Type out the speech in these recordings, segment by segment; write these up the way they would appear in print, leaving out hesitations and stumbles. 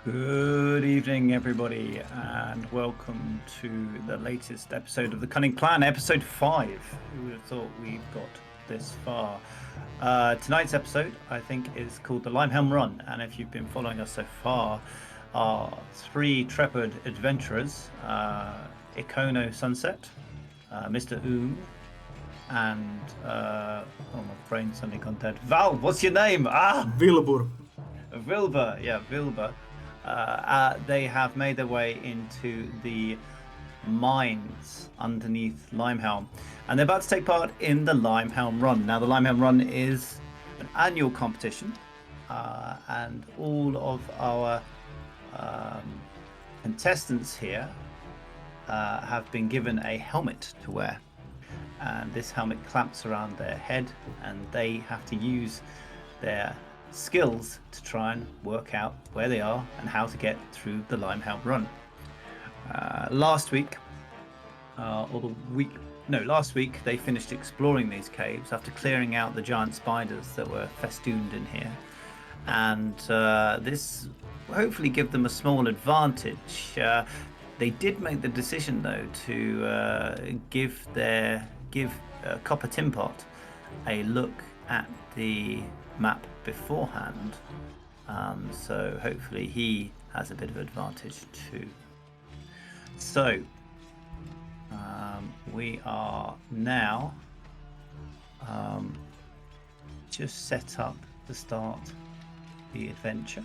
Good evening, everybody, and welcome to the latest episode of the Cunning Plan, episode 5. Who would have thought we've got this far? Tonight's episode, I think, is called the Helmrun, and if you've been following us so far, our three trepid adventurers, Ikono Sunset, Mr. and oh, my brain's suddenly gone dead. Val, what's your name? Wilbur. Wilbur, yeah, Wilbur. They have made their way into the mines underneath Limehelm, and they're about to take part in the Limehelm Run. Now, the Limehelm Run is an annual competition, and all of our contestants here have been given a helmet to wear, and this helmet clamps around their head, and they have to use their skills to try and work out where they are and how to get through the Limehelm Run. Last week they finished exploring these caves after clearing out the giant spiders that were festooned in here, and this will hopefully give them a small advantage. They did make the decision, though, to give Copper Timpot a look at the map beforehand, so hopefully he has a bit of advantage too. So we are now just set up to start the adventure.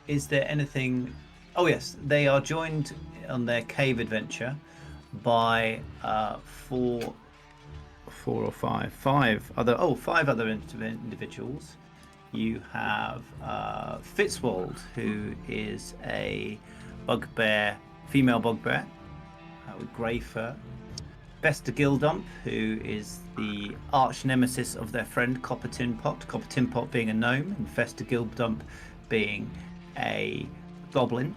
Is there anything? Oh yes, they are joined on their cave adventure by five other individuals. You have Fitzwold, who is a female bugbear with grey fur. Bester Gildump, who is the arch nemesis of their friend Copper Tinpot. Copper Tinpot being a gnome, and Fester Gildump being a goblin.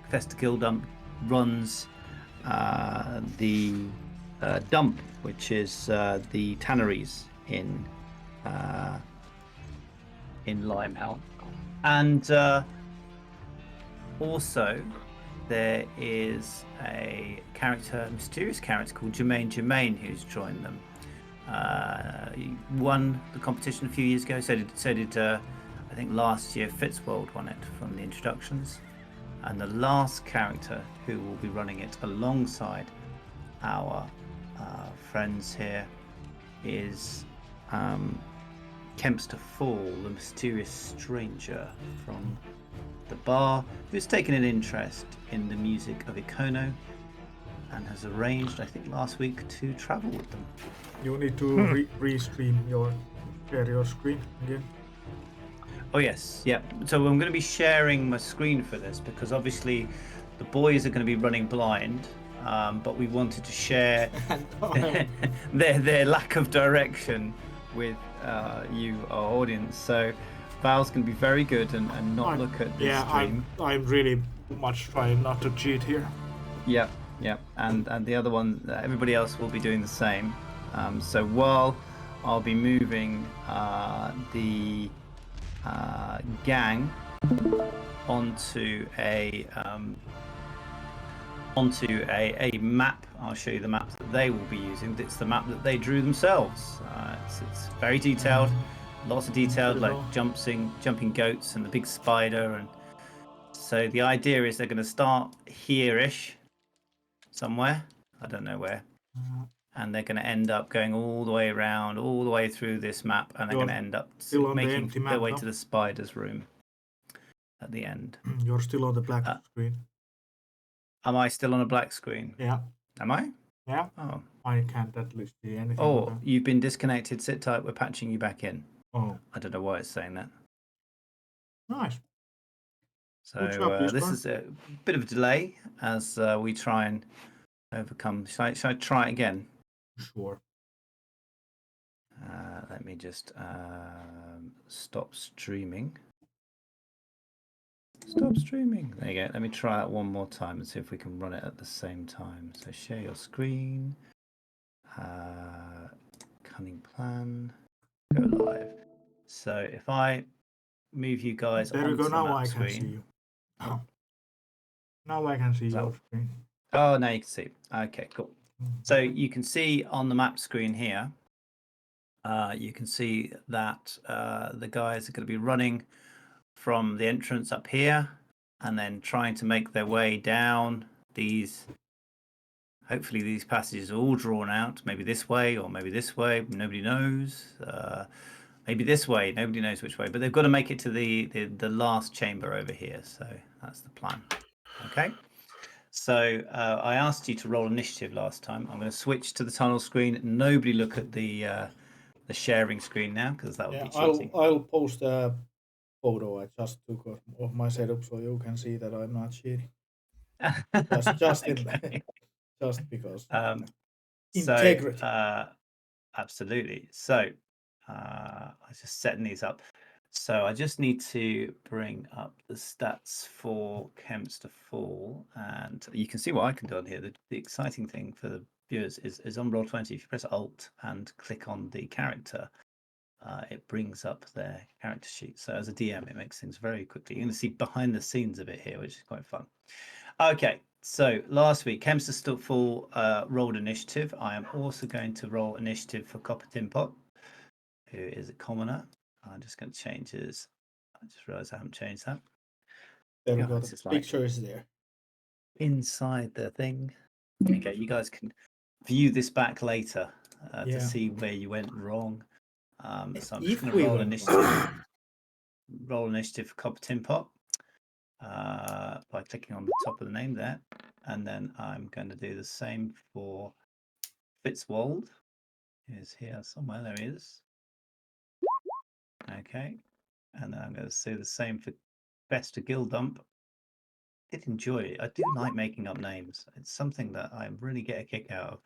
Fester Gildump runs the dump, which is the tanneries in Limehelm, and also there is a mysterious character called Jermaine, who's joined them. He won the competition a few years ago. So did I think last year Fitzwold won it from the introductions, and the last character who will be running it alongside our friends here is Kempster Fall, the mysterious stranger from the bar, who's taken an interest in the music of Ikono and has arranged, I think last week, to travel with them. You need to restream share your screen again. Oh yes, yeah. So I'm going to be sharing my screen for this because obviously the boys are going to be running blind. But we wanted to share their lack of direction with you, our audience. So Val's going to be very good and not look at this stream. I'm really much trying not to cheat here. Yep. And the other one, everybody else will be doing the same. So while I'll be moving the gang onto a map. I'll show you the map that they will be using. It's the map that they drew themselves. It's very detailed, lots of detail, like jumping goats and the big spider. And so the idea is they're going to start here-ish, somewhere. I don't know where. And they're going to end up going all the way around, all the way through this map, and they're going to end up making their way to the spider's room at the end. You're still on the black screen. Am I still on a black screen? Yeah. Am I? Yeah. Oh. I can't at least see anything. Oh, you've been disconnected. Sit tight. We're patching you back in. Oh. I don't know why it's saying that. Nice. So this is a bit of a delay as we try and overcome. Shall I try it again? Sure. Let me just stop streaming. Stop streaming. There you go. Let me try that one more time and see if we can run it at the same time. So share your screen. Cunning plan. Go live. So if I move you guys There we onto go. the Now map I can see screen. you. Now I can see So- your screen. Oh, now you can see. Okay, cool. So you can see on the map screen here, you can see that the guys are going to be running from the entrance up here and then trying to make their way down these. Hopefully these passages are all drawn out, maybe this way or maybe this way, nobody knows. Maybe this way, nobody knows which way, but they've got to make it to the last chamber over here, so that's the plan. Okay, so I asked you to roll initiative last time. I'm going to switch to the tunnel screen. Nobody look at the sharing screen now, because that would be cheating. I'll post a photo I just took of my setup so you can see that I'm not cheating. Just Okay. just because. Integrity. Integrity. Absolutely. So I was just setting these up. So I just need to bring up the stats for Kempster Fall, and you can see what I can do on here. The exciting thing for the viewers is on Roll20. If you press Alt and click on the character, it brings up their character sheet. So as a DM, it makes things very quickly. You're going to see behind the scenes of it here, which is quite fun. Okay, so last week, Kempster Fall rolled initiative. I am also going to roll initiative for Copper Tin Pot, who is a commoner. I'm just going to change his. I just realised I haven't changed that. There we God, go. this The is like picture is there. inside the thing. Okay, you guys can view this back later to see where you went wrong. So I'm just going to roll initiative. Roll initiative for Copper Tin Pot by clicking on the top of the name there, and then I'm going to do the same for Fitzwold. He's here somewhere. There he is. Okay, and then I'm going to do the same for Bester Gildump. I did enjoy it. I do like making up names. It's something that I really get a kick out of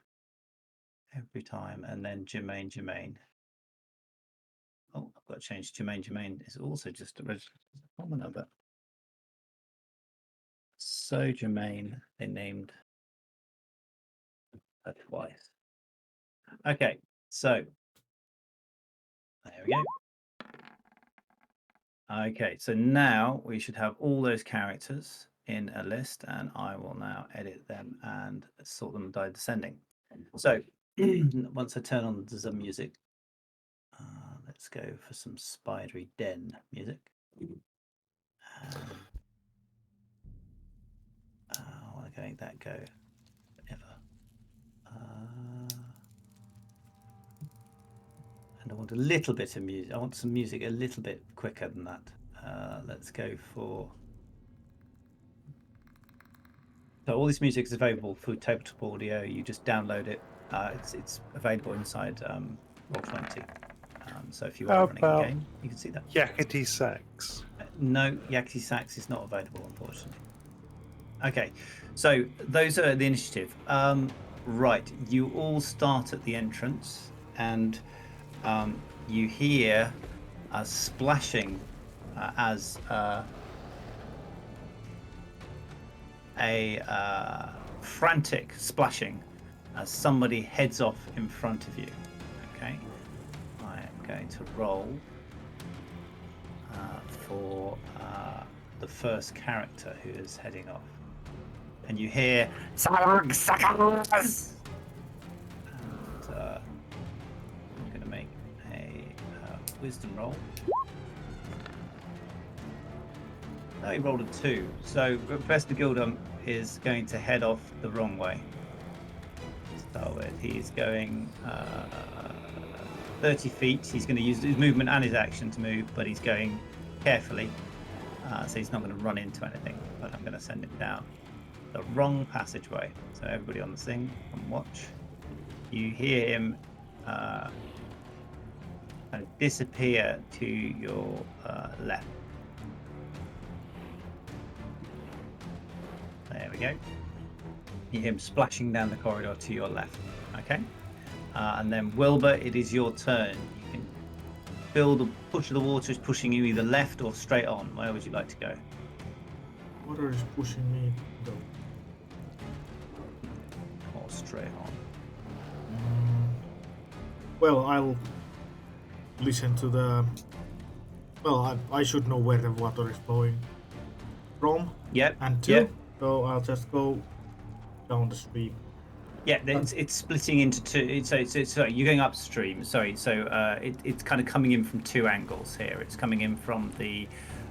every time. And then Jermaine. Oh, I've got to change Jermaine is also just a registered common number. So Jermaine, they named her twice. Okay, so there we go. Okay, so now we should have all those characters in a list, and I will now edit them and sort them by descending. So once I turn on the music, let's go for some Spidery Den music. I want to make that go forever. And I want a little bit of music. I want some music a little bit quicker than that. Let's go for. So all this music is available through tabletop audio. You just download it. It's available inside Roll20. So if you are running a game, you can see that. Yakety Sax. No, Yakety Sax is not available, unfortunately. Okay, so those are the initiative. Right, you all start at the entrance, and you hear a splashing as a frantic splashing as somebody heads off in front of you. Okay, I am going to roll for the first character who is heading off, and you hear suckers. And I'm going to make a wisdom roll. No, he rolled a 2. So Professor Gildum is going to head off the wrong way. To start with, he's going 30 feet. He's going to use his movement and his action to move, but he's going carefully. So he's not going to run into anything, but I'm going to send him down the wrong passageway. So everybody on the thing, on watch. You hear him kind of disappear to your left. There we go. You hear him splashing down the corridor to your left. Okay. And then Wilbur, it is your turn. You can feel the push of the water is pushing you either left or straight on. Where would you like to go? Water is pushing me though. Or straight on. Well, I'll listen to the Well, I should know where the water is flowing from Yep. and to, Yep. so I'll just go down the stream. Yeah, it's splitting into two. So you're going upstream. Sorry, so it's kind of coming in from two angles here. It's coming in from the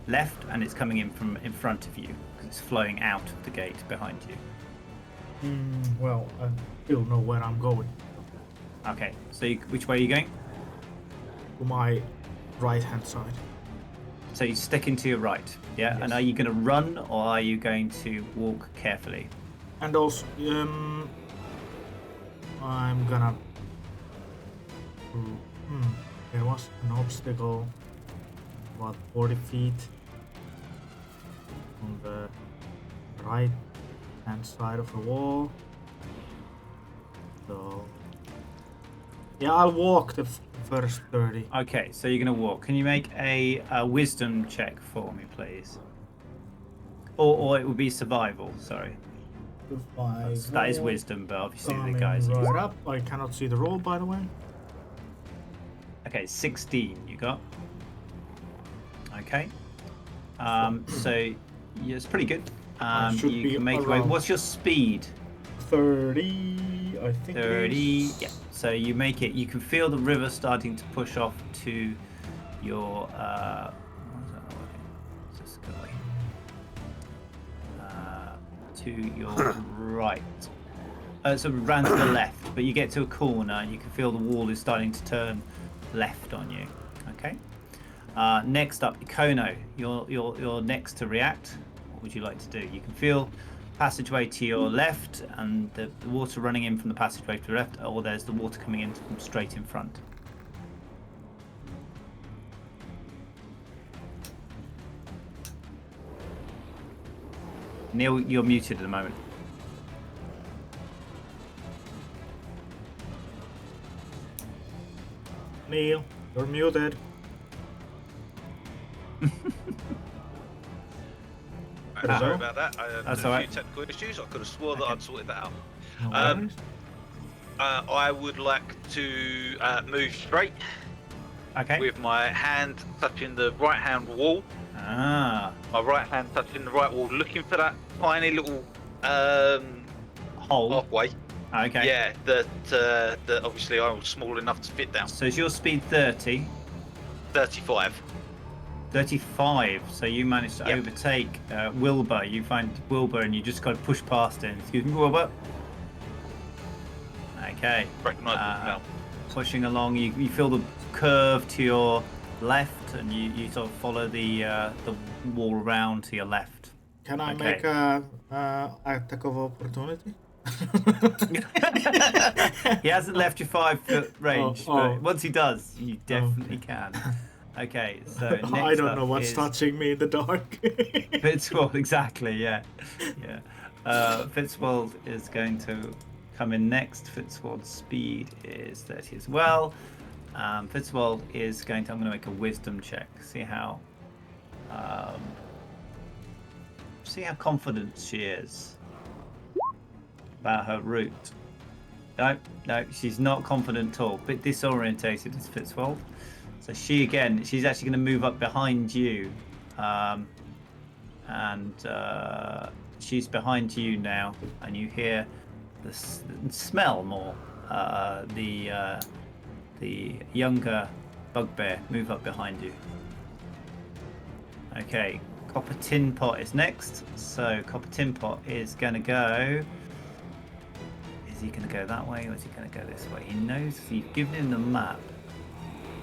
left, and it's coming in from in front of you because it's flowing out of the gate behind you. Well, I still know where I'm going. Okay, so which way are you going? To my right-hand side. So you stick into your right, yeah. Yes. And are you going to run or are you going to walk carefully? And also, I'm gonna. There was an obstacle about 40 feet on the right-hand side of the wall. So, yeah, I'll walk the first 30. Okay, so you're going to walk. Can you make a wisdom check for me, please? Or it would be survival. Sorry. That is wisdom, but obviously the guys. Right up. I cannot see the roll, by the way. Okay, 16 you got. Okay. So yeah, it's pretty good. You can make away. What's your speed? 30, I think. 30. Yeah. So you make it. You can feel the river starting to push off to your. To your right. So round to the left, but you get to a corner and you can feel the wall is starting to turn left on you. Okay. Next up, Ikono, you're next to react. What would you like to do? You can feel passageway to your left and the water running in from the passageway to the left, or there's the water coming in from straight in front. Neil, you're muted at the moment. Neil, you're muted. Sorry about that. I had a few right. technical issues. I could have swore that I'd sorted that out. No I would like to move straight Okay. with my hand touching the right hand wall. Ah. My right hand touching the right wall, looking for that tiny little Hole. pathway. Okay. Yeah, that obviously I was small enough to fit down. So is your speed 30? 35. 35. So you managed to overtake Wilbur. You find Wilbur and you just got to push past him. Excuse me, Wilbur. Okay. Recognise now. Pushing along, you feel the curve to your left, and you sort of follow the wall around to your left. Can I make a attack of opportunity? He hasn't left your 5-foot range, but once he does, you definitely can. Okay, so next I don't know what's touching me in the dark. Fitzwald, exactly, yeah. Fitzwald is going to come in next. Fitzwald's speed is 30 as well. Fitzwald is going to. I'm going to make a wisdom check. See how confident she is about her route. No, she's not confident at all. Bit disorientated is Fitzwald. So she's actually going to move up behind you, and she's behind you now, and you hear smell more the younger bugbear move up behind you. Okay, Copper Tin Pot is next. So Copper Tin Pot is going to go. Is he going to go that way or is he going to go this way? He knows you've given him the map.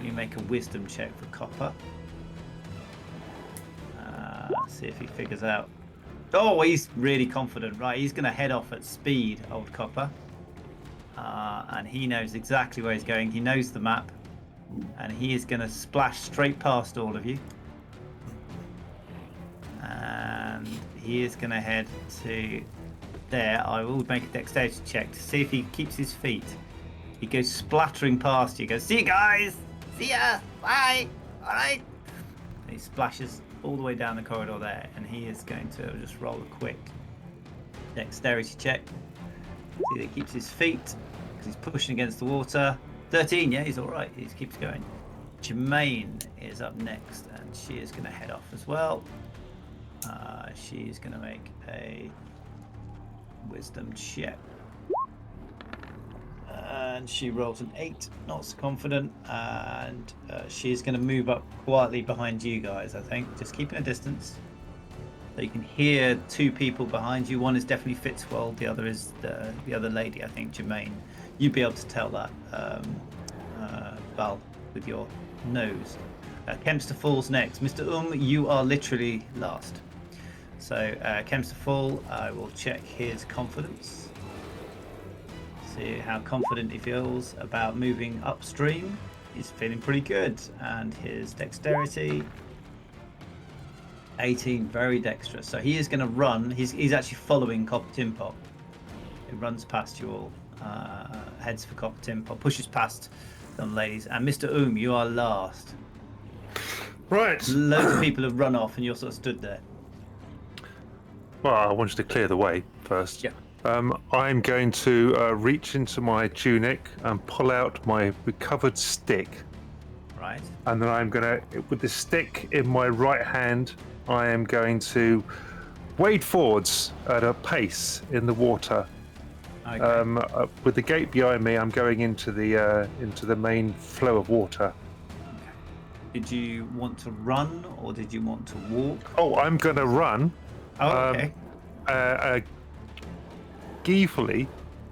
You make a wisdom check for Copper. See if he figures out. Oh, he's really confident. Right, he's going to head off at speed, old Copper. And he knows exactly where he's going. He knows the map. And he is going to splash straight past all of you. And he is going to head to there. I will make a dexterity check to see if he keeps his feet. He goes splattering past you. He goes, see you guys! See ya! Bye! Alright! He splashes all the way down the corridor there, and he is going to just roll a quick dexterity check. See that he keeps his feet, because he's pushing against the water. 13, yeah, he's alright. He just keeps going. Jermaine is up next, and she is going to head off as well. She's going to make a wisdom check. And she rolls an 8, not so confident. And she's going to move up quietly behind you guys, I think. Just keeping a distance. So you can hear 2 people behind you. One is definitely Fitzwell. The other is the other lady, I think, Jermaine. You'd be able to tell that, Val, with your nose. Kempster Falls next. Mr. You are literally last. So Kempster Fall, I will check his confidence. See how confident he feels about moving upstream. He's feeling pretty good. And his dexterity, 18, very dexterous. So he is going to run. He's actually following Copper Timpop. He runs past you all, heads for Copper Timpop, pushes past them ladies. And Mr. you are last. Right. Loads of people have run off and you're sort of stood there. Well, I wanted to clear the way first. Yeah. I'm going to reach into my tunic and pull out my recovered stick. Right. And then I'm going to, with the stick in my right hand, I am going to wade forwards at a pace in the water. Okay. With the gate behind me, I'm going into the main flow of water. Did you want to run or did you want to walk? Oh, I'm going to run. Oh, okay. Gleefully,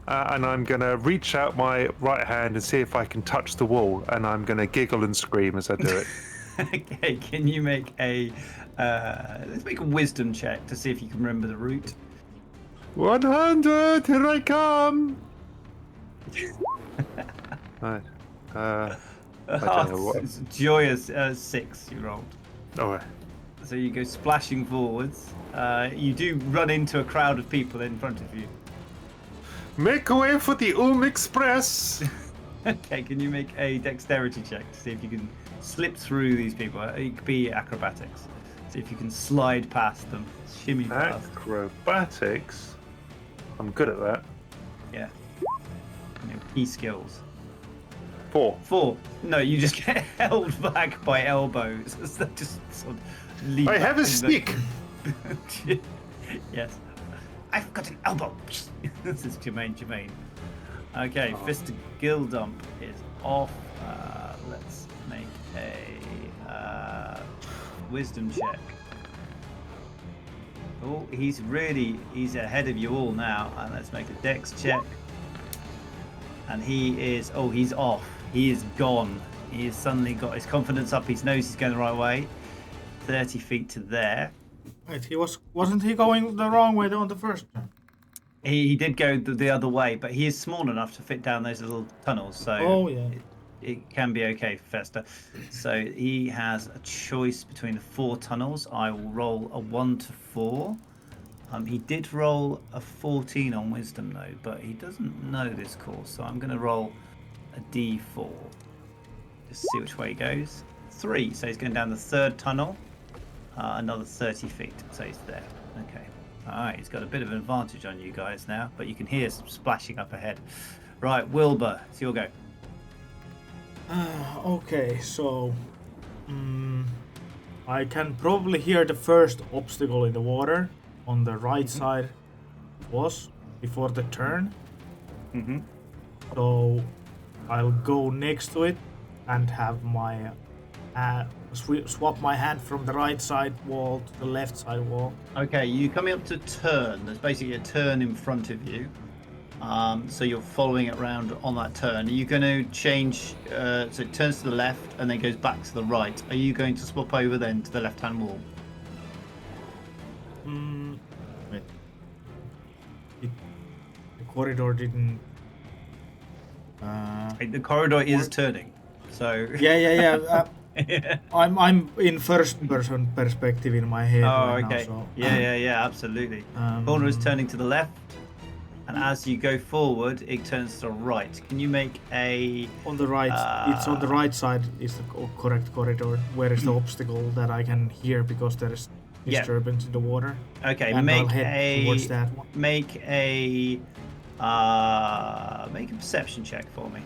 and I'm going to reach out my right hand and see if I can touch the wall, and I'm going to giggle and scream as I do it. Okay, can you make a let's make a wisdom check to see if you can remember the route. 100, here I come. Right. I don't know what. It's a joyous 6 you rolled. All right. So you go splashing forwards. You do run into a crowd of people in front of you. Make way for the Express. Okay, can you make a dexterity check to see if you can slip through these people? It could be acrobatics. See if you can slide past them, shimmy past. Acrobatics. I'm good at that. Yeah. Key skills. 4. No, you just get held back by elbows. So just sort of leap I back have a in the- stick. Yes. I've got an elbow. This is Jermaine. Okay, Fist of Gildump is off. Let's make a wisdom check. Oh, he's ahead of you all now. And let's make a dex check. And he's off. He is gone. He has suddenly got his confidence up. His nose is going the right way. 30 feet to there. Wait, wasn't he going the wrong way on the first turn? He did go the other way, but he is small enough to fit down those little tunnels. So it can be okay for Festa. So he has a choice between the 4 tunnels. I will roll a 1 to 4. He did roll a 14 on wisdom though, but he doesn't know this course. So I'm going to roll a D4. Just see which way he goes. 3. So he's going down the 3rd tunnel. Another 30 feet. So he's there. Okay. Alright, he's got a bit of an advantage on you guys now, but you can hear some splashing up ahead. Right, Wilbur, it's your go. Okay, so I can probably hear the first obstacle in the water on the right side was before the turn. So I'll go next to it and have my swap my hand from the right side wall to the left side wall. Okay, you're coming up to turn. There's basically a turn in front of you. So you're following it around on that turn. Are you going to change, so it turns to the left and then goes back to the right. Are you going to swap over then to the left-hand wall? Wait. The corridor didn't... The corridor is turning, so... Yeah. I'm in first-person perspective in my head right okay. now. So, Yeah, absolutely. Corner is turning to the left, and as you go forward, it turns to the right. Can you make a... On the right, it's on the right side is the correct corridor. Where is the obstacle that I can hear because there is disturbance in the water? Okay, and make I'll head towards that one. Make a perception check for me.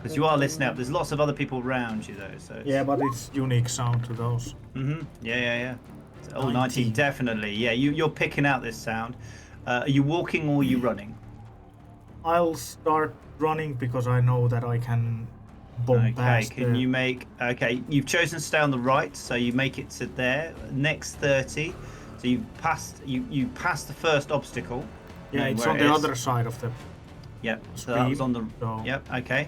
Because you are listening up. There's lots of other people around you though. So it's... Yeah, but it's unique sound to those. Yeah. Oh, 19 19. definitely. Yeah, you're picking out this sound. Are you walking or are you running? I'll start running because I know that I can bomb Okay, past can you make... Okay, you've chosen to stay on the right, so you make it to there. Next 30. So you passed the first obstacle. Yeah, and it's where on it the is. other side of the Yep, so that was on the... so- Yep, okay.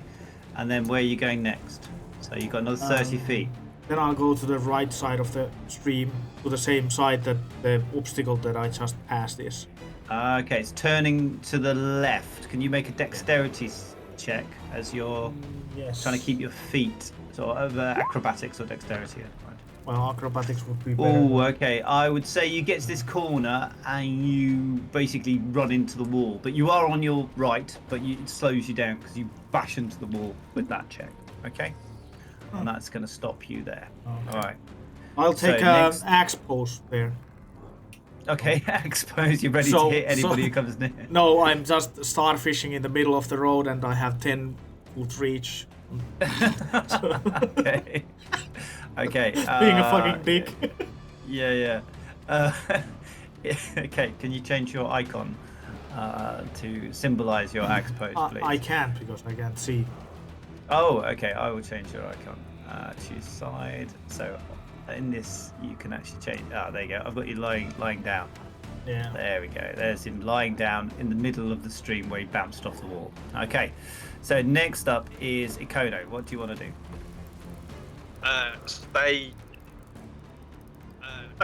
And then where are you going next? So you've got another 30 feet. Then I'll go to the right side of the stream, to the same side that the obstacle that I just passed is. Okay, it's turning to the left. Can you make a dexterity check as you're Yes. trying to keep your feet sort of acrobatics or dexterity? Well, acrobatics would be better. Oh, okay. I would say you get to this corner and you basically run into the wall, but you are on your right, but it slows you down because you bash into the wall with that check. Okay, and that's going to stop you there. Okay. All right. I'll take So an next- axe pose there. Okay, I suppose you're ready So- to hit anybody so- who comes near. No, I'm just starfishing in the middle of the road and I have 10 foot reach. Okay. Okay. Being a fucking dick. Yeah. Okay, can you change your icon to symbolize your axe pose, please? I can't because I can't see. Oh, okay. I will change your icon. Choose side. So in this, you can actually change. Oh, there you go. I've got you lying down. Yeah. There we go. There's him lying down in the middle of the stream where he bounced off the wall. Okay. So next up is Ikono. What do you want to do? Stay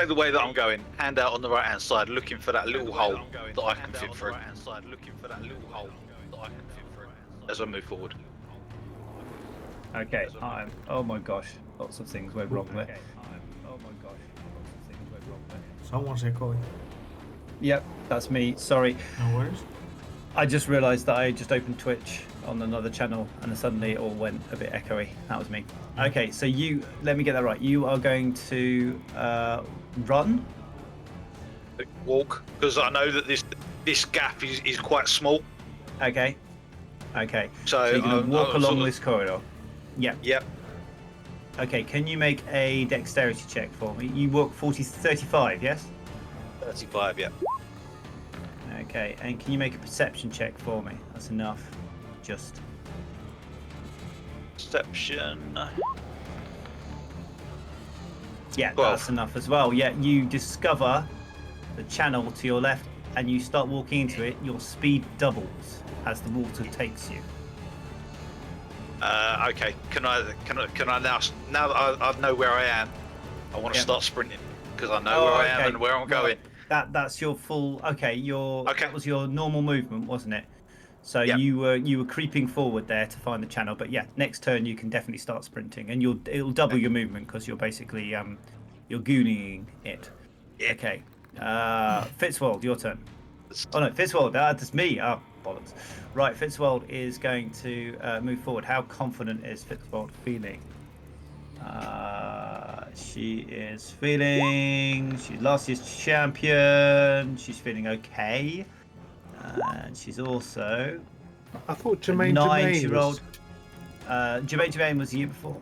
the way that I'm going. Hand out on the right hand side, looking for that little hole that I can fit through. As I move forward. Okay. Oh my gosh. Lots of things went wrong there. Oh my gosh. Lots of things went wrong there. Someone's echoing. Yep, that's me. Sorry. No worries. I just realised that I just opened Twitch on another channel and suddenly it all went a bit echoey. That was me. Okay, so let me get that right. You are going to run? Walk, because I know that this gap is quite small. Okay. So you're going to walk I'm along sort of- this corridor? Yep. Yep. Okay, can you make a dexterity check for me? You walk 35, yes? 35, yep. Okay, and can you make a perception check for me? That's enough. Just. Perception. Yeah, 12. that's enough as well. Yeah, you discover the channel to your left and you start walking into it. Your speed doubles as the water takes you. Okay. Can I now that I know where I am, I want to Yep. start sprinting because I know where I am and where I'm going. That's your full. Okay, that was your normal movement, wasn't it? So Yep. you were creeping forward there to find the channel, but yeah, next turn you can definitely start sprinting, and it'll double your movement because you're basically you're gooning it. Yeah. Okay, Fitzwold, your turn. Oh no, Fitzwold, that's me. Oh bollocks. Right, Fitzwold is going to move forward. How confident is Fitzwold feeling? She is feeling. She's last year's champion. She's feeling okay. And she's also I thought a Jermaine 9-year-old. was... Jermaine was the year before.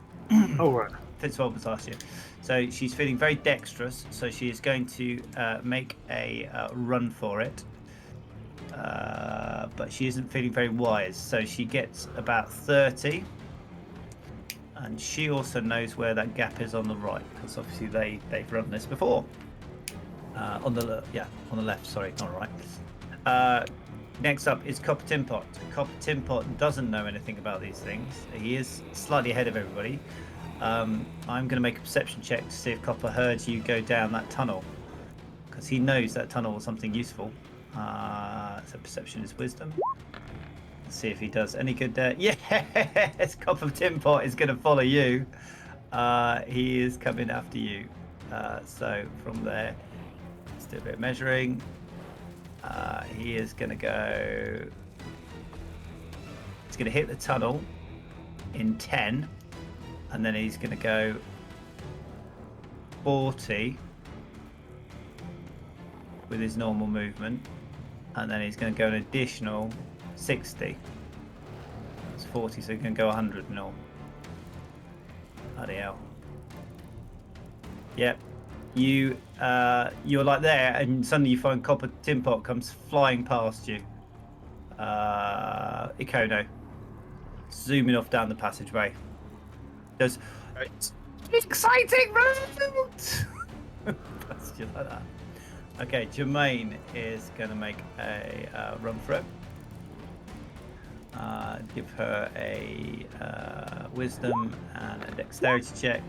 Oh, right. Fitzwold was last year. So she's feeling very dexterous. So she is going to make a run for it. But she isn't feeling very wise. So she gets about 30. And she also knows where that gap is on the right, because obviously they've run this before. On the left. Sorry, not right. Next up is Copper Timpot. Copper Timpot doesn't know anything about these things. He is slightly ahead of everybody. I'm going to make a perception check to see if Copper heard you go down that tunnel, because he knows that tunnel was something useful. So perception is wisdom. Let's see if he does any good there. Yes, Copper Timpot is going to follow you. He is coming after you. So from there, let's do a bit of measuring. He is going to go. He's going to hit the tunnel in 10, and then he's going to go 40 with his normal movement, and then he's going to go an additional 60. That's 40, so you can go 100 in all. Bloody hell. Yep. You're like there, and suddenly you find Copper Tin Pot comes flying past you. Ikono, zooming off down the passageway. Goes, it's exciting route! That's just like that. Okay, Jermaine is going to make a run for it. Give her a wisdom and a dexterity check.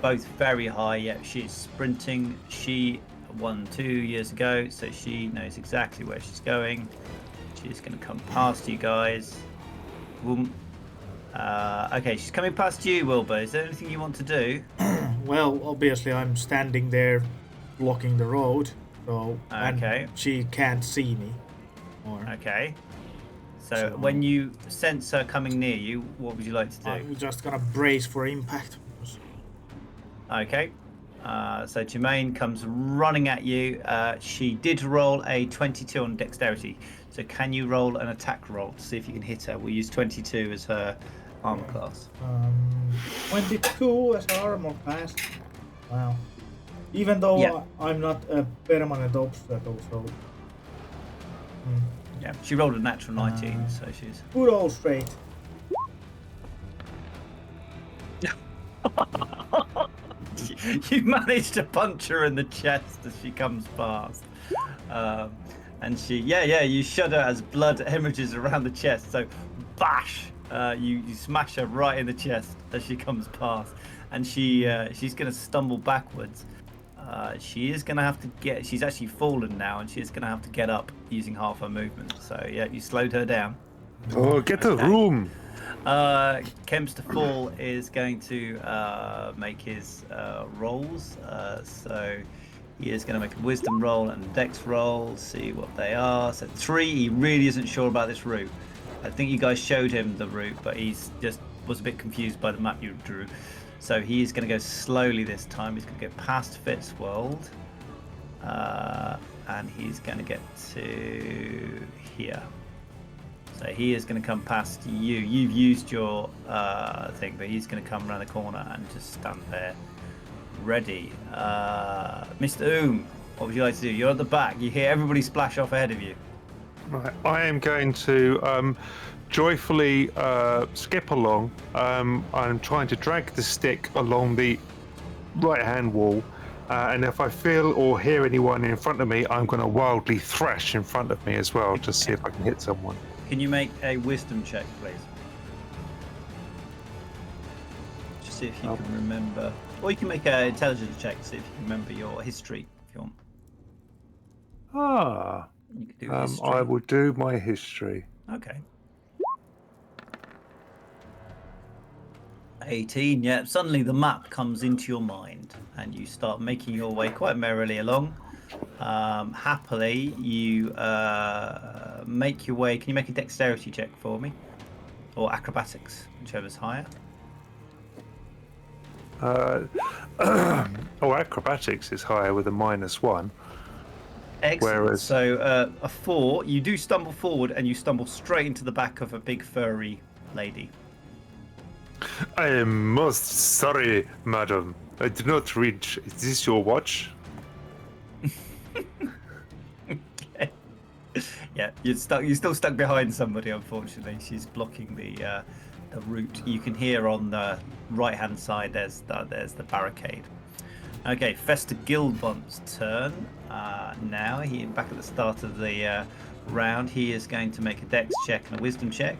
Both very high, yet she's sprinting. She won 2 years ago, so she knows exactly where she's going. She's going to come past you guys. Boom. Okay, she's coming past you, Wilbur. Is there anything you want to do? Well, obviously I'm standing there blocking the road, so Okay. and she can't see me. Or Okay. So when you sense her coming near you, what would you like to do? I'm just gonna brace for impact. Okay. So Jermaine comes running at you. She did roll a 22 on dexterity. So can you roll an attack roll to see if you can hit her? We'll use 22 as her armor class. 22 as armor class. Wow. Even though Yeah. I'm not a permanent obstacle, so Yeah. She rolled a natural 19, so she's... good old straight. You managed to punch her in the chest as she comes past. And she, you shudder as blood hemorrhages around the chest. So, bash! You smash her right in the chest as she comes past. And she's going to stumble backwards. She is going to have to get... She's actually fallen now, and she is going to have to get up using half her movement. So, yeah, you slowed her down. Oh, get a room. Kemp's to fall is going to make his rolls. So he is going to make a wisdom roll and a dex roll, see what they are. So 3, he really isn't sure about this route. I think you guys showed him the route, but he's just was a bit confused by the map you drew. So he is going to go slowly this time. He's going to go past Fitzworld. And he's going to get to here. So he is going to come past you. You've used your thing, but he's going to come around the corner and just stand there, ready. Mr. Oom, what would you like to do? You're at the back. You hear everybody splash off ahead of you. Right, I am going to joyfully skip along. I'm trying to drag the stick along the right-hand wall, and if I feel or hear anyone in front of me, I'm going to wildly thrash in front of me as well to see if I can hit someone. Can you make a wisdom check, please? Just see if you can remember. Or you can make an intelligence check to see if you can remember your history, if you want. Ah. You could do history. I will do my history. Okay. 18, yeah. Suddenly the map comes into your mind and you start making your way quite merrily along. Happily, you make your way. Can you make a dexterity check for me? Or acrobatics, whichever's higher. Acrobatics is higher with a -1. Excellent. Whereas... So a 4, you do stumble forward and you stumble straight into the back of a big furry lady. I am most sorry, madam. I did not reach. Is this your watch? Okay. Yeah, you're stuck. You're still stuck behind somebody. Unfortunately, she's blocking the route. You can hear on the right-hand side. There's the barricade. Okay, Fester Gilbont's turn. Now he back at the start of the round. He is going to make a dex check and a wisdom check.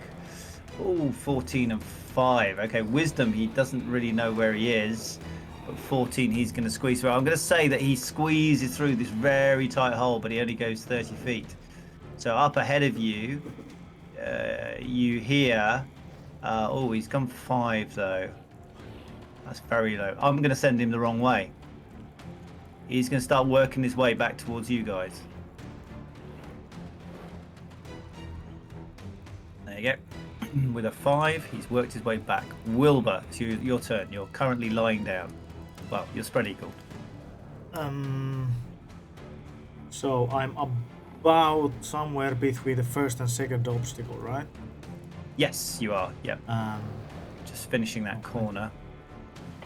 Oh, 14 and 5. Okay, wisdom, he doesn't really know where he is. But 14, he's going to squeeze through. I'm going to say that he squeezes through this very tight hole, but he only goes 30 feet. So up ahead of you, you hear... he's gone 5, though. That's very low. I'm going to send him the wrong way. He's going to start working his way back towards you guys. There you go. With a 5, he's worked his way back. Wilbur, it's your turn. You're currently lying down. Well, you're spread eagled. So I'm about somewhere between the first and second obstacle, right? Yes, you are. Yep. Just finishing that corner.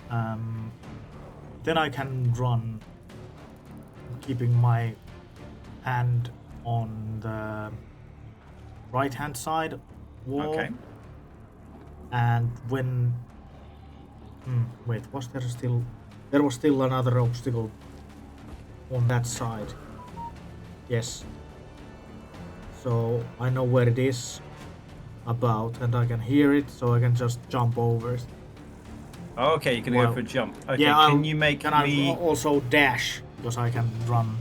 Then I can run, keeping my hand on the right-hand side wall. Okay. And when... wait, was there still... There was still another obstacle on that side. Yes. So I know where it is about, and I can hear it, so I can just jump over it. Okay, you're gonna go for a jump. Okay, Yeah, can you make me? I also dash, because I can run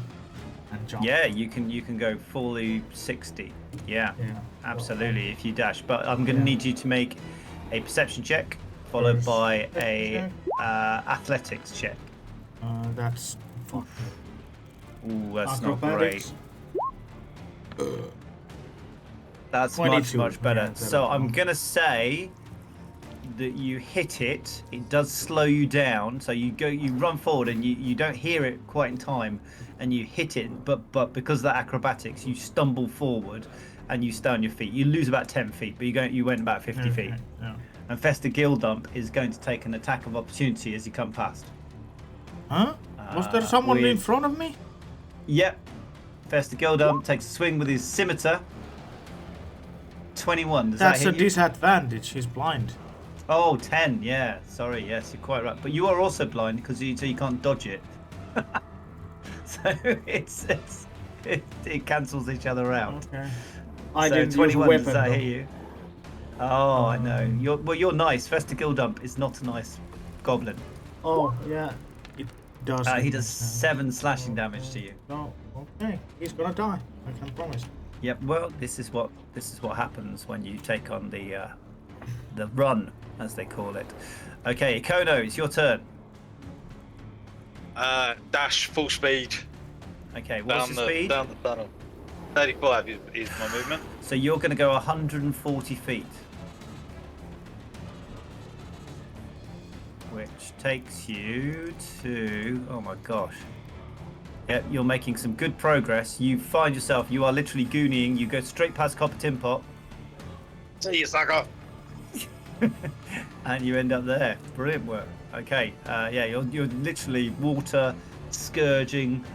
and jump. Yeah, you can go fully 60. Yeah, absolutely. If you dash, but I'm gonna need you to make a perception check, followed by a athletics check. That's fun. Ooh, that's Acrobatics. not great. That's 22. much better. Yeah, So I'm gonna say that you hit it. It does slow you down. So you run forward, and you don't hear it quite in time, and you hit it. But because of that acrobatics, you stumble forward, and you stay on your feet. You lose about 10 feet, but you went about 50 feet. Yeah. And Festa Gildump is going to take an attack of opportunity as you come past. Huh? Was there someone in front of me? Yep. Festa Gildump takes a swing with his scimitar. 21. Does That's that a hit you? disadvantage. He's blind. Oh, 10. Yeah. Sorry. Yes, you're quite right. But you are also blind because you can't dodge it. So it cancels each other out. Okay. I So didn't 21. use a weapon. Does that though. hit you? Oh, I know. You're nice. Festa Gildump is not a nice goblin. Oh, yeah. It does. He does 7 slashing damage to you. No. Okay. He's gonna die. I can promise. Yep. Well, this is what happens when you take on the run, as they call it. Okay, Ikono, it's your turn. Dash full speed. Okay, what's your speed? Down the tunnel. 35 is my movement. So you're going to go 140 feet, which takes you to. Oh my gosh. Yep, you're making some good progress. You find yourself. You are literally gooneying. You go straight past Copper Tin Pot. See you, sucker. And you end up there. Brilliant work. Okay, yeah, you're literally water scourging,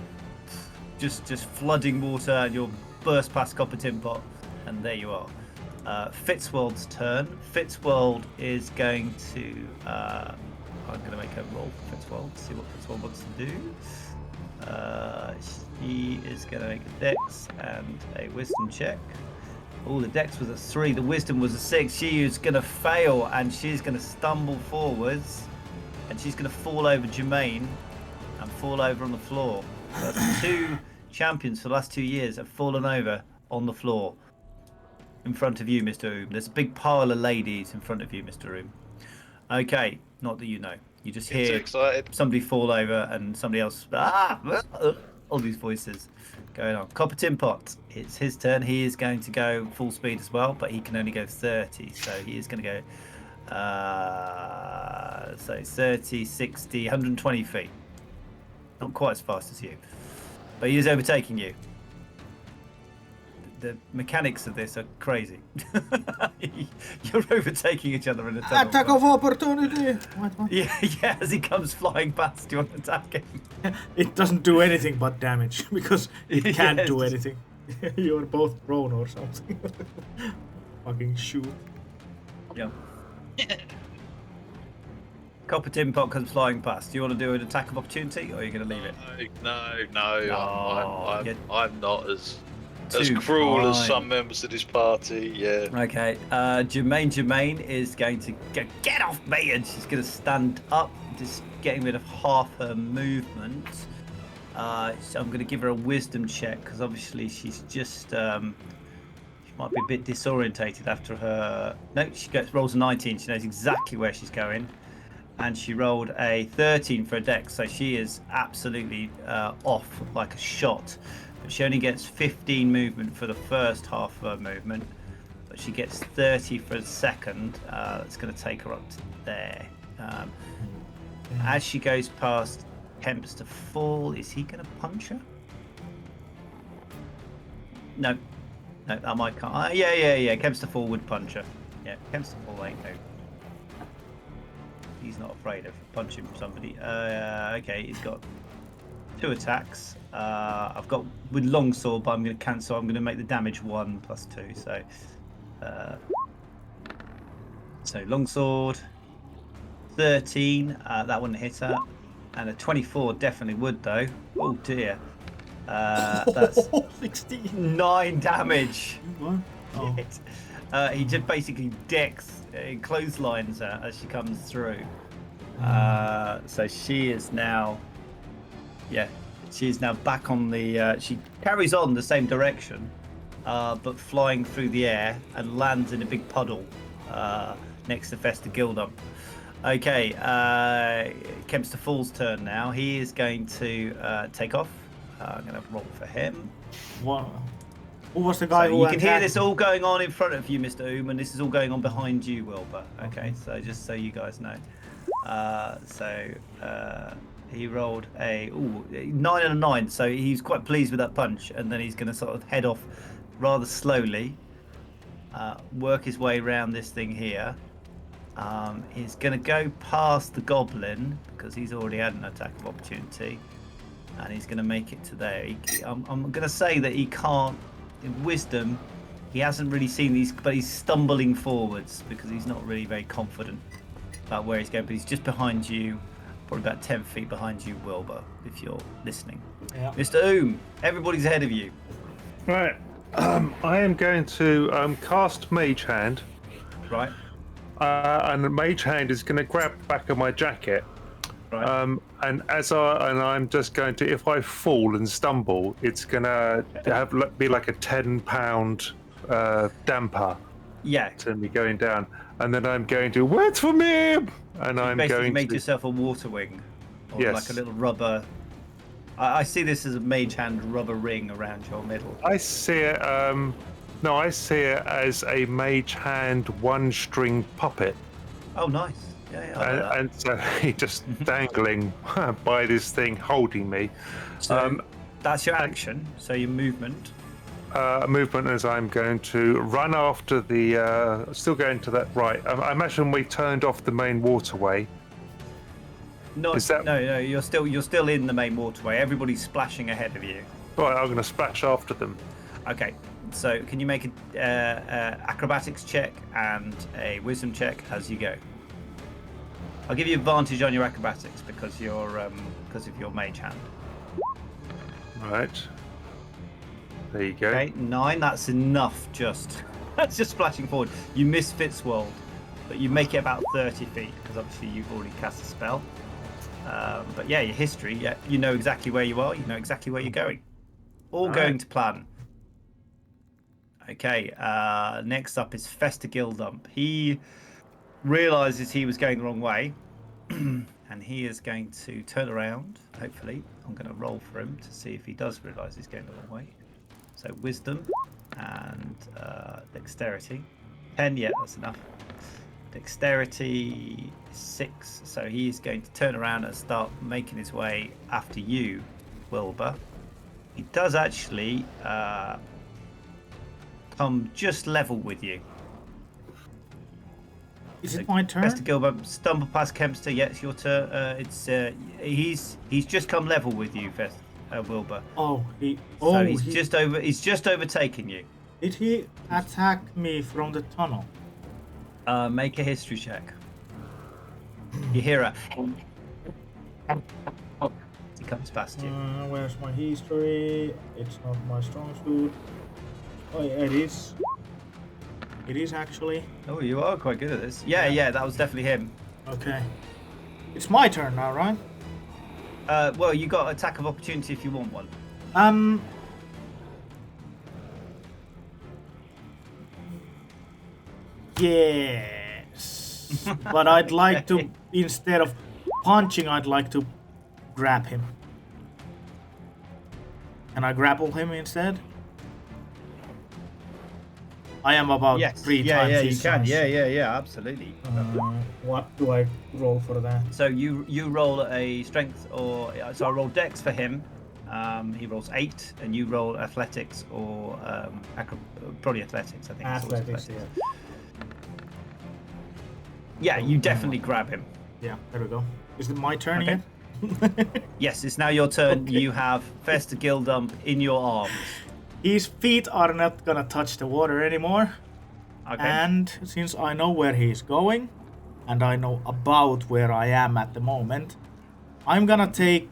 just flooding water, and you'll burst past Copper Tin Pot, and there you are. Fitzworld's turn. Fitzworld is going to. I'm going to make a roll for Fitzworld. See what Fitzworld wants to do. She is going to make a Dex and a Wisdom check. Oh, the Dex was a 3, the Wisdom was a 6. She is going to fail, and she's going to stumble forwards, and she's going to fall over Jermaine and fall over on the floor. That's 2 champions for the last 2 years have fallen over on the floor in front of you, Mr. Oom. There's a big pile of ladies in front of you, Mr. Oom. Okay, not that you know. You just hear somebody fall over and somebody else. All these voices going on. Copper Tin Pot, it's his turn. He is going to go full speed as well, but he can only go 30. So he is going to go, so 30, 60, 120 feet. Not quite as fast as you, but he is overtaking you. The mechanics of this are crazy. You're overtaking each other in a tunnel. Attack of opportunity! What? Yeah, as he comes flying past, you want to attack him. It doesn't do anything but damage, because it can't Yes. do anything. You're both prone or something. Fucking shoot. Yeah. Copper Tin Pot comes flying past. Do you want to do an attack of opportunity, or are you going to leave it? No. I'm not as Too cruel as kind. some members of this party. Yeah. Okay. Jermaine is going to go, get off me, and she's going to stand up, just getting rid of half her movement. So I'm going to give her a wisdom check, because obviously she's just she might be a bit disorientated after her. No, she rolls a 19. She knows exactly where she's going, and she rolled a 13 for a dex, so she is absolutely off like a shot. But she only gets 15 movement for the first half of her movement, but she gets 30 for the second. That's going to take her up to there. As she goes past Kemp's to fall, is he going to punch her? No, that might can't. Yeah. Kemp's to fall would punch her. Yeah, Kemp's full ain't no. He's not afraid of punching somebody. Okay, he's got 2 attacks. I've got with longsword, but I'm going to cancel. I'm going to make the damage 1 plus 2. So longsword, 13. That wouldn't hit her, and a 24 definitely would though. Oh dear. That's 16. 9 damage. What? Oh. He just basically decks, clotheslines her as she comes through. So she is now, she is now back on the. She carries on the same direction, but flying through the air and lands in a big puddle next to Festa Gildump. Okay, Kempster Fool's turn now. He is going to take off. I'm going to roll for him. What? Who was the guy So who you can hear attacked this me? all going on in front of you, Mr. Oom, and this is all going on behind you, Wilbur. Okay, so just so you guys know. He rolled a 9 and a 9, so he's quite pleased with that punch, and then he's going to sort of head off rather slowly, work his way around this thing here. He's going to go past the goblin because he's already had an attack of opportunity, and he's going to make it to there. I'm going to say that he can't. In wisdom, he hasn't really seen these, but he's stumbling forwards because he's not really very confident about where he's going. But he's just behind you, probably about 10 feet behind you, Wilbur, if you're listening. Yeah. Mr. Oom, everybody's ahead of you. Right. I am going to cast Mage Hand. Right. And the Mage Hand is going to grab the back of my jacket. Right. And I'm just going to, if I fall and stumble, it's going to be like a 10-pound damper Yeah. to me going down. And then I'm going to wait for me, and I'm Basically going made to. yourself a water wing, or Yes. like a little rubber. I see this as a mage hand rubber ring around your middle. I see it. No, I see it as a Mage Hand one-string puppet. Oh, nice. Yeah, I like that. And so he just dangling by this thing holding me. So that's your action. So your movement. Movement as I'm going to run after the. Still going to that right. I imagine we turned off the main waterway. No, Is that- no, you're still in the main waterway. Everybody's splashing ahead of you. Right, I'm going to splash after them. Okay, so can you make an acrobatics check and a wisdom check as you go? I'll give you advantage on your acrobatics because of your mage hand. Right. There you go. Okay, 9. That's enough. That's just splashing forward. You miss Fitzwold, but you make it about 30 feet because obviously you've already cast a spell. But yeah, your history. Yeah, you know exactly where you are. You know exactly where you're going. All going to plan. Okay. Next up is Festa Gildump. He realizes he was going the wrong way, and he is going to turn around. Hopefully, I'm going to roll for him to see if he does realize he's going the wrong way. So wisdom and dexterity. 10, yeah, that's enough. Dexterity 6. So he's going to turn around and start making his way after you, Wilbur. He does actually come just level with you. Is it my turn? Festa Gildump, stumble past Kempster. Yeah, it's your turn. He's just come level with you, Wilbur. Oh, So he's just overtaken you. Did he attack me from the tunnel? Make a history check. You hear a he comes past you. Where's my history? It's not my strong suit. Oh, yeah, it is. It is actually. Oh, you are quite good at this. Yeah, that was definitely him. Okay. It's my turn now, right? Well, you got attack of opportunity if you want one. Yes. But I'd like to, instead of punching, I'd like to grab him. Can I grapple him instead? I am about 3 times you his can. size. Yeah, absolutely. What do I roll for that? So you roll a strength or so I roll dex for him. He rolls 8, and you roll athletics or probably athletics. I think. Athletics, yeah. Yeah, Oh, you definitely grab him. Yeah, there we go. Is it my turn Okay. yet? Yes, it's now your turn. Okay. You have Fester Gildump in your arms. His feet are not gonna touch the water anymore. Okay. And since I know where he's going, and I know about where I am at the moment, I'm gonna take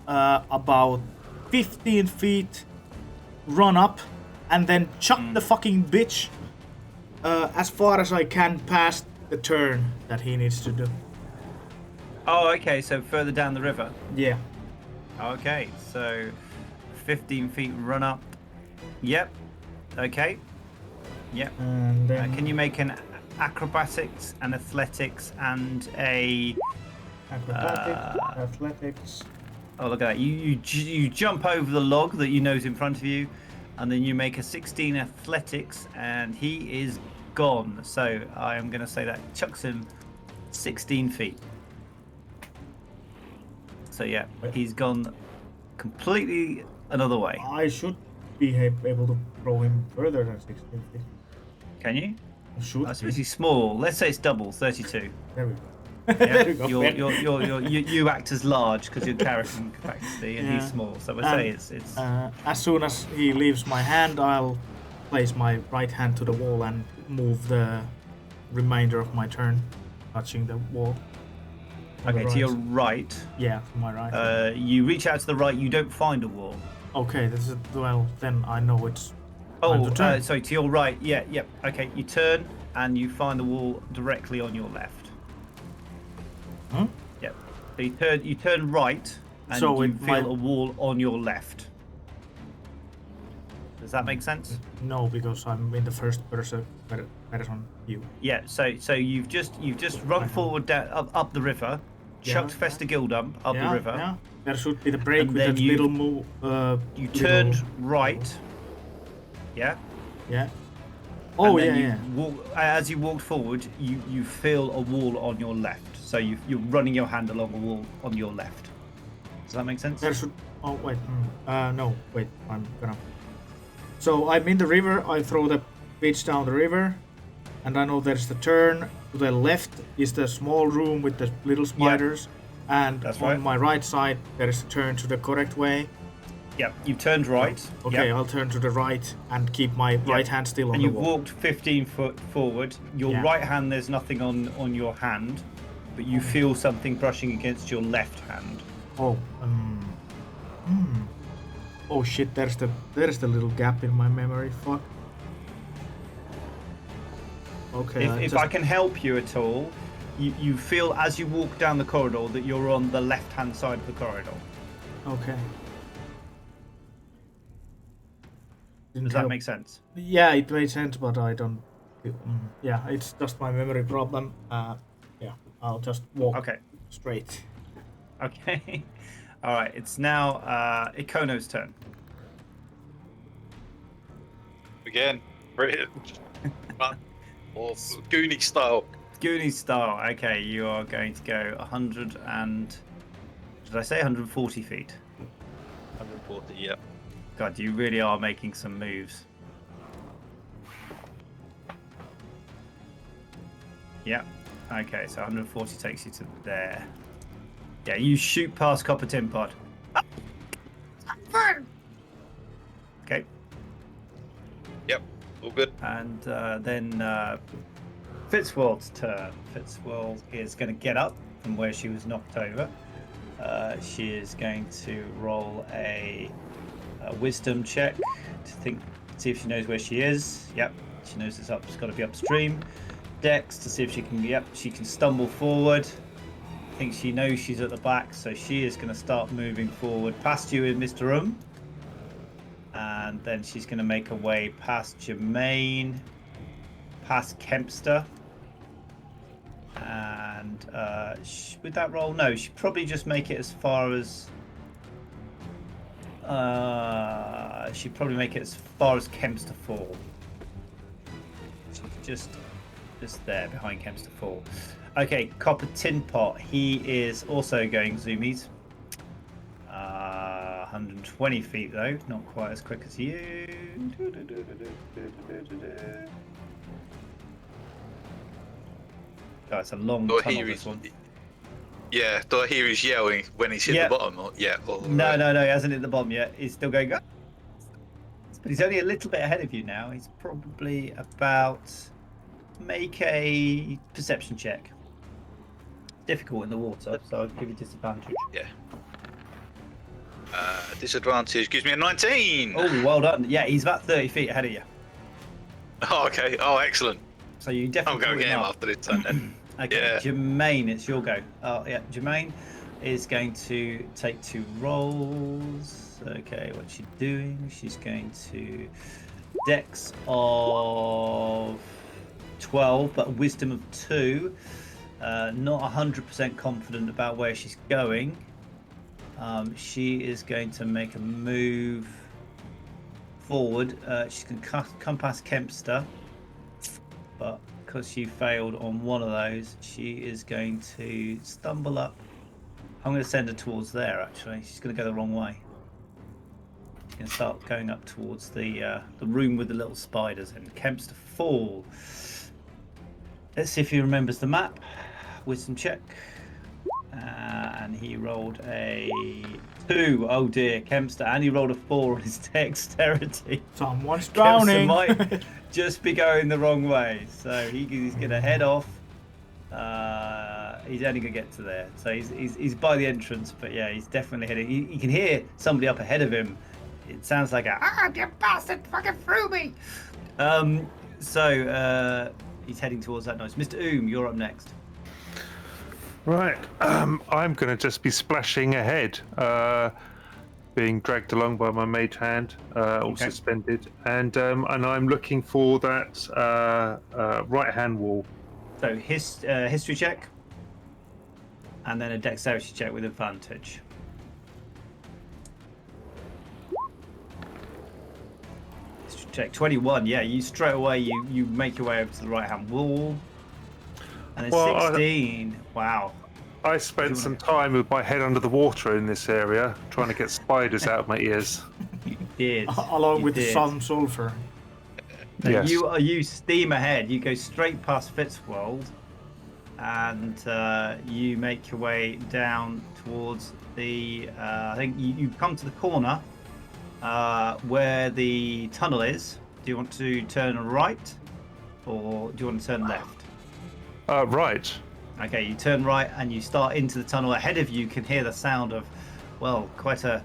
about 15 feet, run up, and then chuck the fucking bitch as far as I can past the turn that he needs to do. Oh, okay. So further down the river. Yeah. Okay. So 15 feet run up. Yep. Okay. Yep. And then Can you make an acrobatics and athletics and a? athletics. Oh, look at that! You jump over the log that you know is in front of you, and then you make a 16 athletics, and he is gone. So I am going to say that chucks him 16 feet. So yeah, he's gone completely another way. I should be able to throw him further than 16 feet. Can you? I should. That's pretty small. Let's say it's double, 32. There we go. Yeah? There we go. You act as large because you're carrying capacity, and Yeah. he's small. So we'll say it's. As soon as he leaves my hand, I'll place my right hand to the wall and move the remainder of my turn, touching the wall. On the Okay, to your right. right. Yeah, to my right. You reach out to the right. You don't find a wall. Okay, this is well. Then I know it's. Oh, time to turn. sorry, to your right. Yeah, yep. Okay, you turn and you find the wall directly on your left. Hmm? Yep. So you turn right and So you with feel my- a wall on your left. Does that make sense? No, because I'm in the first person view. Yeah. So you've just run forward down up the river, Yeah. chucked Fester Gildump up Yeah, the river. yeah. There should be the break And with then that you- little move. You little- turned right. Yeah. Yeah. Oh And yeah, then you yeah. walk, as you walked forward, you feel a wall on your left. So you're running your hand along a wall on your left. Does that make sense? There should. Oh wait. No. Wait. I'm gonna. So I'm in the river. I throw the bitch down the river, and I know there's the turn. To the left is the small room with the little spiders, and That's on right. my right side there is a turn to the correct way. Yep. You turned right. Okay, Yep. I'll turn to the right and keep my right hand still on And the you wall. walked 15 foot forward. Your Yeah. right hand, there's nothing on your hand, but you feel something brushing against your left hand. Oh. Oh shit! There's the little gap in my memory. Fuck. Okay. If I can help you at all, you feel as you walk down the corridor that you're on the left-hand side of the corridor. Okay. Does that make sense? Yeah, it made sense, but I don't. Yeah, it's just my memory problem. Yeah, I'll just walk Okay. straight. Okay. All right. It's now Ikono's turn. Again, brilliant. Or Goonie style. Goonie style. Okay, you are going to go 100 and... Did I say 140 feet? 140, yeah. God, you really are making some moves. Yeah. Okay, so 140 takes you to there. Yeah, you shoot past Copper Tin Pod. Okay. Yep, all good. And then Fitzworld's turn. Fitzworld is going to get up from where she was knocked over. She is going to roll a wisdom check to see if she knows where she is. Yep, she knows it's up. It's got to be upstream. Dex to see if she can. Yep, she can stumble forward. I think she knows she's at the back, so she is going to start moving forward past you in Mr. And then she's going to make her way past Jermaine, past Kempster. And with that roll, no, she'd probably just make it as far as... she'd probably make it as far as Kempster Fall. She's just there, behind Kempster Fall. Okay, Copper Tin Pot, he is also going zoomies. 120 feet though, not quite as quick as you. Oh, it's a long Do I tunnel, hear this his, one. yeah, do I hear his yelling when he's hit Yeah. the bottom? Or, yeah. Or, No, he hasn't hit the bottom yet. He's still going. But he's only a little bit ahead of you now. He's probably about. Make a perception check. Difficult in the water, so I'll give you disadvantage. Yeah. Disadvantage gives me a 19. Oh, well done. Yeah, he's about 30 feet ahead of you. Oh, okay. Oh, excellent. So you I'm definitely going to pull get him up. after this turn then. Okay, Yeah. Jermaine, it's your go. Oh, yeah, Jermaine is going to take 2 rolls. Okay, what's she doing? She's going to Dex of 12, but a Wisdom of 2. Not 100% confident about where she's going. She is going to make a move forward. She's going to come past Kempster, but because she failed on one of those, she is going to stumble up. I'm going to send her towards there, actually. She's going to go the wrong way. She's going to start going up towards the room with the little spiders in. Kempster fall. Let's see if he remembers the map. Wisdom check. And he rolled a 2. Oh dear, Kempster. And he rolled a 4 on his dexterity. Someone's drowning. Kempster might just be going the wrong way. So he's going to head off. He's only going to get to there. So he's by the entrance. But yeah, he's definitely heading. He can hear somebody up ahead of him. It sounds like you bastard fucking threw me. So he's heading towards that noise. Mr. Oom, you're up next. Right. I'm going to just be splashing ahead, being dragged along by my mage hand, all suspended, and I'm looking for that right-hand wall. So history check, and then a dexterity check with advantage. History check 21. Yeah, you straight away you make your way over to the right-hand wall. And then 16. Wow. I spent some time with my head under the water in this area, trying to get spiders out of my ears. You did. Along with some sulfur. So Yes. you steam ahead. You go straight past Fitzwold, and you make your way down towards the. I think you come to the corner where the tunnel is. Do you want to turn right, or do you want to turn left? Right. Okay, you turn right and you start into the tunnel. Ahead of you can hear the sound of, well, quite a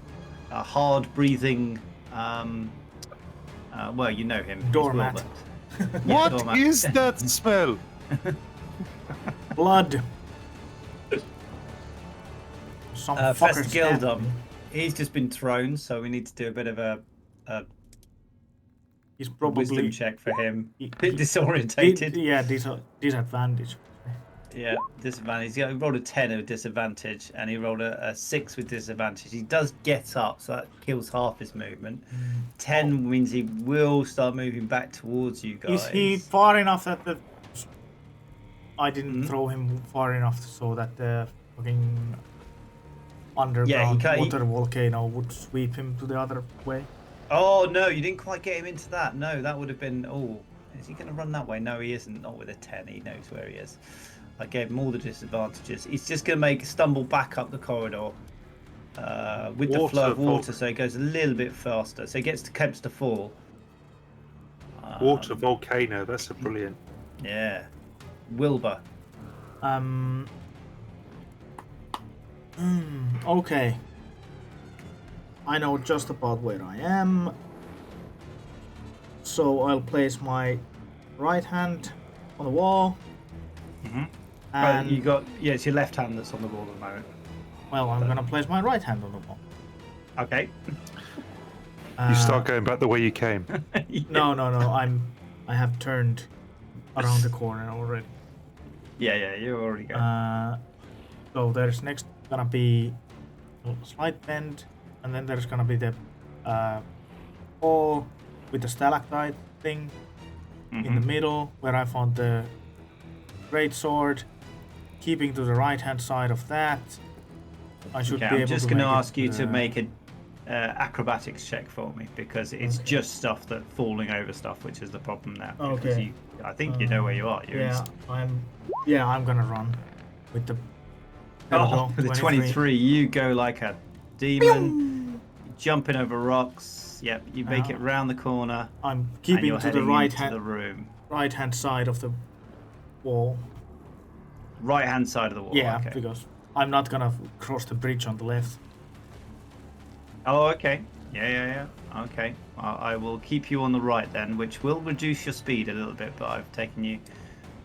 hard breathing. Well, you know him. He's Doormat. Wilbert. What doormat. is that smell? Blood. Some fuckers Festgildum. stabbed me. He's just been thrown, so we need to do a bit of a He's wisdom probably check for him. he- Bit disorientated. disadvantage. Yeah, disadvantage. He rolled a 10 with disadvantage, and he rolled a 6 with disadvantage. He does get up, so that kills half his movement. 10 means he will start moving back towards you guys. Is he far enough that I didn't throw him far enough so that the fucking underground water volcano would sweep him to the other way? Oh no, you didn't quite get him into that. No, that would have been. Oh, is he going to run that way? No, he isn't. Not with a 10. He knows where he is. I gave him all the disadvantages. He's just going to stumble back up the corridor with the flow of water, so he goes a little bit faster. So he gets to Kempster Fall. Water volcano. That's a brilliant. Yeah, Wilbur. Okay. I know just about where I am. So I'll place my right hand on the wall. And You got it's your left hand that's on the wall at the moment. well, I'm gonna place my right hand on the wall. Okay. You start going back the way you came. No. I have turned around the corner already. Yeah, you're already going. So there's next gonna be a slight bend, and then there's gonna be the hole with the stalactite thing in the middle, where I found the great sword. Keeping to the right hand side of that, I should be able I'm just to going to make ask you to make acrobatics check for me, because it's just stuff that falling over stuff, which is the problem now. Because Okay. I think you know where you are. You're Yeah, I'm gonna run with the. There we oh, go, with the 23, you go like a demon, jumping over rocks. Yep, you make it round the corner. I'm and keeping you're to the heading into the room. right hand side of the wall. Right hand side of the wall. Yeah, Okay. because I'm not gonna cross the bridge on the left. Oh, okay. Yeah. Okay. I will keep you on the right then, which will reduce your speed a little bit, but I've taken you.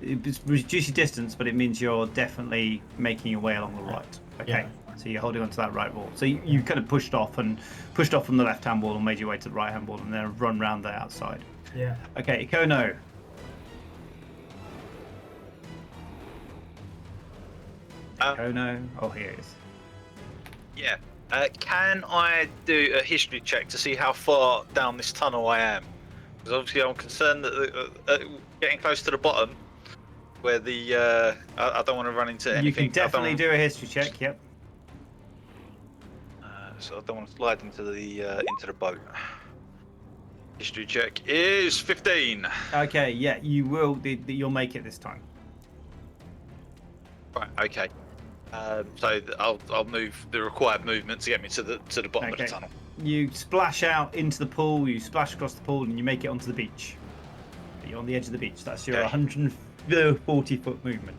It reduce your distance, but it means you're definitely making your way along the right. Okay. Yeah. So you're holding onto that right wall. So you kind of pushed off from the left-hand wall and made your way to the right-hand wall, and then run round the outside. Yeah. Okay, Ikono. Ikono. Oh, here it is. Yeah. Can I do a history check to see how far down this tunnel I am? Because obviously I'm concerned that getting close to the bottom, where the I don't want to run into anything. You can definitely do a history check. Yep. So I don't want to slide into the boat. History check is 15. Okay. Yeah, you will. You'll make it this time. Right. Okay. So I'll move the required movement to get me to the bottom of the tunnel. You splash out into the pool. You splash across the pool, and you make it onto the beach. You're on the edge of the beach. That's your 140-foot movement.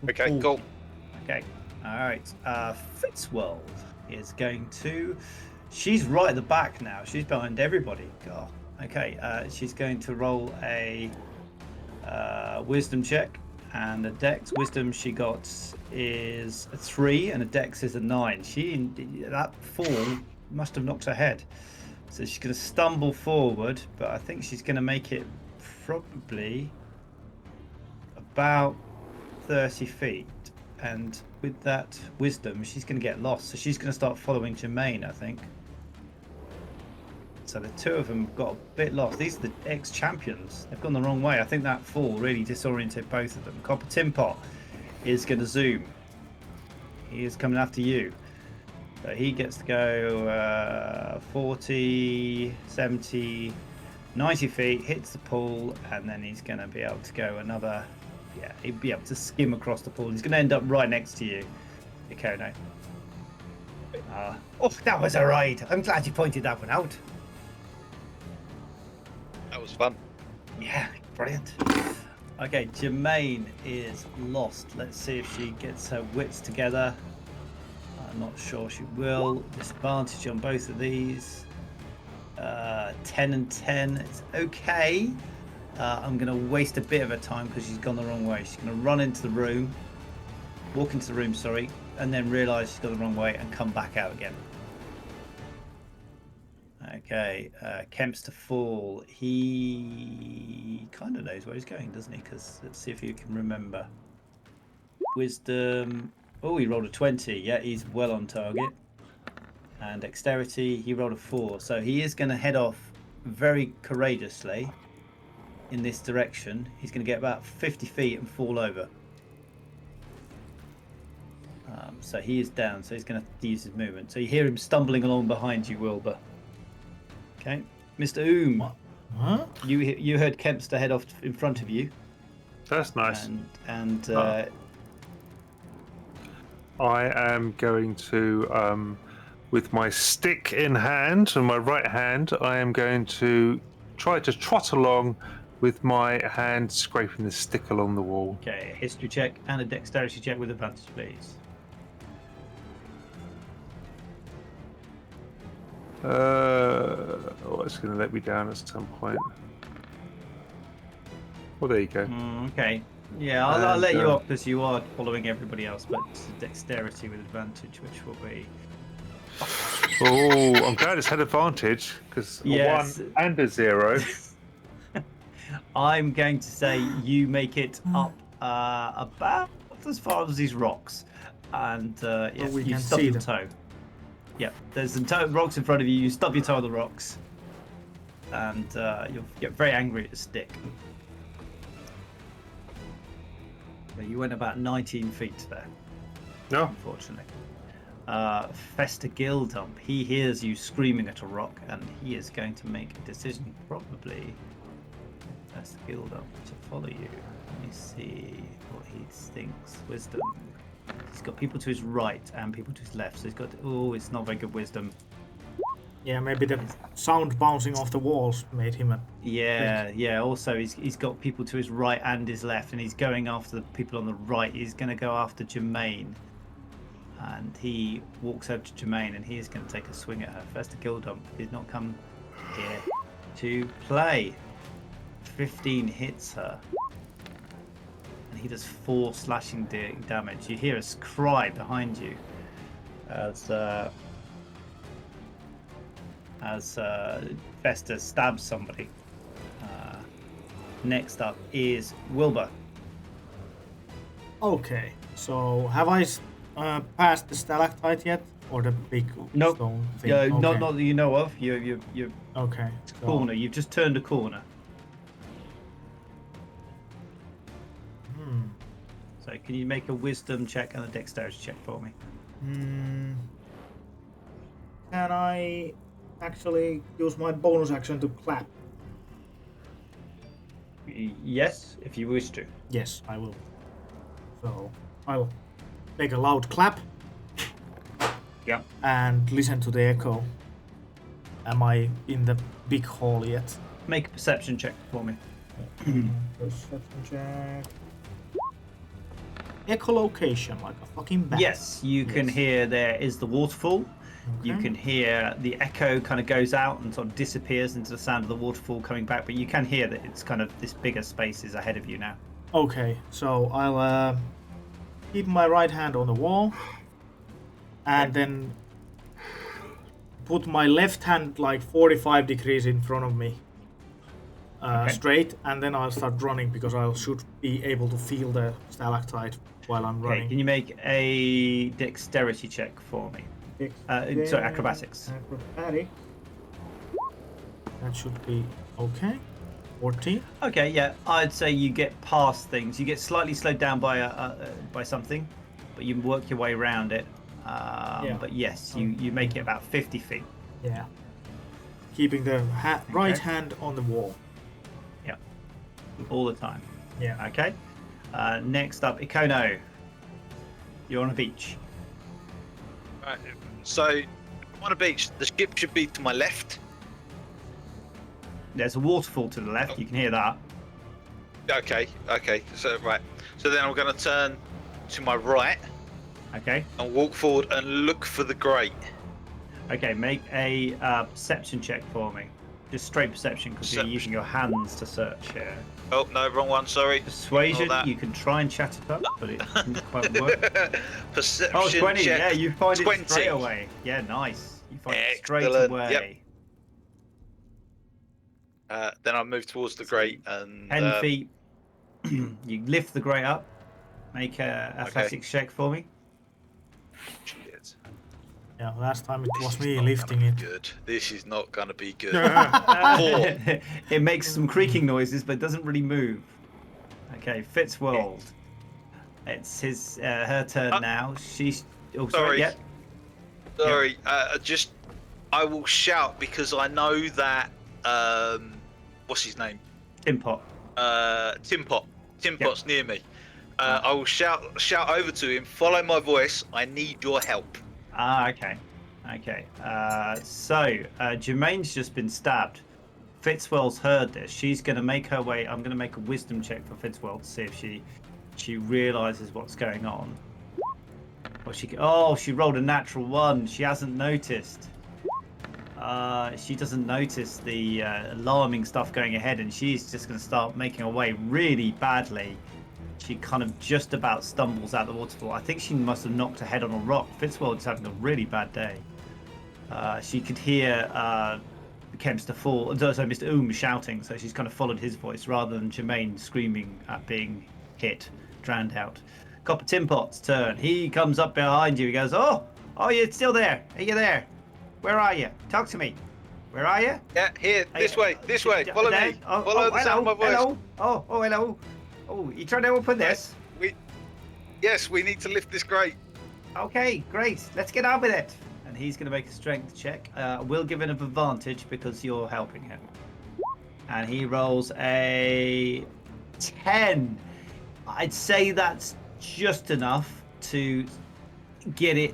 Okay. Cool. Okay. All right. Fitzworld is going to. She's right at the back now. She's behind everybody. God. Okay. She's going to roll a wisdom check. And a dex wisdom she got is a 3, and a dex is a 9. That fall must have knocked her head. So she's going to stumble forward, but I think she's going to make it probably about 30 feet. And with that wisdom, she's going to get lost. So she's going to start following Jermaine, I think. So the two of them got a bit lost. These are the ex-champions. They've gone the wrong way. I think that fall really disoriented both of them. Copper Timpot is going to zoom. He is coming after you. So he gets to go 40, 70, 90 feet, hits the pool, and then he's going to be able to go another... Yeah, he'd be able to skim across the pool. He's going to end up right next to you, Ikono. Oh, that was a ride. I'm glad you pointed that one out. That was fun. Yeah, brilliant. Okay, Jermaine is lost. Let's see if she gets her wits together. I'm not sure she will. Disadvantage on both of these. 10 and 10. It's okay. I'm going to waste a bit of her time because she's gone the wrong way. She's going to run into the room. Walk into the room, sorry. And then realise she's gone the wrong way and come back out again. Okay, Kemp's to fall. He kind of knows where he's going, doesn't he? Because let's see if you can remember. Wisdom. Oh, he rolled a 20. Yeah, he's well on target. And dexterity, he rolled a 4. So he is going to head off very courageously in this direction. He's going to get about 50 feet and fall over. So he is down, so he's going to use his movement. So you hear him stumbling along behind you, Wilbur. Okay, Mr. Oom. Huh? You heard Kempster head off in front of you. That's nice. And I am going to, with my stick in hand and my right hand, I am going to try to trot along with my hand scraping the stick along the wall. Okay, a history check and a dexterity check with advantage, please. It's going to let me down at some point. Well, there you go. Okay. Yeah, I'll let you up because you are following everybody else, but dexterity with advantage, which will be... Oh, I'm glad it's had advantage because Yes. a 1 and a 0. I'm going to say you make it up about as far as these rocks, and we you can stub see your them. toe. Yeah, there's some rocks in front of you. You stub your toe on the rocks, and you'll get very angry at the stick. You went about 19 feet there. No. Unfortunately. Fester Gildump. He hears you screaming at a rock, and he is going to make a decision, probably. Fester Gildump to follow you. Let me see what he thinks. Wisdom. He's got people to his right and people to his left, so he's got. Oh, it's not very good wisdom. Yeah, maybe the sound bouncing off the walls made him a... Yeah. Also, he's got people to his right and his left, and he's going after the people on the right. He's going to go after Jermaine. And he walks over to Jermaine, and he is going to take a swing at her. Fester Gildump did not come here to play. 15 hits her. And he does 4 slashing damage. You hear a cry behind you as Fester stabs somebody. Next up is Wilbur. Okay, so have I passed the stalactite yet? Or the big stone thing? Yeah, Okay. not that you know of. You're Okay. corner. You've just turned a corner. So can you make a wisdom check and a dexterity check for me? Can I actually use my bonus action to clap? Yes, if you wish to. Yes, I will. So I'll make a loud clap. Yeah. And listen to the echo. Am I in the big hall yet? Make a perception check for me. Perception check. Echolocation, like a fucking bat. Yes, you can hear there is the waterfall. You Okay. can hear the echo kind of goes out and sort of disappears into the sound of the waterfall coming back, but you can hear that it's kind of this bigger space is ahead of you now. Okay, so I'll keep my right hand on the wall and then put my left hand like 45 degrees in front of me straight, and then I'll start running because I should be able to feel the stalactite while I'm Okay, running. can you make a dexterity check for me? Sorry, acrobatics. Acrobatics. That should be okay. 14. Okay, yeah, I'd say you get past things. You get slightly slowed down by something, but you work your way around it. But yes, you make it about 50 feet. Yeah. Keeping the right hand on the wall. Yeah, all the time. Yeah. Okay. Next up, Ikono. You're on a beach. Right. So, I'm on a beach. The ship should be to my left. There's a waterfall to the left. You can hear that. Okay. So, right. So then I'm going to turn to my right Okay. and walk forward and look for the grate. Okay. Make a perception check for me. Just straight perception because you're using your hands to search here. Oh, no, wrong one. Sorry. Persuasion. Ignore that. You can try and chat it up, but it didn't quite work. Perception Oh, 20. check. Yeah, you find 20. it straight away. Yeah, nice. You find it straight Excellent. away. Then I move towards the grate and 10 feet. You lift the grate up. Make a athletics check for me. Shit. Yeah, last time it was This is me not lifting gonna it. be good. This is not going to be good. It makes some creaking noises, but it doesn't really move. Okay, Fitzworld. It's her turn now. She's. Oh, sorry. Sorry. Yeah. Sorry. I will shout because I know that. What's his name? Tim Pot. Tim Pot. Tim Pot's near me. I will shout over to him. Follow my voice. I need your help. Ah, okay. So Jermaine's just been stabbed. Fitzwell's heard this. She's going to make her way. I'm going to make a wisdom check for Fitzwell to see if she realizes what's going on. She rolled a natural 1. She hasn't noticed. She doesn't notice the alarming stuff going ahead, and she's just going to start making her way really badly. She kind of just about stumbles out the waterfall. I think she must have knocked her head on a rock. Fitzwell's having a really bad day. She could hear Mr. Oom shouting, so she's kind of followed his voice rather than Jermaine screaming at being hit, drowned out. Copper Tin Pot's turn. He comes up behind you. He goes, "Oh, you're still there. Are you there? Where are you? Talk to me. Where are you?" Yeah, here. This way. Follow me. Follow the sound of my voice. Hello. Oh, hello. Oh, you trying to open this? Yes, we need to lift this grate. Okay, great. Let's get on with it. And he's going to make a strength check. We'll give him an advantage because you're helping him. And he rolls a 10. I'd say that's just enough to get it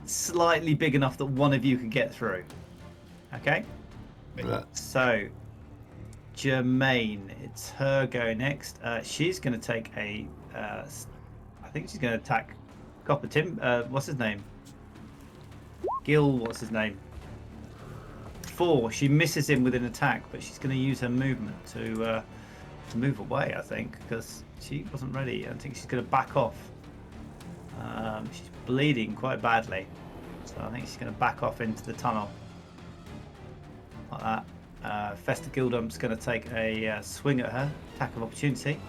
slightly big enough that one of you can get through. Okay? So, Jermaine, it's her go next. She's going to take a... I think she's going to attack Copper Tim. What's his name? Gil, what's his name? 4. She misses him with an attack, but she's going to use her movement to move away, I think, because she wasn't ready. I think she's going to back off. She's bleeding quite badly, so I think she's going to back off into the tunnel. Like that. Fester Gildump's going to take a swing at her. Attack of opportunity.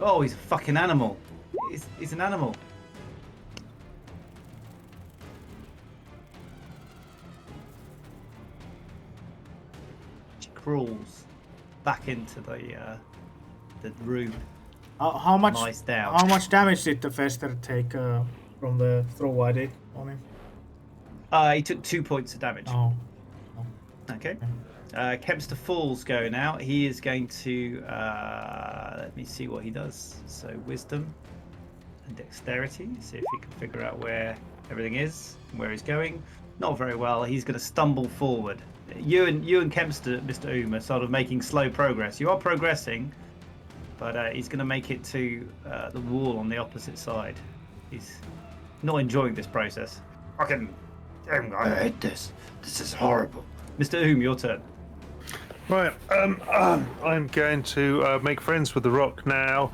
Oh, he's a fucking animal. He's an animal. She crawls back into the room. How much? Lies down. How much damage did the Fester take from the throw I did on him? He took 2 points of damage. Oh. Okay. Kempster Falls go now. He is going to let me see what he does. So wisdom and dexterity. See if he can figure out where everything is, where he's going. Not very well. He's going to stumble forward. You and Kempster, Mr. Oom, are sort of making slow progress. You are progressing, but he's going to make it to the wall on the opposite side. He's not enjoying this process. Fucking, I hate this. This is horrible. Mr. Oom, your turn. Right, I'm going to make friends with the rock now,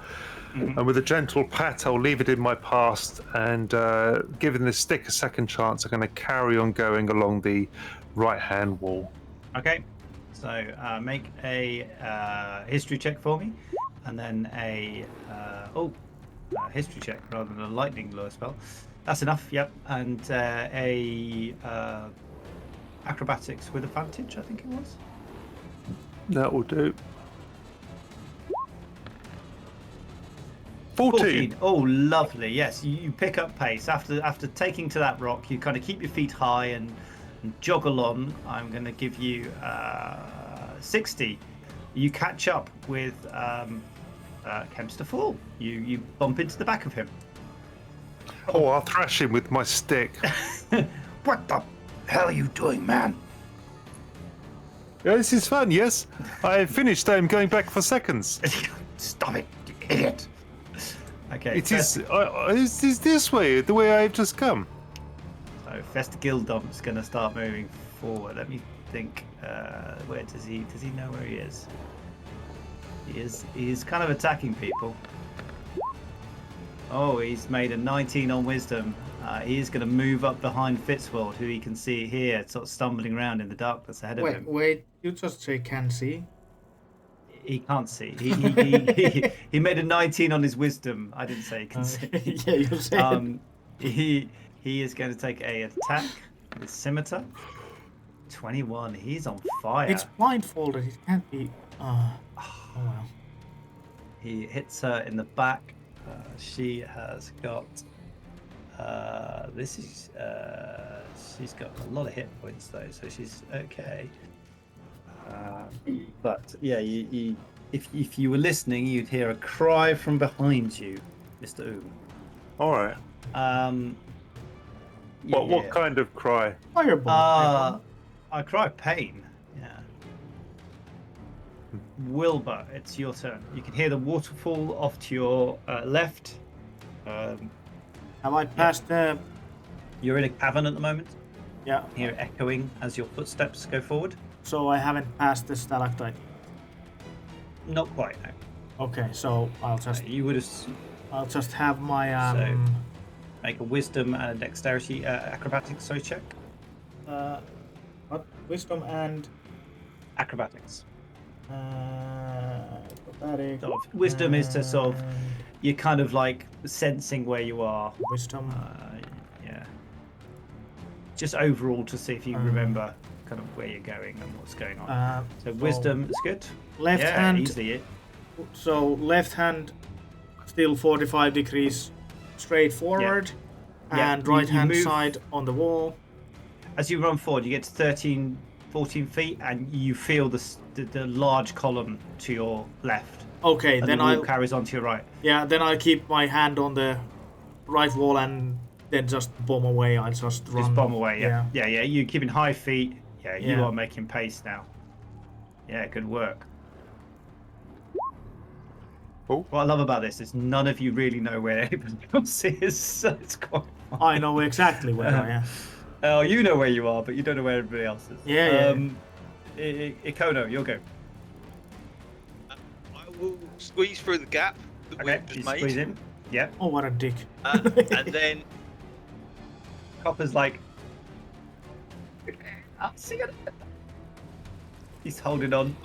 and with a gentle pat, I'll leave it in my past, and giving this stick a second chance, I'm going to carry on going along the right-hand wall. Okay, so make a history check for me, and then a history check rather than a lightning lure spell. That's enough. Yep, and a acrobatics with advantage, I think it was. That will do. 14. Oh, lovely. Yes, you pick up pace after taking to that rock. You kind of keep your feet high and jog along. I'm going to give you 60. You catch up with Kempster Fall. You bump into the back of him. Oh, I'll thrash him with my stick. What the hell are you doing, man? Yeah, this is fun, yes? I finished. I'm going back for seconds. Stop it, you idiot. Okay. It is this way, the way I've just come. So Fester Gildump's going to start moving forward. Let me think. Where does he know where he is? He is kind of attacking people. Oh, he's made a 19 on wisdom. He's going to move up behind Fitzwald, who he can see here, sort of stumbling around in the darkness ahead of him. Wait, you just say can see? He can't see. He made a 19 on his wisdom. I didn't say he can see. Yeah, you said. He is going to take a attack with scimitar. 21. He's on fire. It's blindfolded. It can't be. Oh well. He hits her in the back. She has got. She's got a lot of hit points though, so she's okay. But yeah, if you were listening, you'd hear a cry from behind you, Mr. Oom. All right. What kind of cry? Fireball. I cry pain. Yeah. Wilbur, it's your turn. You can hear the waterfall off to your left. Have I passed the? You're in a cavern at the moment. Yeah. You hear it echoing as your footsteps go forward. So I haven't passed the stalactite. Not quite, no. Okay, so I'll just. You would have. I'll just have my So, make a wisdom and a dexterity acrobatics check. What? Wisdom and Acrobatics. acrobatic. Sort of, wisdom is to sort of, you're kind of like sensing where you are. Wisdom. Yeah. Just overall to see if you remember kind of where you're going and what's going on. So wisdom is good. Left hand. Easily. So left hand, still 45 degrees straight forward, Yeah, and you right hand move- side on the wall. As you run forward, you get to 13, 14 feet, and you feel the large column to your left. Okay, And then the wall I'll carries on to your right. then I'll keep my hand on the right wall and then just bomb away. I'll just run. Just bomb away, yeah. You're keeping high feet. Yeah, you Yeah. are making pace now. Yeah, good work. Oh. What I love about this is none of you really know where anybody else is, so it's quite fun. I know exactly where I am. Oh, you know where you are, but you don't know where everybody else is. Yeah. Ikono, you'll go. I will squeeze through the gap that Okay, we've you just squeeze made. in. Yeah. Oh, what a dick. And then Copper's like, I'll see you. He's holding on.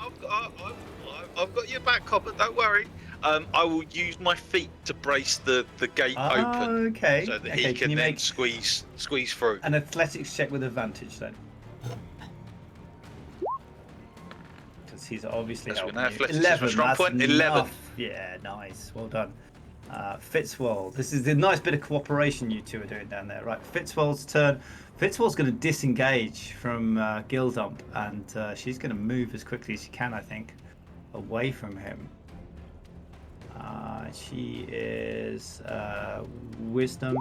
I've got your back, Copper. Don't worry. I will use my feet to brace the gate open, Okay. so that Okay, he can can you then make squeeze through. an athletics check with advantage then? Because he's obviously That's helping an you. athletics is a 11. strong That's point. 11. enough. Yeah, nice. Well done. Fitzwell. This is a nice bit of cooperation you two are doing down there. Right, Fitzwell's turn. Fitzwell's going to disengage from Gildump, and she's going to move as quickly as she can, I think, away from him. She is wisdom,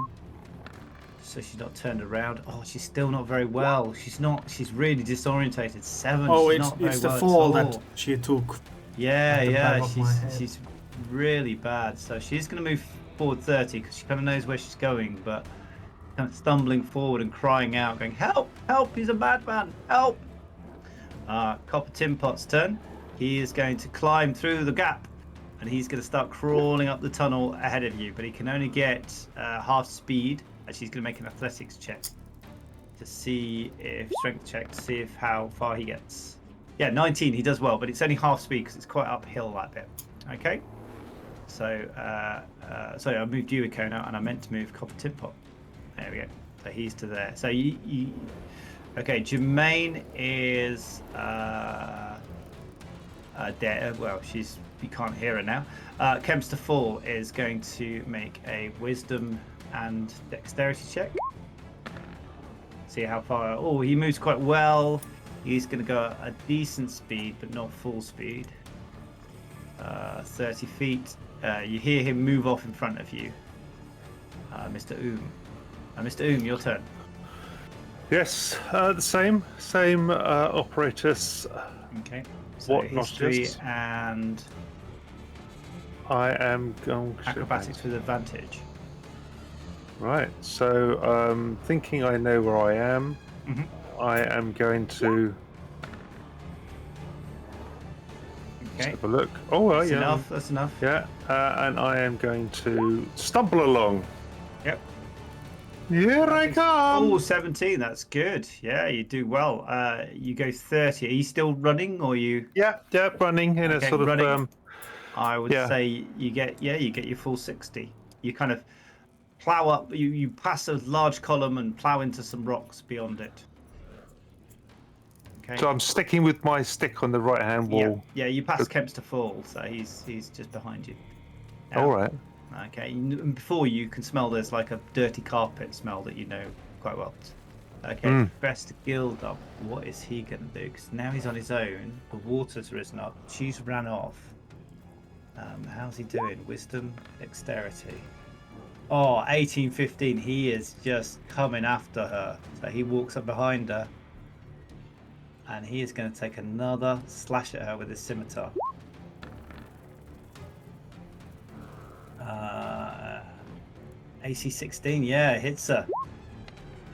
so she's not turned around. Oh, she's still not very well. She's not. She's really disorientated. 7. Oh, she's it's not very the well at fall all. that she took. Yeah, at the back of my head. she's really bad. So she's going to move forward 30 because she kind of knows where she's going, but kind of stumbling forward and crying out, going, "Help! Help! He's a madman! Help!" Copper Tin Pot's turn. He is going to climb through the gap, and he's going to start crawling up the tunnel ahead of you. But he can only get half speed, and she's going to make an athletics check to see if how far he gets. Yeah, 19. He does well, but it's only half speed because it's quite uphill that bit. Okay. So, sorry, I moved you, Ikono, and I meant to move Copper Tin Pot. There we go. So he's to there. So you okay? Jermaine is dead. Well, you can't hear her now. Kempster Fall is going to make a wisdom and dexterity check. See how far. Oh, he moves quite well. He's going to go at a decent speed, but not full speed. 30 feet. You hear him move off in front of you. Mr. Oom. Mr. Oom, your turn. Yes, the same operators. Okay. So What history not just? and I am going to acrobatics with advantage. Right, so thinking I know where I am, Mhm. I am going to Okay. have a look. Oh, That's yeah. enough. That's enough. Yeah, and I am going to stumble along. Yep. Here I come! Oh, 17. That's good. Yeah, you do well. You go 30. Are you still running, or you? Yeah, running in Okay, a sort of running. I would yeah. say you get your full 60. You kind of plow up. You pass a large column and plow into some rocks beyond it. Okay. So I'm sticking with my stick on the right-hand wall. Yeah. You pass Kempster Fall, so he's just behind you. Now, All right. Okay. And before you can smell there's like a dirty carpet smell that you know quite well. Okay. Best Guild up. What is he gonna do? Because now he's on his own. The water's risen up. She's ran off. How's he doing? Wisdom, dexterity. Oh, 18, 15. He is just coming after her. So he walks up behind her. And he is going to take another slash at her with his scimitar. AC 16, yeah, hits her.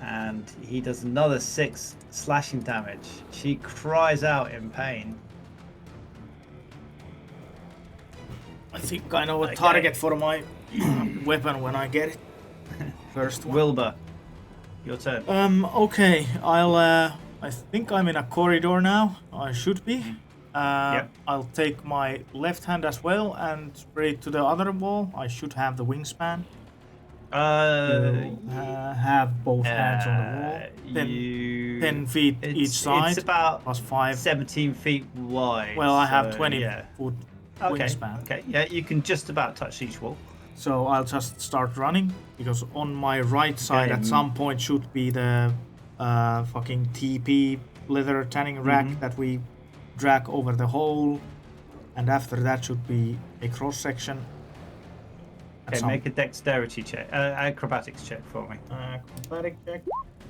And he does another 6 slashing damage. She cries out in pain. I think I know a Okay. target for my weapon when I get it. First one. Wilbur, your turn. Okay, I think I'm in a corridor now. I should be. Yep. I'll take my left hand as well and spray it to the other wall. I should have the wingspan. Have both hands on the wall. 10 feet each side. It's about plus 5. 17 feet wide. Well, I have so, 20 yeah. foot Okay. wingspan. Okay. Yeah, you can just about touch each wall. So I'll just start running because on my right side Okay, at some point should be the fucking TP leather tanning rack that we drag over the hole, and after that should be a cross section. Okay, make a dexterity check, acrobatics check for me. Acrobatic check.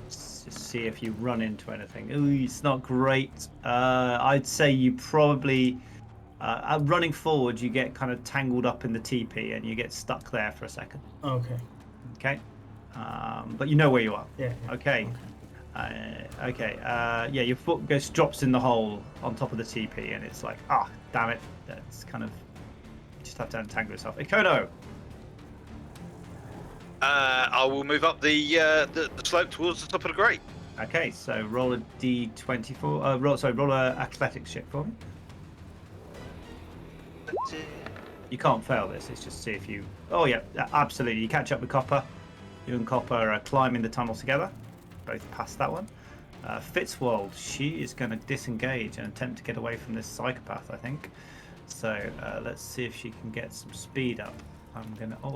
Let's just see if you run into anything. Ooh, it's not great. I'd say you probably, running forward, you get kind of tangled up in the TP and you get stuck there for a second. Okay. Okay, but you know where you are. Yeah. Okay. Yeah, your foot drops in the hole on top of the TP, and it's like, damn it. That's kind of, you just have to untangle yourself. Ikono. I will move up the slope towards the top of the grate. Okay, so roll a d24. Roll a athletics check for me. You can't fail this. It's just see if you. Oh yeah, absolutely. You catch up with Copper. You and Copper are climbing the tunnel together. Both past that one. Fitzwold, she is going to disengage and attempt to get away from this psychopath, I think. So let's see if she can get some speed up.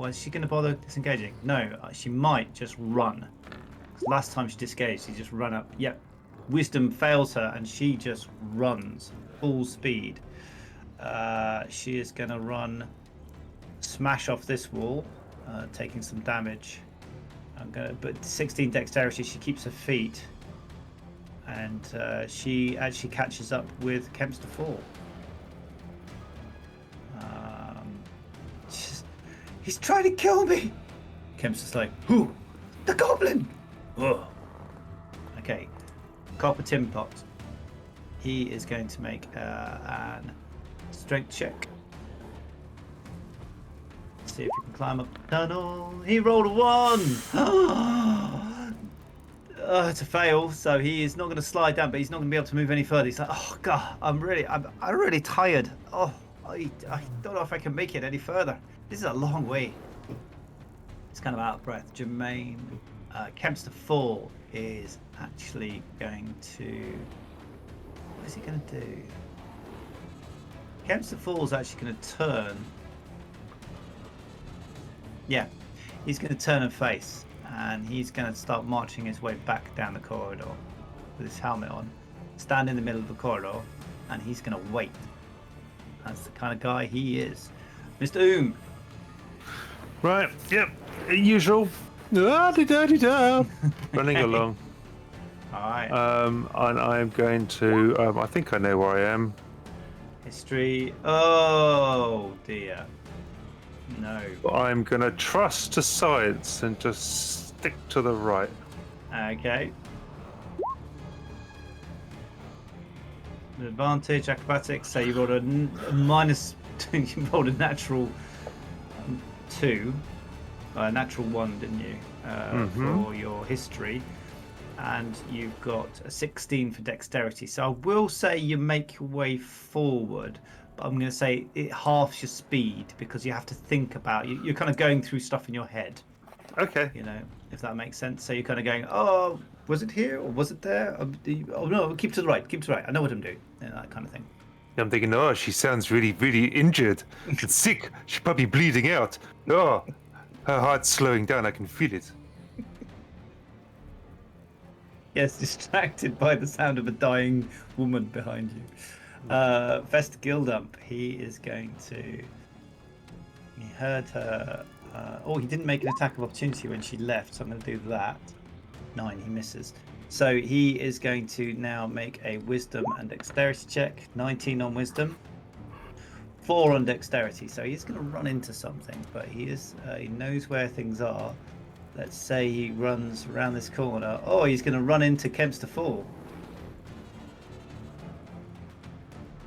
Is she going to bother disengaging? No, she might just run. Last time she disengaged, she just ran up. Yep. Wisdom fails her, and she just runs full speed. She is going to run, smash off this wall, taking some damage. But 16 dexterity, she keeps her feet, and she actually catches up with Kempster Fall. He's trying to kill me. Kempster's like, who? The goblin. Ugh. Okay, Copper Tin Pot. He is going to make an strength check. See if he can climb up the tunnel. He rolled a 1. It's a fail, so he is not going to slide down, but he's not going to be able to move any further. He's like, oh god, I'm really tired. Oh, I don't know if I can make it any further. This is a long way. It's kind of out of breath. Jermaine, Kempster Fall is actually going to. What is he going to do? Kempster Fall is actually going to turn. Yeah, he's going to turn and face, and he's going to start marching his way back down the corridor with his helmet on, stand in the middle of the corridor, and he's going to wait. That's the kind of guy he is. Mr. Oom. Right, yep, usual. Running along. Alright. And I'm going to, I think I know where I am. History. Oh dear. No. I'm going to trust to science and just stick to the right. Okay. Advantage, acrobatics. So you rolled a minus. You rolled a natural 2, a natural 1, didn't you? For your history, and you've got a 16 for dexterity. So I will say you make your way forward, but I'm going to say it halves your speed because you have to think about. You're kind of going through stuff in your head. Okay. You know, if that makes sense. So you're kind of going, oh, was it here or was it there? Oh no, keep to the right. Keep to the right. I know what I'm doing. That kind of thing. I'm thinking, oh, she sounds really, really injured and sick. She's probably bleeding out. Oh, her heart's slowing down. I can feel it. Yes, distracted by the sound of a dying woman behind you. Fest Gildump, he is going to. He heard her. He didn't make an attack of opportunity when she left, so I'm going to do that. 9, he misses. So he is going to now make a wisdom and dexterity check. 19 on wisdom, 4 on dexterity. So he's going to run into something, but he knows where things are. Let's say he runs around this corner. Oh, he's going to run into Kempster Fall.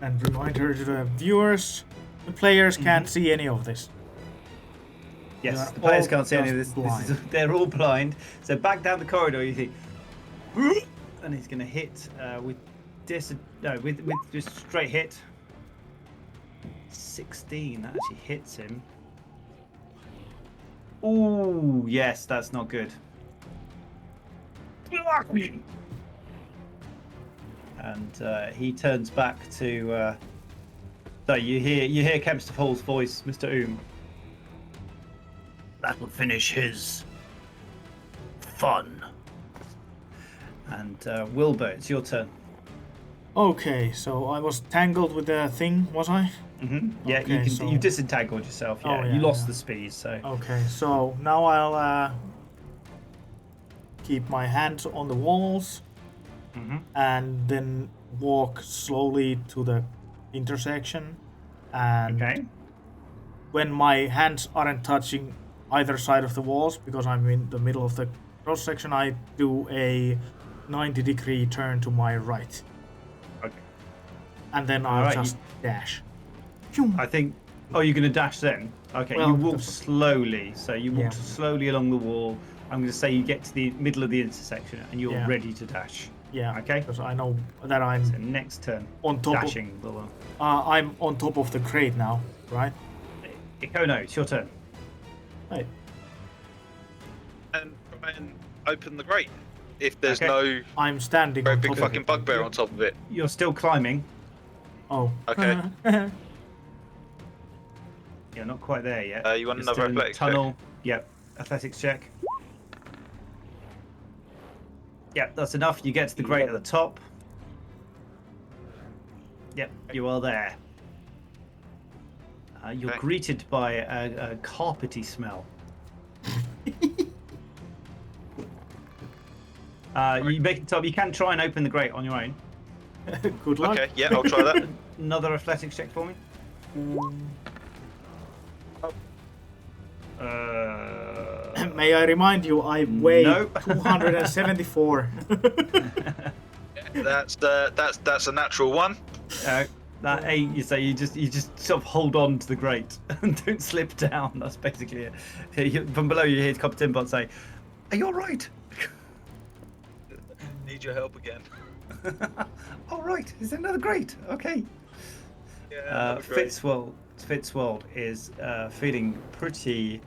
And reminder to the viewers, the players can't see any of this. Yes, the players can't see any of this. They're all blind. So back down the corridor, you see, and he's going to hit with just straight hit. 16. That actually hits him. Ooh, yes, that's not good. And he turns back to. So you hear Kempster Hall's voice, Mr. Oom. That'll finish his fun. And Wilbur, it's your turn. Okay, so I was tangled with the thing, was I? Yeah, Okay, you disentangled yourself. Yeah, Oh, yeah, you lost yeah. the speed. So Okay, so now I'll keep my hands on the walls and then walk slowly to the intersection. And okay, when my hands aren't touching either side of the walls, because I'm in the middle of the cross section, I do a 90-degree turn to my right. okay. And then I'll Alright, just dash. I think. Oh, you're gonna dash then. Okay, Well, you walk slowly. So you walk Yeah. slowly along the wall. I'm gonna say you get to the middle of the intersection and you're Yeah. ready to dash. Yeah, Okay. because I know that I'm So next turn, on top dashing. of, I'm on top of the crate now, right? Ikono, it's your turn. Right. And try and open the grate. If there's Okay. no I'm standing great on big top fucking of it. bugbear on top of it. You're still climbing. Oh. Okay. You're not quite there yet. You want You're another still in the athletics check? tunnel. Yep. Athletics check. Yep, that's enough. You get to the grate at the top. Yep, you are there. You're Okay. greeted by a carpety smell. You make it top. You can try and open the grate on your own. Good luck. Okay, yeah, I'll try that. Another athletics check for me. May I remind you, I weigh No. 274. That's a natural one. That 8, you say you just sort of hold on to the grate and don't slip down. That's basically it. From below you hear Timbot say, "Are you all right?" Need your help again. All right. Is there another grate? Okay. Yeah, that'd be great. Fitzwold is feeling pretty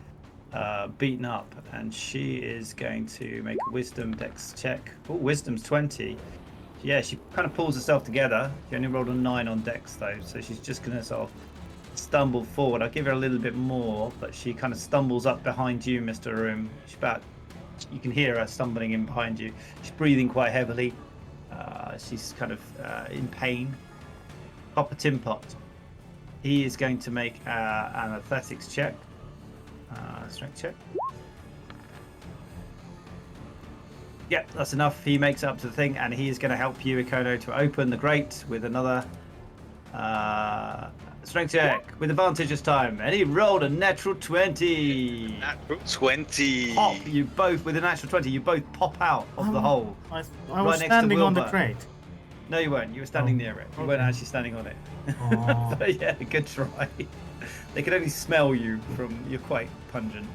beaten up, and she is going to make a wisdom dex check. Oh, wisdom's 20. Yeah, she kind of pulls herself together. She only rolled a 9 on dex though, so she's just going to sort of stumble forward. I'll give her a little bit more, but she kind of stumbles up behind you, Mr. Room. You can hear her stumbling in behind you. She's breathing quite heavily. She's kind of in pain. Copper Timpot. He is going to make an athletics check. Strength check. Yep, that's enough. He makes it up to the thing, and he is going to help you, Ikono, to open the grate with another strength check with advantage this time. And he rolled a natural 20. Natural 20. Pop! You both, with a natural 20, you both pop out of the hole. I was Right next to standing on the Wilbur. crate. No, you weren't. You were standing Oh, near it. You okay. weren't actually standing on it. Aw. But yeah, good try. They can only smell you from. You're quite pungent.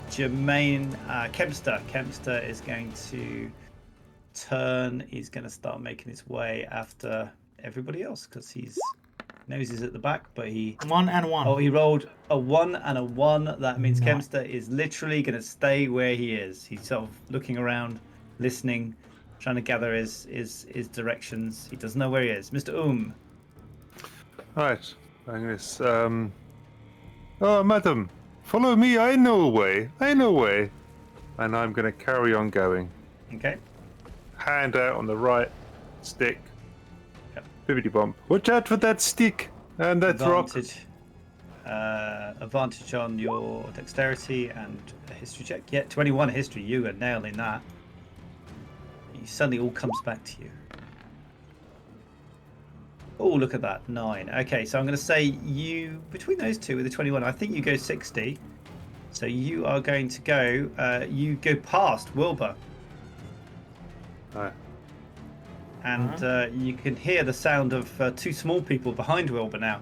Jermaine Kempster. Kempster is going to turn. He's going to start making his way after everybody else because he's knows he's at the back, but he. 1 and 1. Oh, he rolled a 1 and a 1. That means No. Kempster is literally going to stay where he is. He's sort of looking around, listening, trying to gather his directions. He doesn't know where he is. Mr. Right. Agnes. Oh, madam, follow me. I know a way. And I'm going to carry on going. Okay. Hand out on the right stick. Yep. Bibbidi bump. Watch out for that stick and that rock. Advantage on your dexterity and a history check. Yeah, 21 history. You are nailing that. Suddenly all comes back to you. Oh, look at that. 9. Okay, so I'm going to say you, between those two with the 21, I think you go 60. So you are going to go, you go past Wilbur. Right. And you can hear the sound of 2 small people behind Wilbur now.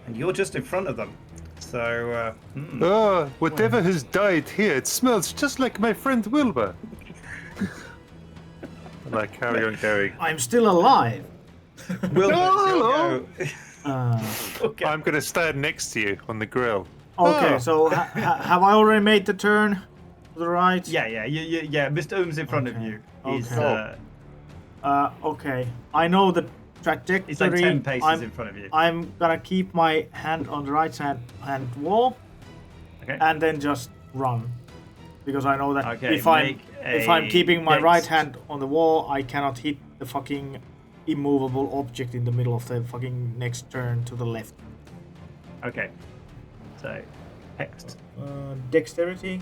And you're just in front of them. So, Oh, whatever has died here, it smells just like my friend Wilbur. And I carry on going. I'm still alive. Wilbur, Hello. okay. I'm going to stand next to you on the grill. Okay, Oh. so have I already made the turn to the right? Yeah. Mr. Oom's in front of Okay. you. He's, Okay. Okay. I know the trajectory. he's like 10 paces in front of you. I'm gonna keep my hand on the right hand wall. Okay. and then just run, because I know that Okay, if I'm make a keeping my dex- right hand on the wall, I cannot hit the fucking immovable object in the middle of the fucking next turn to the left. Okay. So, hex, Dexterity.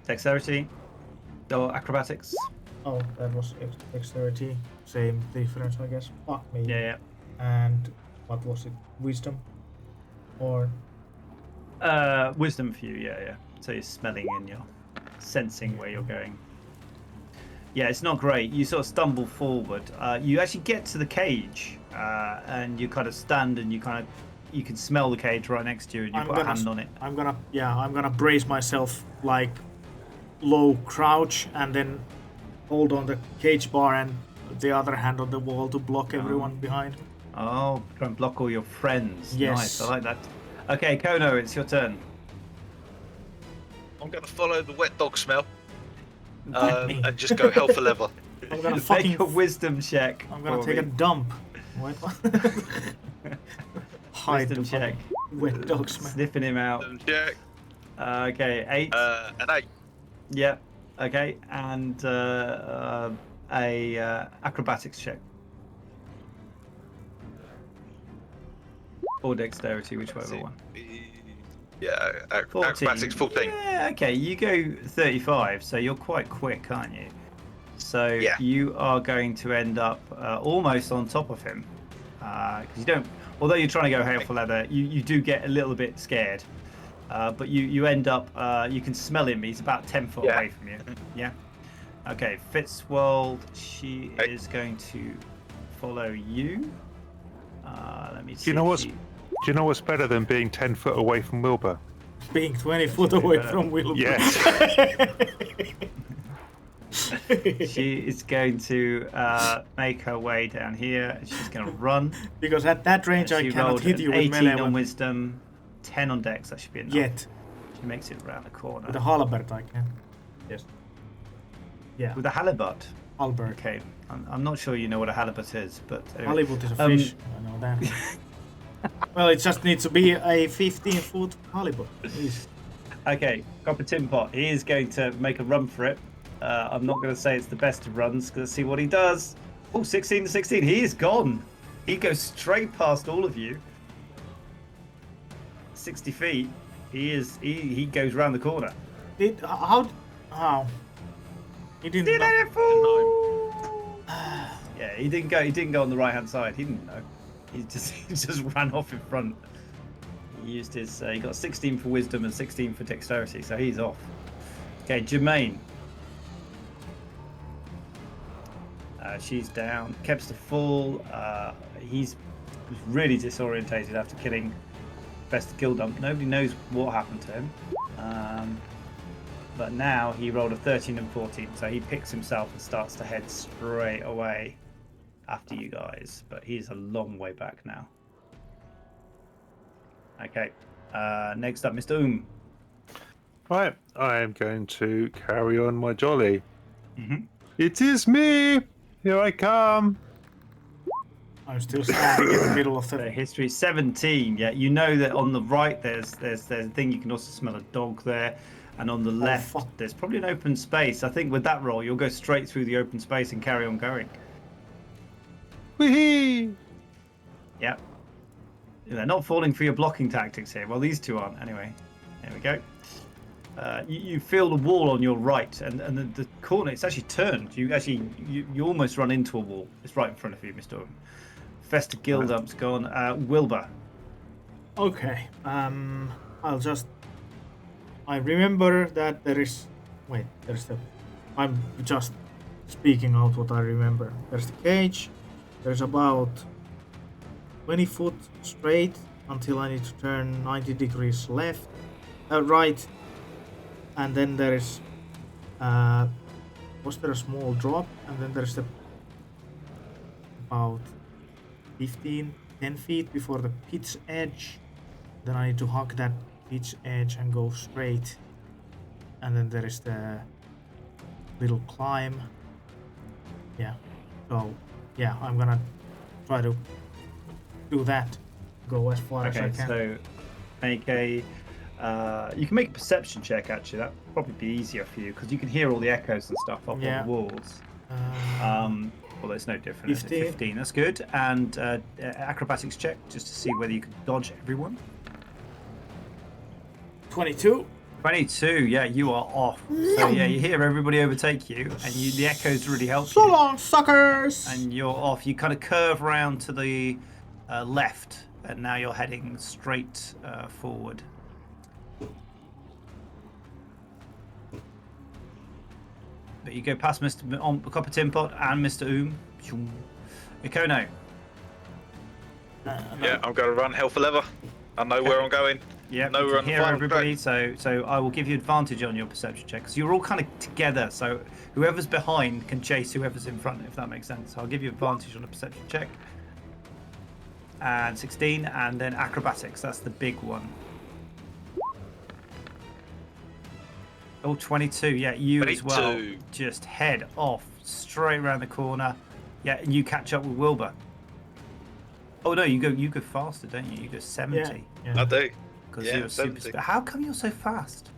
dexterity, or acrobatics. Oh, that was dexterity. Same difference, I guess. Fuck me. Yeah, And what was it? Wisdom? Or yeah. Wisdom for you. Yeah. So you're smelling and you're sensing where you're going. Yeah, it's not great. You sort of stumble forward. You actually get to the cage, and you kind of stand and you can smell the cage right next to you, and you put a hand on it. I'm gonna brace myself, like low crouch, and then hold on the cage bar and the other hand on the wall to block everyone behind. Oh, try and block all your friends. Yes. Nice, I like that. Okay, Kono, it's your turn. I'm going to follow the wet dog smell Me. and just go hell for leather. I'm gonna Make fucking. a wisdom check. I'm gonna for take a me. dump. Wait, what? Hide Wisdom the check. fucking wet dog smell. Sniffing him out. Check. Okay, 8. An 8. Yep. Okay, and a acrobatics check. Or dexterity, whichever one. Yeah, 14. acrobatics 14. Yeah, okay, you go 35, so you're quite quick, aren't you? So Yeah. you are going to end up almost on top of him. Because you don't, although you're trying to go hail for leather, you do get a little bit scared. But you end up, you can smell him, he's about 10 foot Yeah. away from you. Yeah. Okay, Fitzwold, she is going to follow you. Let me see. Do you know what's better than being 10 foot away from Wilbur? Being 20 foot away from Wilbur. Yes. She is going to make her way down here. She's going to run. Because at that range I She cannot rolled hit an you with 18 melee on weapon. wisdom, 10 on dex. That should be enough. Yet. She makes it around the corner. With a halberd I can. Yes. Yeah. With a halibut. Halberd. Okay, I'm not sure you know what a halibut is, but anyway. Halibut is a fish. I know that. Well, it just needs to be a 15-foot halibut. Please. Okay, Copper Tin Pot. He is going to make a run for it. I'm not going to say it's the best of runs, because see what he does. Oh, 16 to 16. He is gone. He goes straight past all of you. 60 feet. He goes round the corner. How? He didn't. Did know. it, fool? Yeah, he didn't go on the right hand side. He didn't know. He just ran off in front. He used his. He got 16 for wisdom and 16 for dexterity, so he's off. Okay, Jermaine. She's down. Kep's to full. He's really disorientated after killing Best Gildump. Nobody knows what happened to him. But now he rolled a 13 and 14, so he picks himself and starts to head straight away after you guys. But he's a long way back now. Okay. Next up, Mr. Right, I am going to carry on my jolly. Mm-hmm. It is me! Here I come! I'm still standing in the middle of So the. history 17. Yeah, you know that on the right there's a thing. You can also smell a dog there, and on the left fuck. there's probably an open space. I think with that roll you'll go straight through the open space and carry on going. Whee! Yeah. They're not falling for your blocking tactics here. Well, these two aren't. Anyway, there we go. You feel the wall on your right, and the corner. It's actually turned. You almost run into a wall. It's right in front of you, Mr. Fester Gildump's gone. Wilbur. Okay. I'll just. I remember that there is. Wait, there's the. I'm just speaking out what I remember. There's the cage. There's about 20 foot straight until I need to turn 90 degrees left, right, and then there is. Was there a small drop? And then there's the about 10 feet before the pitch edge. Then I need to hug that pitch edge and go straight. And then there is the little climb. Yeah. So, yeah, I'm gonna try to do that. Go as far as I Okay, can. so make a You can make a perception check, actually. That'd probably be easier for you, because you can hear all the echoes and stuff off Yeah. all the walls. Well, it's no different. 15. 15, that's good. And acrobatics check, just to see whether you can dodge everyone. 22. 22, yeah, you are off. So yeah, you hear everybody overtake you, and the echoes really help So you. long, suckers! And you're off. You kind of curve around to the left, and now you're heading straight forward. But you go past Mr. Copper Tin Pot and Mr. Ikono. Yeah, I'm going to run hell for leather. I know where I'm going. Yeah, know you we're can on the hear final everybody. So I will give you advantage on your perception check, because you're all kind of together. So whoever's behind can chase whoever's in front, if that makes sense. So I'll give you advantage on a perception check. And 16, and then acrobatics. That's the big one. Oh, 22. Yeah, you as well. 22. Just head off straight around the corner. Yeah, and you catch up with Wilbur. Oh no, you go faster, don't you? You go 70. Yeah. I do. Because Yeah, you're super 70. speed. How come you're so fast?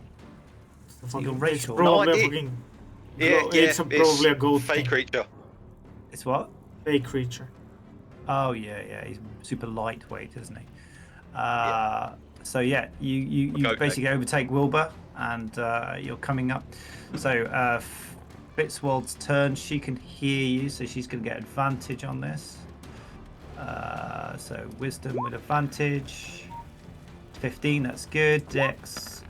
Fucking- you're it's Rachel. probably No a idea. fucking... Yeah, it's probably a goat fake thing. creature. It's what? Fake creature. Oh yeah, he's super lightweight, isn't he? So yeah, you Okay. basically overtake Wilbur, and you're coming up. So Fitzwald's turn. She can hear you, so she's going to get advantage on this. So wisdom with advantage. 15, that's good. Dex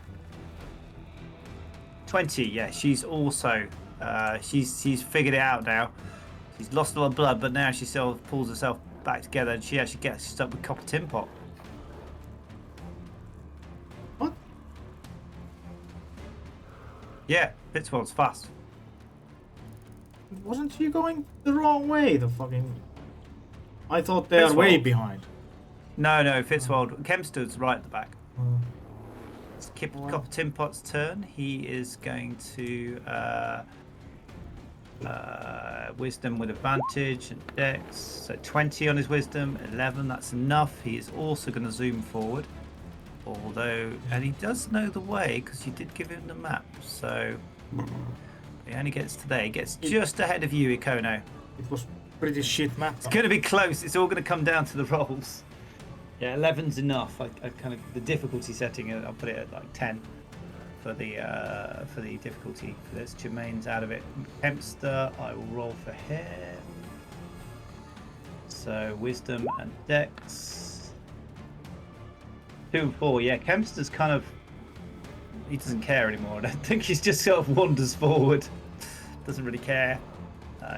20. Yeah, she's also she's figured it out now. She's lost a lot of blood, but now she sort of pulls herself back together, and she actually gets stuck with Copper Tin Pot. What? Yeah, Fitzwald's fast. Wasn't she going the wrong way? The fucking... I thought they are way Fitzwald. behind. No, Fitzwald. Kempster's right at the back. Oh. It's Copper Tin Pot's turn. He is going to wisdom with advantage and dex. So 20 on his wisdom, 11. That's enough. He is also going to zoom forward. And he does know the way, because you did give him the map. So he only gets to there. He gets just ahead of you, Ikono. It was pretty shit map. It's going to be close. It's all going to come down to the rolls. Yeah, 11's enough. I kind of the difficulty setting. I'll put it at like 10 for the difficulty for this. Jermaine's out of it. Kempster, I will roll for him. So wisdom and dex. 2 and 4. Yeah, Kempster's kind of, he doesn't care anymore. I don't think he's just sort of wanders forward. Doesn't really care.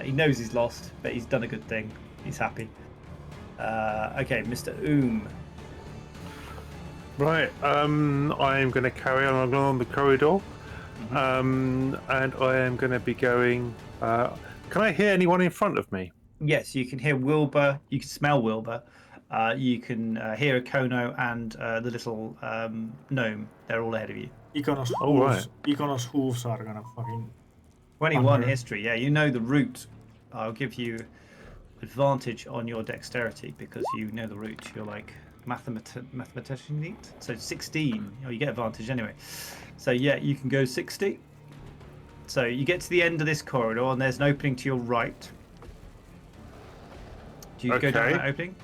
He knows he's lost, but he's done a good thing. He's happy. Okay, Mr. Right, I am going to carry on along the corridor, and I am going to be going. Can I hear anyone in front of me? Yes, you can hear Wilbur. You can smell Wilbur. You can hear Ikono and the little gnome. They're all ahead of you. Ikono's Oh, hooves, right. Ikono's hooves are gonna fucking... 21 Under. history. Yeah, you know the route. I'll give you advantage on your dexterity because you know the route. You're like mathematician neat. So 16. Oh, you get advantage anyway. So yeah, you can go 60. So you get to the end of this corridor and there's an opening to your right. Do you go down Okay. that opening?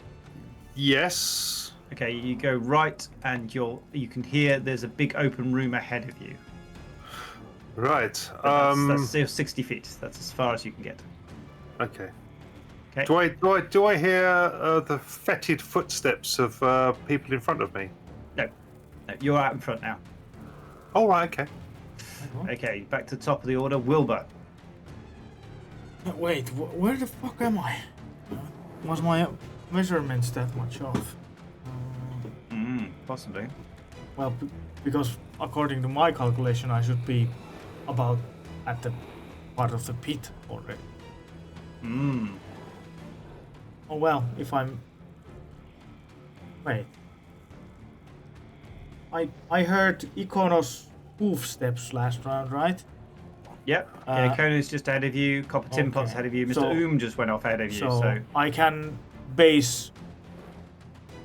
Yes. Okay, you go right and you can hear there's a big open room ahead of you. Right. That's still 60 feet. That's as far as you can get. Okay. Okay. Do I hear the fetid footsteps of people in front of me? No, you're out in front now. Oh, right. Okay. Okay, back to the top of the order. Wilbur. Wait, where the fuck am I? Was my measurements that much off? Possibly. Well, because according to my calculation, I should be about at the part of the pit already. Oh well, if I'm... Wait. I heard Ikono's hoof steps last round, right? Yep. Yeah, Kona's just ahead of you. Copper Tin Pot's okay. ahead of you. Mr. So- just went off ahead of you. So, So I can base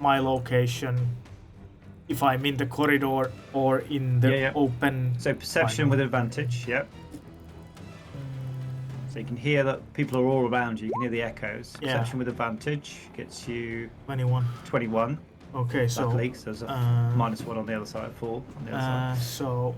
my location if I'm in the corridor or in the Yeah. open. So perception with advantage. Yep. So you can hear that people are all around you. You can hear the echoes. Yeah. Perception with advantage gets you 21. 21. Okay, so Luckily, so there's a -1 on the other side, 4 on the other side. so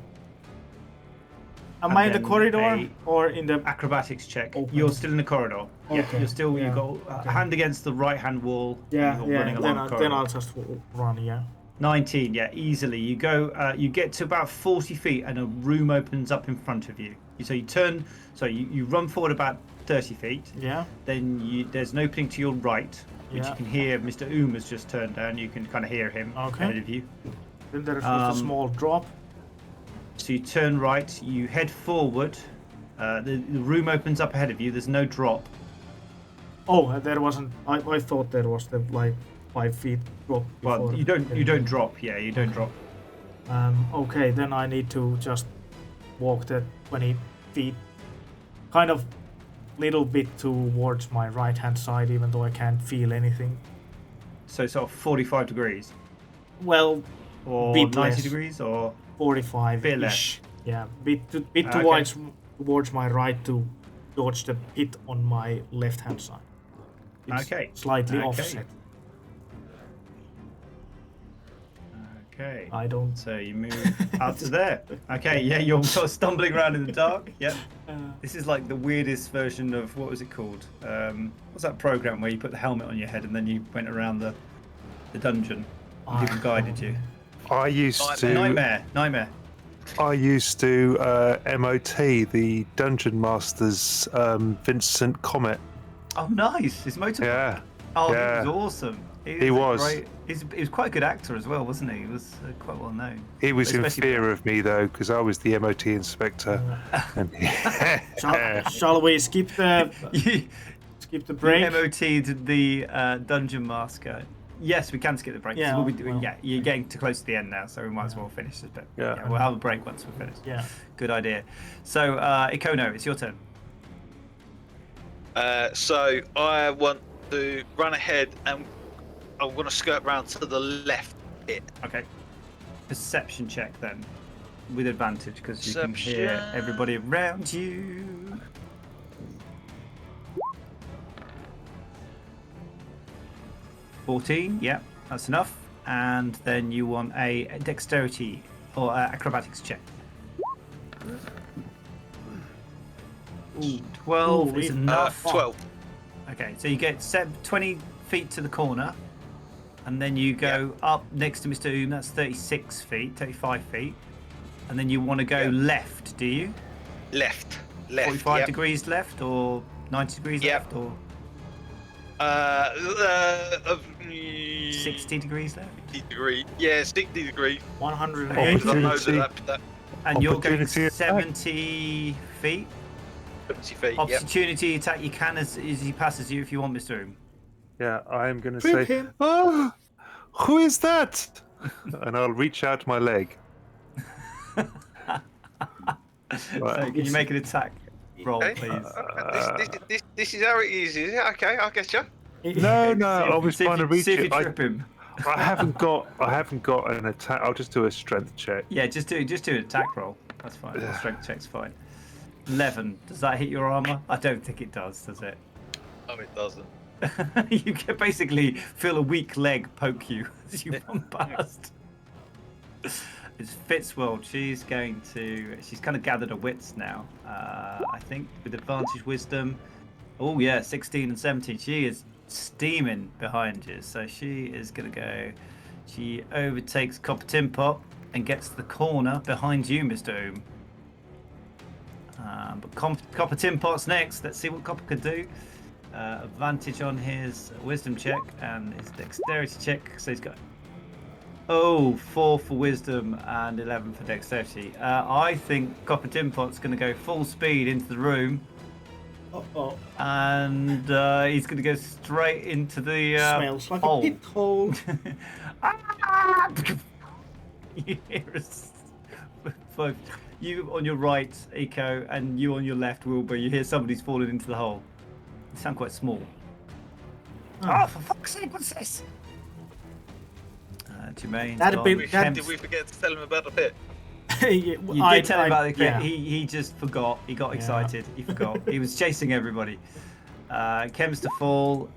am And I in the then corridor or in the? Acrobatics check. Open. You're still in the corridor. Yeah, Okay, you're still. yeah, You've got okay. a hand against the right-hand wall. Yeah, and you're running along the Then corridor. I'll just run. Yeah. 19. Yeah, easily. You go. You get to about 40 feet, and a room opens up in front of you. So you turn. So you run forward about 30 feet. Yeah. Then there's an opening to your right, which Yeah. you can hear. Mr. Oom has just turned down. You can kind of hear him Okay. ahead of you. Then there's just a small drop. So you turn right. You head forward. The room opens up ahead of you. There's no drop. Oh, there wasn't. I thought there was the like 5 feet drop. Well, before you don't getting- drop. Yeah, you don't drop. Okay, then I need to just walk the 20 feet, kind of little bit towards my right hand side, even though I can't feel anything. So sort of 45 degrees Well, or Bit 90 less. degrees or 45 Bit ish. less. Yeah, bit Okay. towards my right to dodge the pit on my left hand side. It's Okay. slightly Okay. offset. okay. I don't. So you move up to there. Okay, yeah, you're sort of stumbling around in the dark. Yep. This is like the weirdest version of what was it called? What's that program where you put the helmet on your head and then you went around the dungeon? And people guided you. I used to Nightmare. I used to MOT the Dungeon Master's Vincent Comet. Oh, nice. His motorbike. Yeah. Oh, yeah. he was awesome. He was. He was quite a good actor as well, wasn't he? He was quite well known. He was in Especially- fear of me though, because I was the MOT inspector. And Shall we skip the You break? MOT'd the Dungeon Master. Yes, we can skip the break. Yeah, We'll be doing, well- yeah, you're getting too close to the end now, so we might as well finish this bit. Yeah. We'll have a break once we're finished. Yeah. Good idea. So, Ikono, it's your turn. So I want to run ahead and I want to skirt round to the left bit. Okay. Perception check then, with advantage, because you can hear Perception. everybody around you. $14, yeah, that's enough. And then you want a dexterity or acrobatics check. Ooh, 12 Ooh, is we- enough. 12. Okay, so you get 20 feet to the corner, and then you go up next to Mr. Oom, that's 36 feet, 35 feet. And then you want to go Yeah. left, do you? Left. 45 yep. degrees left, or 90 degrees Yep. left, or 60 degrees left? 60 degree. Yeah, 60 degree. 180. Because I know Opportunity. that And you're going Opportunity attack. 70 feet. 70 feet. Yep. Opportunity attack, you can as he passes you if you want, Mr. Oom. yeah, I am going to Rip say, him. "Oh, who is that?" And I'll reach out my leg. So can you make an attack roll, Okay. please? This is how it is it? Okay, I'll get you. No, no, I was See if trying to you- reach see if you it. I trip him. haven't got an attack. I'll just do a strength check. Yeah, just do an attack roll. That's fine. The strength check's fine. 11. Does that hit your armor? I don't think it does it? Oh, it doesn't. You can basically feel a weak leg poke you as you run past. It's Fitzworld. She's kind of gathered her wits now. I think with advantage wisdom. Oh yeah, 16 and 17. She is steaming behind you. So she is going to go. She overtakes Copper Tin Pot and gets to the corner behind you, Mr. Oom. But Copper Tin Pot's next. Let's see what Copper can do. Advantage on his wisdom check and his dexterity check. So he's got 4 for wisdom and 11 for dexterity. I think Copper Tin Pot's going to go full speed into the room, Uh-oh. and he's going to go straight into the Smells like hole. a pit hole. Ah! You hear us both. You on your right, Eco, and you on your left, Wilbur. You hear somebody's fallen into the hole. You sound quite small. Oh, for fuck's sake, what's this? Jermaine's That'd gone. be- Did That's- we forget to tell him about the pit? You did tell him about the yeah. he just forgot. He got Yeah. excited. He forgot. He was chasing everybody. Chems to fall.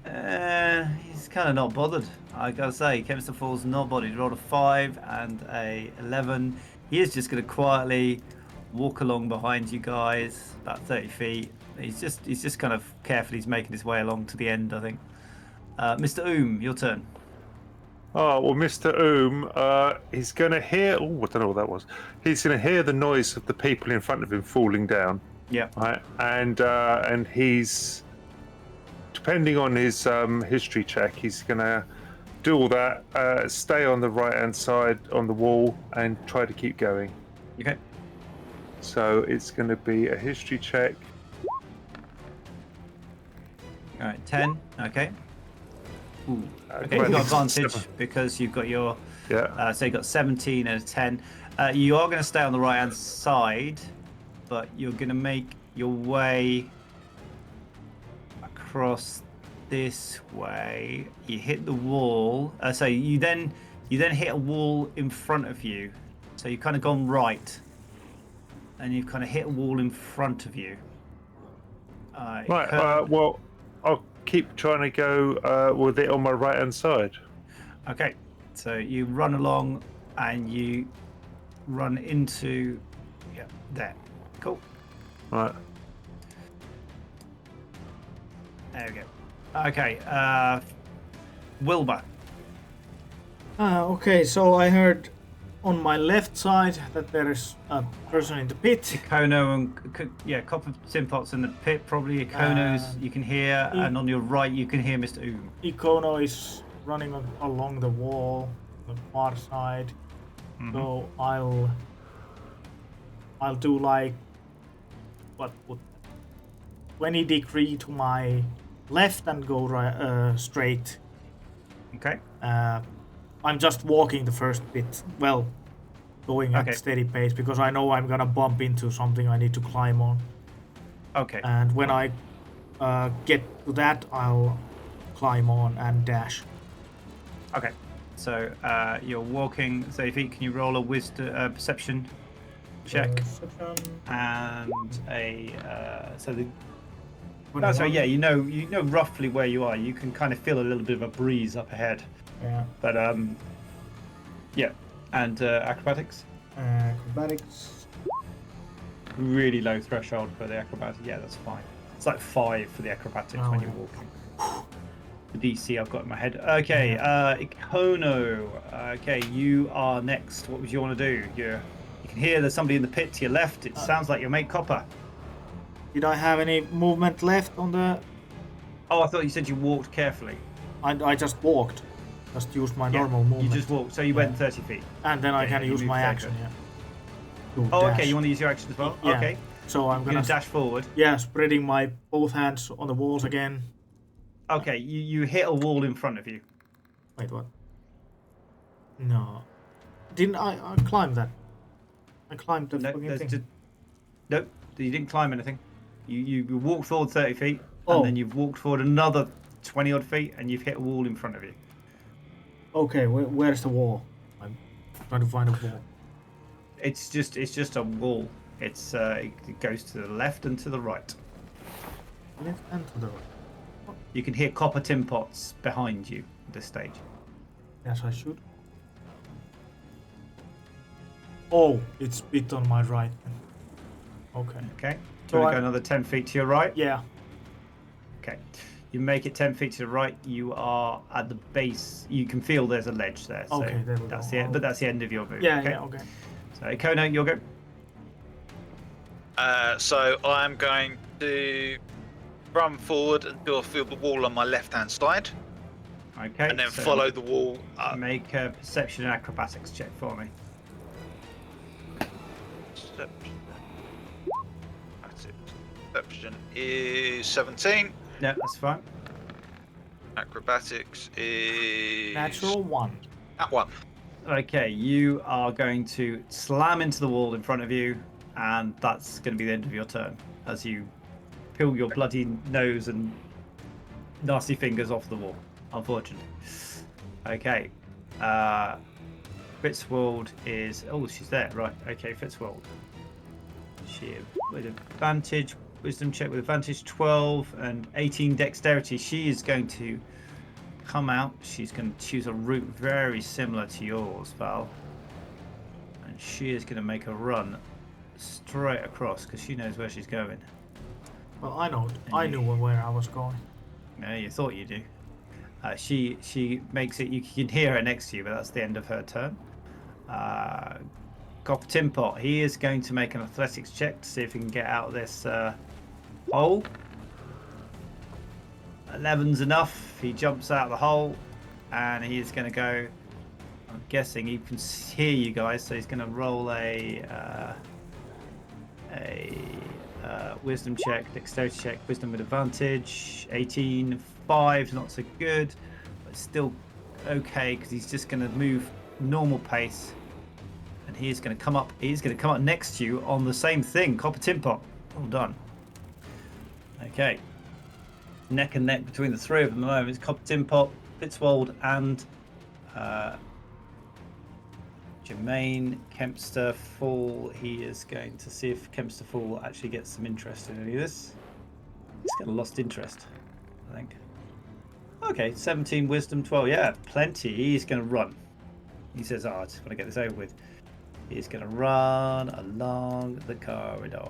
He's kind of not bothered. I gotta say, Chems to fall's not bothered. He rolled a 5 and a 11. He is just gonna quietly walk along behind you guys, about 30 feet. He's just kind of carefully making his way along to the end, I think. Mr. your turn. Oh, well, Mr. He's going to hear... Oh, I don't know what that was. He's going to hear the noise of the people in front of him falling down. Yeah. Right? And he's... Depending on his history check, he's going to do all that, stay on the right-hand side on the wall, and try to keep going. Okay. So it's going to be a history check. All right, 10. Okay. Ooh. Okay, well, you've got it's advantage 7. because you've got your. Yeah. So you got 17 and a 10. You are going to stay on the right-hand side, but you're going to make your way across this way. You hit the wall. So you then hit a wall in front of you. So you've kind of gone right, and you've kind of hit a wall in front of you. Right. Well, I'll keep trying to go with it on my right-hand side. Okay, so you run along and you run into there. Cool. Right. There we go. Okay, Wilbur. Okay, so I heard on my left side that there is a person in the pit. Kono and Copper Simpots in the pit, probably Kono's you can hear, and on your right you can hear Mr. Ikono is running along the wall, the far side. Mm-hmm. So I'll do like what would 20 degree to my left and go right straight. Okay. I'm just walking the first bit. Well, going at steady pace because I know I'm gonna bump into something I need to climb on. Okay. And when I get to that, I'll climb on and dash. Okay. So you're walking 30 feet. Can you roll a wisdom perception check and a sorry, yeah, you know roughly where you are. You can kind of feel a little bit of a breeze up ahead. Yeah. But yeah, and acrobatics. Acrobatics. Really low threshold for the acrobatics. Yeah, that's fine. It's like 5 for the acrobatics when you're walking. The DC I've got in my head. Okay, Ikono. Okay, you are next. What would you want to do? You can hear there's somebody in the pit to your left. It sounds like your mate Copper. Did I have any movement left on the? Oh, I thought you said you walked carefully. I just walked. Just used my normal movement. You just walked, so you went 30 feet. And then I can use my action, Oh, okay, you want to use your action as well? Yeah. Okay. So I'm gonna dash forward. Yeah, spreading my both hands on the walls again. Okay, you hit a wall in front of you. Wait, what? No. Didn't I climb that? I climbed the fucking thing. Nope, you didn't climb anything. You walked forward 30 feet, Oh. and then you've walked forward another 20 odd feet, and you've hit a wall in front of you. Okay, where's the wall? I'm trying to find a wall. It's just a wall. It's it goes to the left and to the right. Left and to the right. You can hear copper tin pots behind you at this stage. Yes, I should. Oh, it's bit on my right. Okay. Okay. Do So you want to go another 10 feet to your right? Yeah. Okay. You make it 10 feet to the right. You are at the base. You can feel there's a ledge there. So Okay, there we that's go. the end, but that's the end of your move. Yeah, okay? yeah, okay. So Kono, you'll go. So I'm going to run forward until I feel the wall on my left-hand side, Okay. and then so follow the wall up. Make a perception and acrobatics check for me. Perception is 17. No, that's fine. Acrobatics is Natural 1. that one. Okay, you are going to slam into the wall in front of you, and that's going to be the end of your turn as you peel your bloody nose and nasty fingers off the wall, unfortunately. Okay. Fitzwald is. Oh, she's there. Right. Okay, Fitzwald. She with advantage. Wisdom check with advantage 12 and 18 dexterity. She is going to come out. She's going to choose a route very similar to yours, Val. And she is going to make a run straight across because she knows where she's going. Well, I knew where I was going. Yeah, you thought you do. She makes it. You can hear her next to you, but that's the end of her turn. Copper Timpot. He is going to make an athletics check to see if he can get out of this hole. 11's enough. He jumps out of the hole, and he is going to go. I'm guessing he can hear you guys, so he's going to roll a wisdom check, dexterity check, wisdom with advantage. 18, 5's not so good, but still okay because he's just going to move normal pace, and he's going to come up. He's going to come up next to you on the same thing. Copper Timpot. Well done. Okay. Neck and neck between the three of them at the moment. It's Copper Timpot, Fitzwald, and Jermaine. Kempster Fall. He is going to see if Kempster Fall actually gets some interest in any of this. He's got a lost interest, I think. Okay, 17 wisdom, 12. Yeah, plenty. He's going to run. He says, I just want to get this over with. He's going to run along the corridor.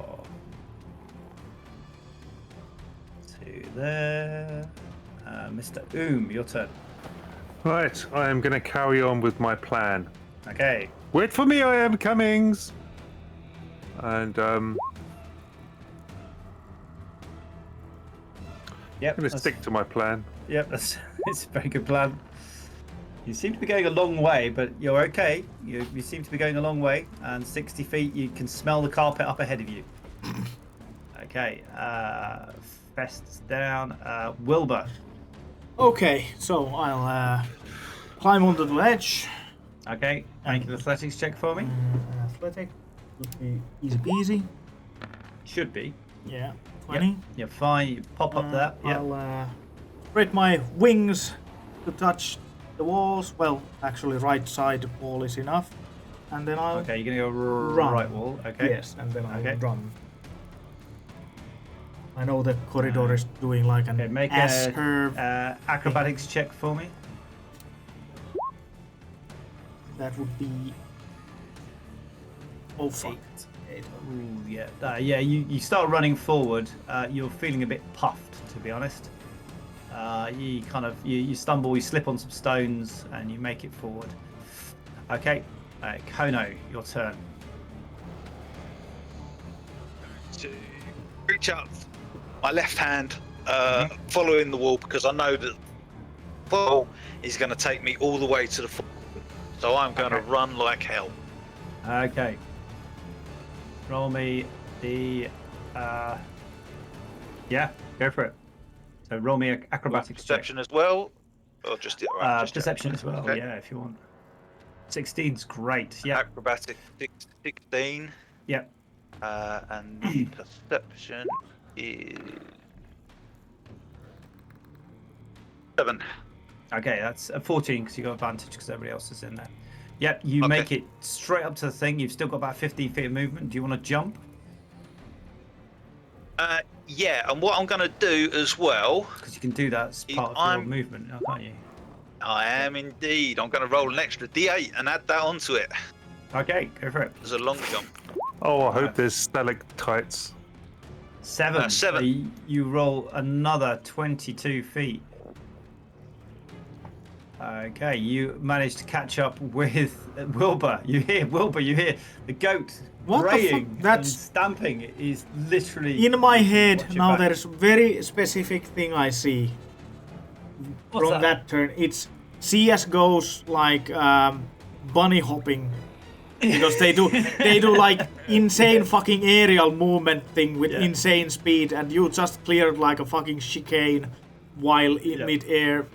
To there. Mr. Your turn. Right, I am going to carry on with my plan. Okay. Wait for me, I am Cummings! And, Yep. I'm going to stick to my plan. Yep, it's a very good plan. You seem to be going a long way, but you're okay. You seem to be going a long way, and 60 feet, you can smell the carpet up ahead of you. Okay, Fest's down. Wilbur. Okay, so I'll climb onto the ledge. Okay, make an athletics check for me. Athletic would be easy peasy. Should be. Yeah, 20. Yep. You're fine. You pop up there. Yep. I'll spread my wings to touch the walls. Well, actually, right side wall is enough. And then I'll Okay, you're gonna go run. right wall. Okay. Yes, and then I'll Okay. run. I know the corridor is doing like an Okay, make S a curve. acrobatics check for me. That would be. Oh fuck. 8. Ooh, yeah. Yeah, you start running forward. You're feeling a bit puffed, to be honest. You kind of you stumble, you slip on some stones, and you make it forward. Okay, Kono, your turn. To reach out my left hand, following the wall, because I know that the wall is going to take me all the way to the floor. So I'm going to run like hell. Okay. Roll me the. Yeah, go for it. So roll me an acrobatics check. Perception as well, or just just Perception as well. Okay. Yeah, if you want. 16's great. Yeah. Acrobatic 16. Yep. And the perception is 7. Okay, that's a 14 because you got advantage because everybody else is in there. Yep, you Okay. make it straight up to the thing. You've still got about 15 feet of movement. Do you want to jump? Yeah, and what I'm going to do as well, Because you can do that as part of your I'm- movement, can't you? I am indeed. I'm going to roll an extra D8 and add that onto it Okay, go for it. as a long jump. Oh, I hope there's stalactites. 7. 7. So you roll another 22 feet. Okay, you managed to catch up with Wilbur. You hear the goat What the fuck? braying and That's- stamping is literally In my head watch your now, back. there's very specific thing I see What's from that turn. It's CS:GO's like bunny hopping because they do like insane fucking aerial movement thing with Yeah. insane speed, and you just cleared like a fucking chicane while in Yep. mid-air.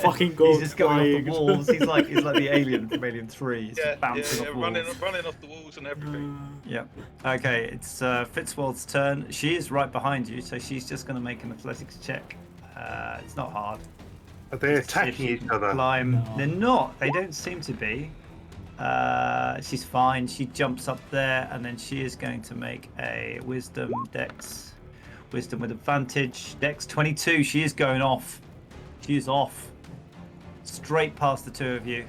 Fucking goes He's just going flying. off the walls. He's like the alien from Alien 3. He's just bouncing off walls. running off the walls and everything. Yeah. Okay, it's Fitzwald's turn. She is right behind you, so she's just going to make an athletics check. It's not hard. Are they Just see if attacking she each can other? Climb. No. They're not. They don't seem to be. She's fine. She jumps up there, and then she is going to make a wisdom dex. Wisdom with advantage. Dex 22. She is going off. She is off. Straight past the two of you.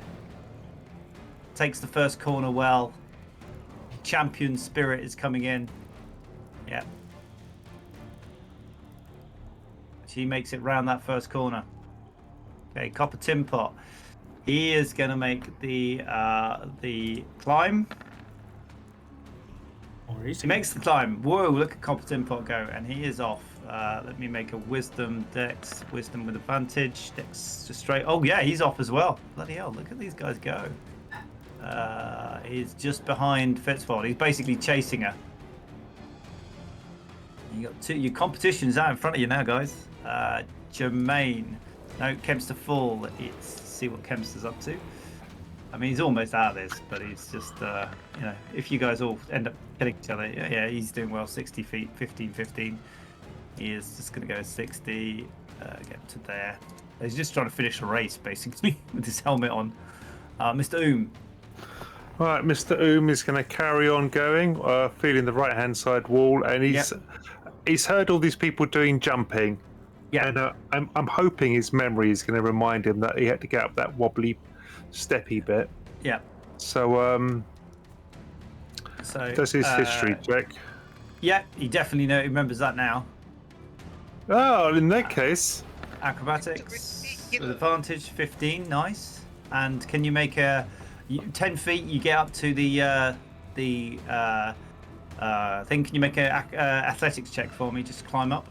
Takes the first corner well. Champion spirit is coming in. Yeah. She makes it round that first corner. Okay, Copper Tin Pot. He is going to make the climb. Or is He makes the climb. Whoa, look at Copper Tin Pot go. And he is off. Let me make a wisdom dex. Wisdom with advantage. Dex just straight. Oh, yeah, he's off as well. Bloody hell, look at these guys go. He's just behind Fitzfold. He's basically chasing her. You got your competition's out in front of you now, guys. Jermaine. No, Kempster full. Let's see what Kempster's up to. I mean, he's almost out of this, but he's just, you know, if you guys all end up killing each other, yeah, he's doing well. 60 feet, 15. He is just going to go 60, get to there. He's just trying to finish a race, basically, with his helmet on. Mr. Oom. All right, Mr. Oom is going to carry on going, feeling the right-hand side wall, and he's heard all these people doing jumping. Yeah. And I'm hoping his memory is going to remind him that he had to get up that wobbly, steppy bit. Yeah. So does his history check? Yeah, he definitely remembers that now. Oh, in that case, Acrobatics with advantage, 15, nice. And can you make a 10 feet? You get up to the thing. Can you make a athletics check for me? Just climb up.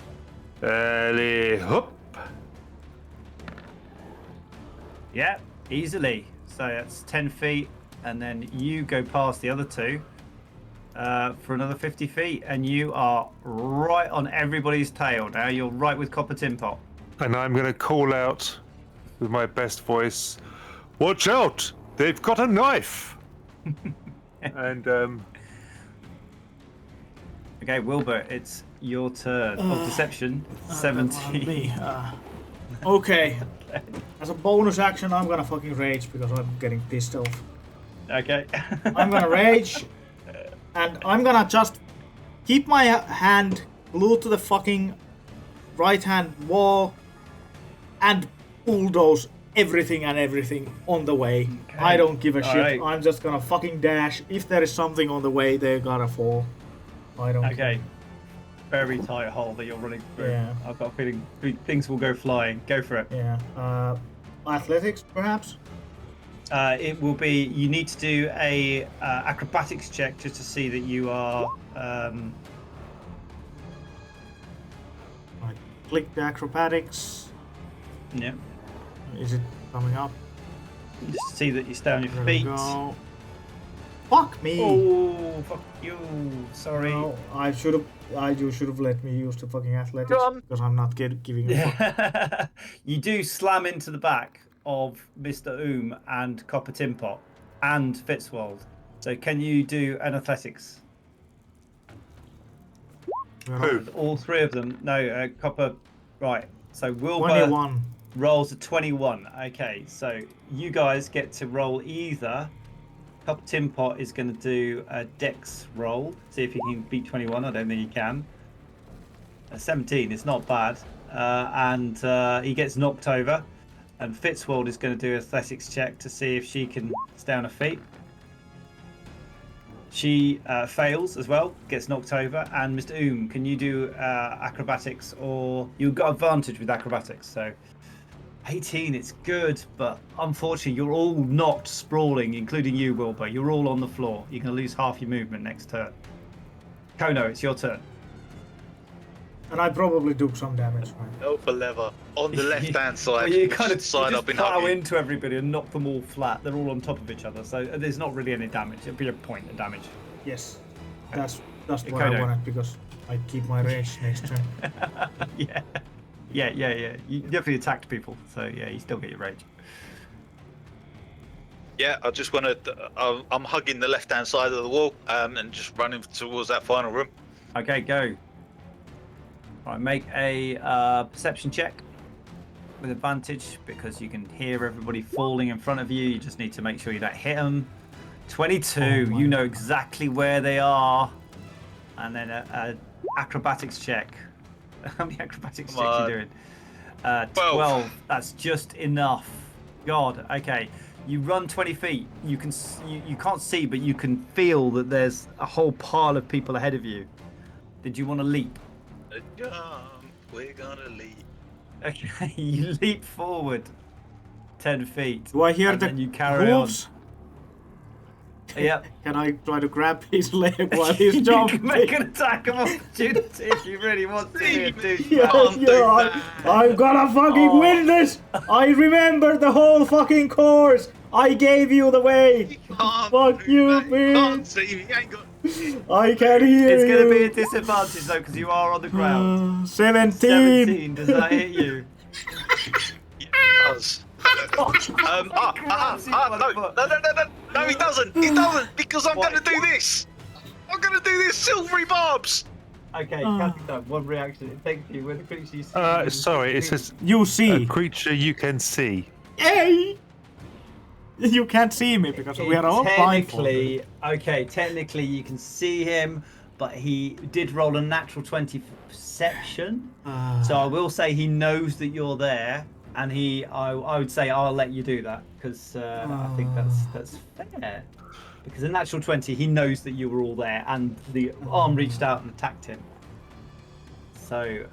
Hop. Yeah, easily. So that's 10 feet, and then you go past the other two for another 50 feet, and you are right on everybody's tail now. You're right with Copper Tin Pot. And I'm going to call out with my best voice, "Watch out! They've got a knife!" And Okay, Wilbur, it's your turn. Deception, 17. Okay. As a bonus action, I'm gonna fucking rage because I'm getting pissed off. Okay. I'm gonna rage, and I'm gonna just keep my hand glued to the fucking right-hand wall and bulldoze everything on the way. Okay. I don't give a shit. Right. I'm just gonna fucking dash. If there is something on the way, they're gonna fall. I don't care. Okay. Very tight hole that you're running through. Yeah. I've got a feeling things will go flying. Go for it. Yeah. Athletics, perhaps? It will be. You need to do a acrobatics check just to see that you are. I click the acrobatics. Yeah. Is it coming up? Just see that you stay on your There we feet. go. Fuck me! Oh, fuck you! Sorry. No, you should have let me use the fucking athletics Go on. because I'm not giving a fuck. You do slam into the back of Mr. Oom and Copper Tin Pot and Fitzwold. So can you do an athletics? Who? All three of them. No, Copper. Right. So Wilbur 21. rolls a 21. Okay, so you guys get to roll either. Copper Tin Pot is going to do a dex roll. See if he can beat 21. I don't think he can. 17 is not bad. And he gets knocked over. And Fitzwold is going to do an athletics check to see if she can stay on her feet. She fails as well, gets knocked over. And Mr. Oom, can you do acrobatics? Or you've got advantage with acrobatics, so 18, it's good, but unfortunately you're all knocked sprawling, including you, Wilbur. You're all on the floor. You're going to lose half your movement next turn. Kono, it's your turn. And I probably took some damage, right? Alpha lever on the left-hand side. Well, you which kind is of side you up just in plow Huggy. into everybody and knock them all flat. They're all on top of each other, so there's not really any damage. It'll be a point of damage. Yes. That's what Kono. I wanted because I keep my rage next turn. Yeah. You definitely attacked people, so yeah, you still get your rage. Yeah, I just want to. I'm hugging the left-hand side of the wall and just running towards that final room. Okay, go. All right, make a perception check. with advantage because you can hear everybody falling in front of you. You just need to make sure you don't hit them. 22. Oh You know my. exactly where they are. And then a acrobatics check. How many acrobatics Come checks are on. you doing? 12. That's just enough. God. Okay. You run 20 feet. You can you can't see, but you can feel that there's a whole pile of people ahead of you. Did you want to leap? Jump, we're gonna leave. Okay. You leap forward 10 feet. Do I hear and the then you carry hooves? on. Yep. Can I try to grab his leg while he's You jumping? can make an attack of opportunity if you really want to be a douchebag. Yeah, Can't do that. I'm gonna fucking Oh. win this! I remember the whole fucking course! I gave you the way! Can't Fuck do you, that. You bitch. can't see. You ain't got. I can hear It's you! going to be a disadvantage though because you are on the ground. 17! 17, does that hit you? Yeah, it does. No, he doesn't. He doesn't because I'm What? gonna do this. I'm gonna do this, silvery barbs. Okay, counting down. One reaction. It takes you when the creature you see. Sorry, it says You a see! creature you can see. Hey! You can't see me because we are all blindfolded. Technically you can see him, but he did roll a natural 20 for perception. So I will say he knows that you're there, and I would say I'll let you do that because I think that's fair. Because a natural 20, he knows that you were all there, and the arm reached out and attacked him. So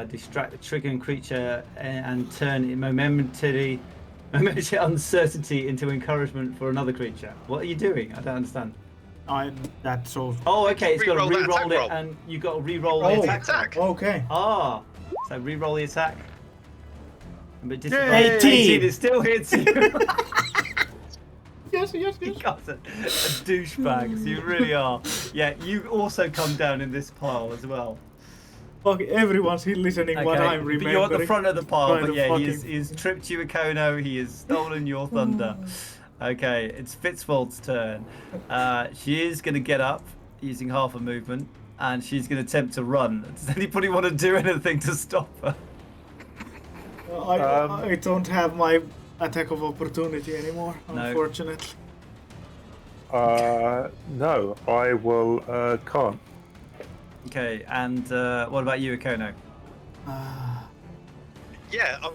distract the triggering creature and turn it momentary uncertainty into encouragement for another creature. What are you doing? I don't understand. That's so. Oh, okay. It's got to Re-roll that re-roll attack it, roll. and you got to re-roll Oh. the attack. Attack. Okay. Ah, so re-roll the attack. But Yay. 18, it still hits you. Yes. You guys are douchebags. You really are. Yeah, you also come down in this pile as well. Fuck, everyone's listening what I'm but remembering. you're at the front of the pile. Trying But to yeah, fucking- he's tripped you, Ikono. He has stolen your thunder. Okay, it's Fitzwold's turn. She is going to get up using half a movement, and she's going to attempt to run. Does anybody want to do anything to stop her? I don't have my attack of opportunity anymore, No. unfortunately. No, I will. Can't. Okay, and what about you, Ikono? Yeah, I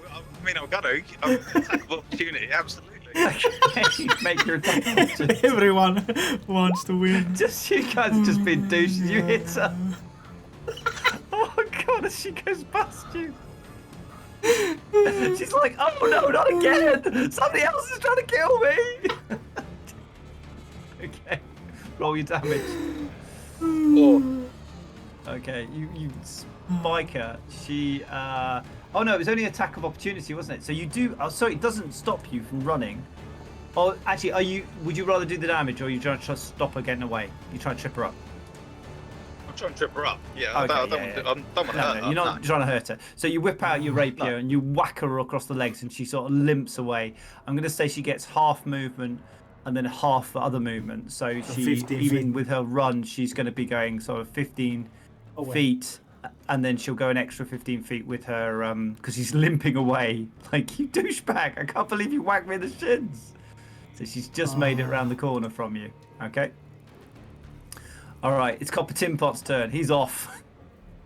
mean, I'm gonna. I'm attack of opportunity, absolutely. Okay, make your attack. of opportunity. Everyone wants to win. Just you guys have just been douches. You hit her. Oh my god, as she goes past you. She's like, oh no, not again! Somebody else is trying to kill me! Okay, roll your damage. Or Okay, you spike her. She, oh no, it was only attack of opportunity, wasn't it? So you do, oh sorry, it doesn't stop you from running. Oh, actually, would you rather do the damage or are you trying to stop her getting away? You trying to trip her up? I'm trying to trip her up. Yeah, Okay, I don't yeah, want yeah. to. I don't want to No, hurt no, her. you're not trying to hurt her. So you whip out your rapier and you whack her across the legs and she sort of limps away. I'm going to say she gets half movement and then half the other movement. So she, 15 even feet. with her run, she's going to be going sort of 15 Away. feet and then she'll go an extra 15 feet with her, because she's limping away. Like, you douchebag, I can't believe you whacked me in the shins. So she's just made it around the corner from you. Okay. All right, it's Copper Tin Pot's turn. He's off.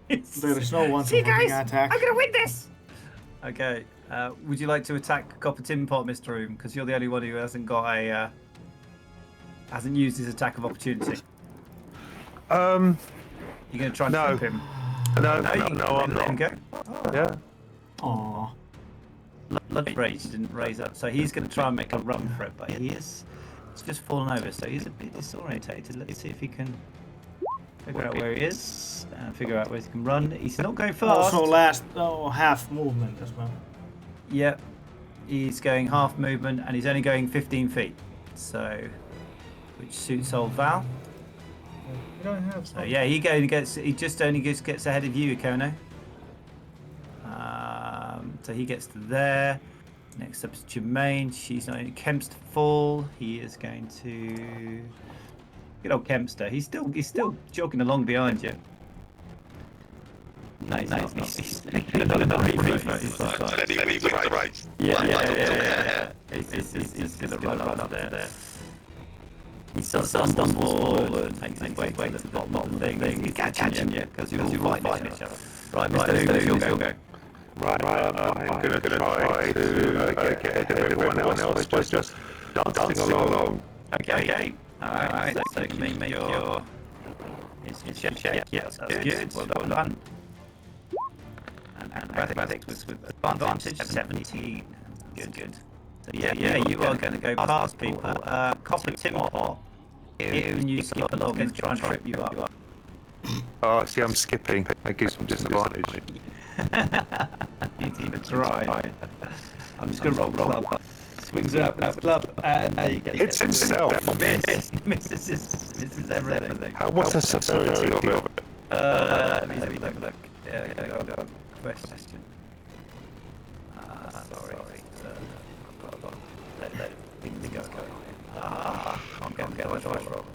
There is no one See you to fucking guys. attack. I'm gonna win this. Okay. Would you like to attack Copper Tin Pot, Mr. Room? Because you're the only one who hasn't got a hasn't used his attack of opportunity. Um. You're gonna try and No. trip him. No, No, you I'm let him not. go. Yeah. Aww. Blood Rage didn't raise up, so he's gonna try and make a run for it, but he's just fallen over, so he's a bit disorientated. Let's see if he can figure out where he is and figure out where he can run. He's not going fast. Also half movement as well. Yep. He's going half movement and he's only going 15 feet. So, which suits old Val. You don't have So yeah, he just only gets ahead of you, Ikono. So he gets to there. Next up is Jermaine. She's not in Kemp's to fall. He is going to good old Kempster. He's still jogging along behind you. No, he's another reefer. Right. Yeah. He's just gonna run up there. He stumbles forward and takes his way to the bottom thing. He's catching you because you're all fighting each other. Right, Mr. You'll go. Right, I'm going to try to get ahead of everyone else by just dancing along. Okay. Alright, so you make your... It's check. Yeah, that's good. Well done. And acrobatics with advantage 17. Good. So yeah, you are going to go past people. Copper Tim Pot. When you skip along and try and trip you up. Oh, see, I'm skipping. That gives me disadvantage. You didn't even try. I'm just going to roll up. Swings up with his club, and there you go. It's himself. Misses everything. What's the severity of it? Let me look. Yeah, go. Question. Sorry. Let things go. Can't get a dodge roll.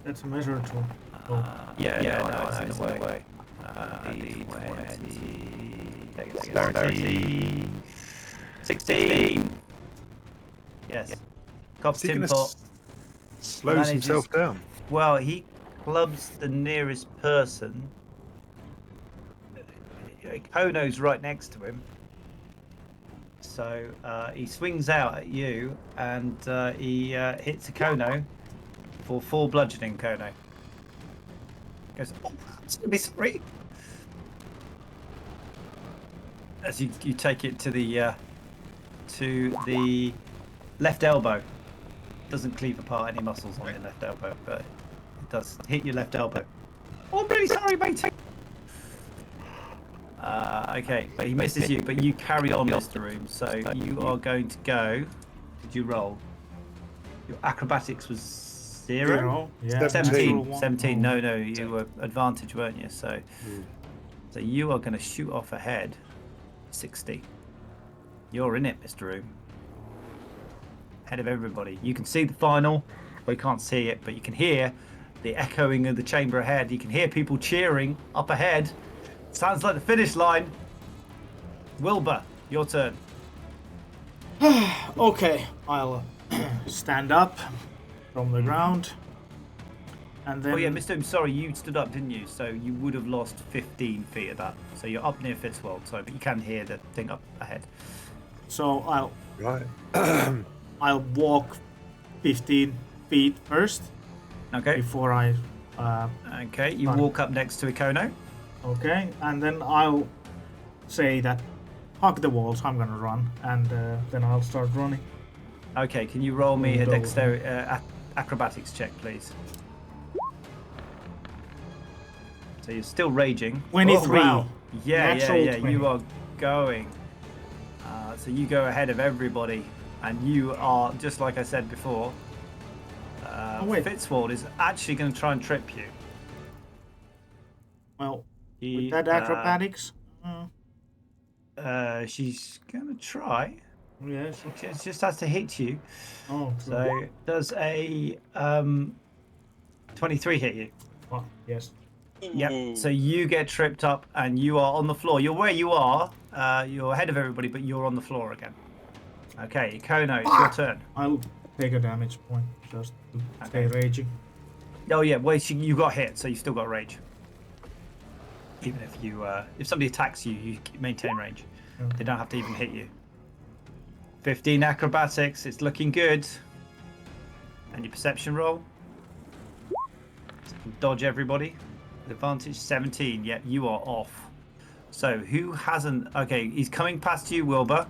That's a measure tool. Oh. Yeah, it's in the way. D20. 16. Yes. Cops Is he Tim gonna Pot. slows manages- himself down. Well, he clubs the nearest person. Kono's right next to him. So he swings out at you and he hits a Kono for 4 bludgeoning. Kono goes, oh, I'm sorry. As you take it to the left elbow. Doesn't cleave apart any muscles on your left elbow, but it does hit your left elbow. Oh, I'm really sorry, mate. Okay, but he misses you, but you carry on, Mr. Room. So you are going to go. Did you roll? Your acrobatics was 0? Yeah. 17. No, you were advantage, weren't you? So you are going to shoot off ahead. 60. You're in it, Mr. Room. Ahead of everybody. You can see the final. Well, you can't see it, but you can hear the echoing of the chamber ahead. You can hear people cheering up ahead. Sounds like the finish line. Wilbur, your turn. Okay, I'll stand up from the ground. And then... Oh yeah, Mr. I'm sorry, you stood up, didn't you? So you would have lost 15 feet of that. So you're up near Fitzwold, sorry, but you can hear the thing up ahead. So I'll Right. I'll walk 15 feet first. Okay. Before I... Okay, you walk up next to Ikono. Okay, and then I'll say that hug the walls, I'm gonna run, and then I'll start running. Okay, can you roll me a Go. dexterity acrobatics check, please? So you're still raging. 23. Oh, wow. Yeah, Natural 20. You are going. So you go ahead of everybody, and you are, just like I said before, wait. Fitzwold is actually going to try and trip you. Well, He, with that acrobatics... she's going to try. yes. She just has to hit you. Oh, true. So does a 23 hit you? Oh, yes. Yep. So you get tripped up and you are on the floor. You're where you are. You're ahead of everybody, but you're on the floor again. Okay, Kono, it's your turn. I'll take a damage point just to stay raging. Oh yeah, well you got hit, so you still got rage. Even if you, if somebody attacks you, you maintain range. Yeah. They don't have to even hit you. 15 acrobatics. It's looking good. And your perception roll. Dodge everybody. Advantage 17. Yep, you are off. So who hasn't? Okay, he's coming past you, Wilbur.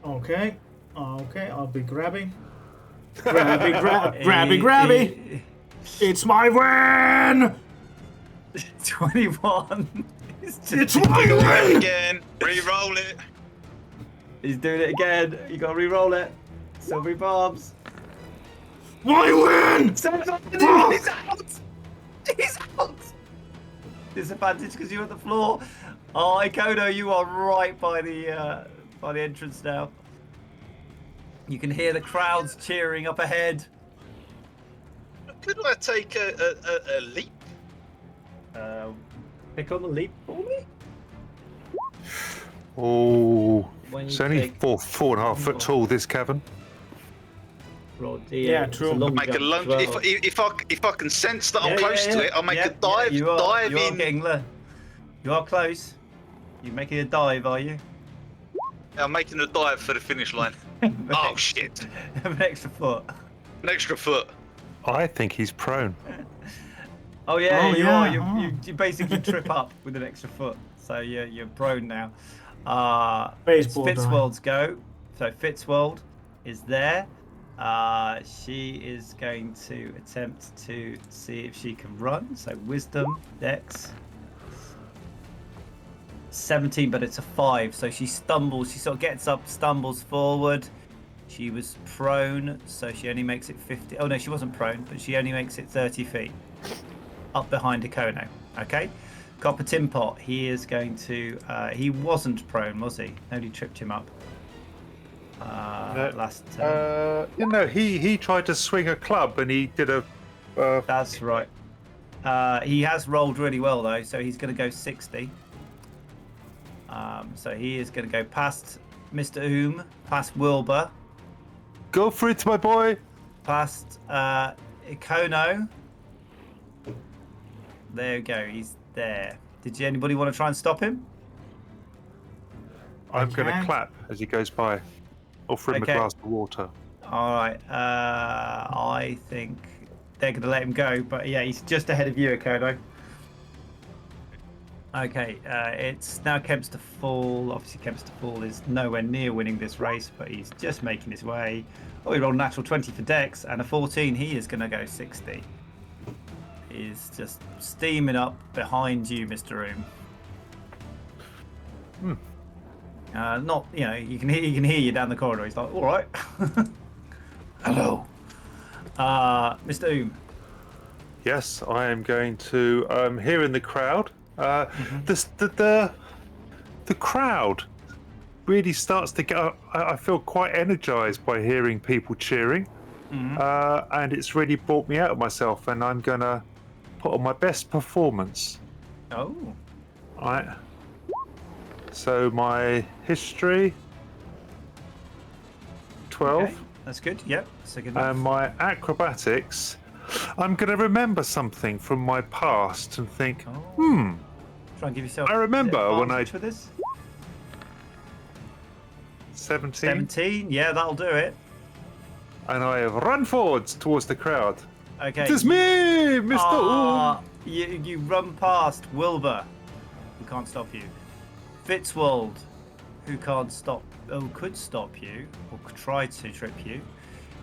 Okay. Okay, I'll be grabbing. Grabby. It's my win! 21. It's my win! Again, re-roll it. He's doing it again. You gotta re-roll it. Silvery bombs. My win! He's out. He's out. Disadvantage because you're on the floor. Oh, Ikono, you are right by the entrance now. You can hear the crowds cheering up ahead. Could I take a leap? Pick on the leap for me. Oh, When it's you only take 4.5 foot tall, this cavern. roll Yeah, it's true. a long Make a jump lunge. as well. If I can sense that I'm Yeah, close yeah, to yeah. it, I'll make Yeah, a dive. you are in. getting you are close. You're making a dive, are you? I'm making a dive for the finish line. Oh shit! An extra foot. An extra foot. I think he's prone. Oh yeah, Oh, you yeah, are. oh. You basically trip up with an extra foot, so you're prone now. It's Baseball dive. Fitzworld's go. So Fitzworld is there. She is going to attempt to see if she can run. So Wisdom, Dex. 17, but it's a 5. So she stumbles. She sort of gets up, stumbles forward. She was prone, so she only makes it 50. Oh no, she wasn't prone, but she only makes it 30 feet. Up behind Ikono. Okay. Copper Tin Pot, he is going to he wasn't prone, was he? Nobody tripped him up. Last He tried to swing a club and he did a. That's right. He has rolled really well though, so he's going to go 60. So he is going to go past Mr. Oom, past Wilbur, Go for it, my boy. past Ikono. There we go. He's there. Did anybody want to try and stop him? I'm going to can. clap as he goes by. Offer him Okay. a glass of water. All right. I think they're going to let him go, but yeah, he's just ahead of you, Ikono. Okay, it's now Kemp's to fall. Obviously, Kemp's to fall is nowhere near winning this race, but he's just making his way. Oh, he rolled a natural 20 for Dex and a 14. He is going to go 60. He's just steaming up behind you, Mr. Oom. Not, you can hear you down the corridor. He's like, all right. Hello, Mr. Oom. Yes, I am going to. Here in the crowd. The crowd really starts to get. I feel quite energized by hearing people cheering, and it's really brought me out of myself. And I'm gonna put on my best performance. Oh. All right. So my history 12, Okay. That's good. Yep. That's a good one. and my acrobatics. I'm gonna remember something from my past and think, Try and give yourself. I remember when I- advantage for this. 17, 17. Yeah, that'll do it. and I have run forwards towards the crowd. Okay. It is me, Mr. Oom. You run past Wilbur, who can't stop you. Fitzwold, who can't stop, could stop you, or could try to trip you.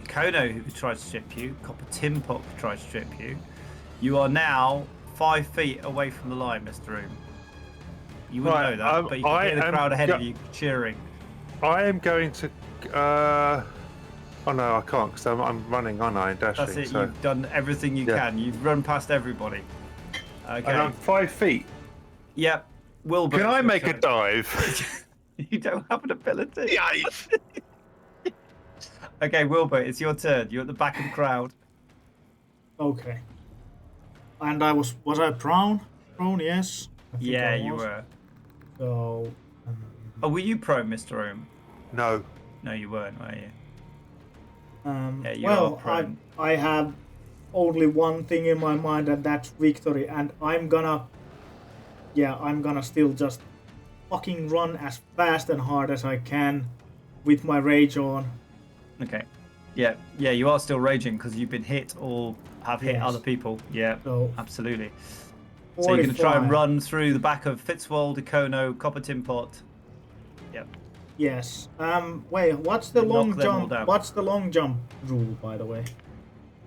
Kono, who could try to strip you. Copper Tin Pot could try to strip you. You are now 5 feet away from the line, Mr. Oom. You wouldn't Right, know that, but you can hear the crowd ahead of you cheering. I am going to. Oh no, I can't because I'm running, aren't I? Dashing. That's it. So. You've done everything you can. You've run past everybody. Okay. And I'm 5 feet. Yep. Wilbur. Can it's I your make a turn. dive? You don't have an ability. Dive. Okay, Wilbur, it's your turn. You're at the back of the crowd. Okay. And was I prone? Prone, yes. I think Yeah, I you was. were. So, Oh, were you prone, Mr. Oom? No. No, you weren't, were you? Yeah, you are well, prone. I have only one thing in my mind, and that's victory. And I'm gonna still just fucking run as fast and hard as I can with my rage on. Okay. Yeah, you are still raging because you've been hit or have hit Yes. other people. Yeah, So, absolutely. So you're going to try and 45. run through the back of Fitzwold, Ikono, Copper Tin Pot. Yep. Yes. Wait. What's the Knock long them all jump? down. What's the long jump rule, by the way?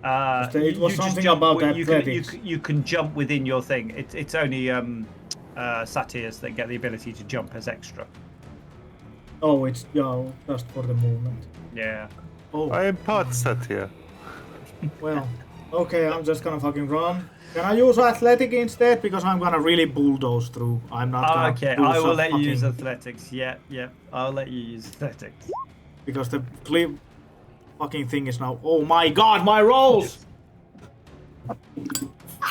It was something about athletics. You can jump within your thing. It's only satyrs that get the ability to jump as extra. Oh, it's just for the movement. Yeah. Oh. I am part Satya. Well, okay, I'm just gonna fucking run. Can I use athletic instead? Because I'm gonna really bulldoze through. I'm not gonna Okay, do I will some let you use fucking- athletics. Yeah, I'll let you use athletics. Because the fucking thing is now... Oh my god, my rolls!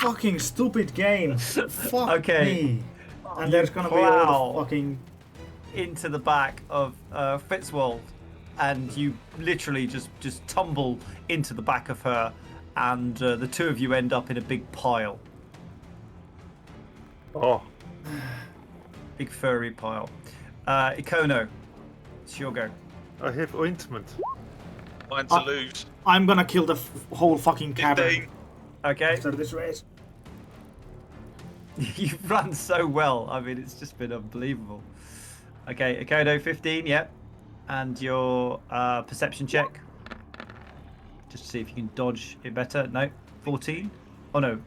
fucking stupid game. Fuck Okay. me. And You there's gonna be all plow the fucking... into the back of Fitzwold, and you literally just tumble into the back of her, and the two of you end up in a big pile, Oh, big furry pile. Ikono, it's your go. I have ointment. Mine to lose. I'm gonna kill the whole fucking cavern 15. Okay, after this race. you've run so well. I mean, it's just been unbelievable. Okay, Ikono, 15, yep. And your perception check. Just to see if you can dodge it better. No, 14. Oh no.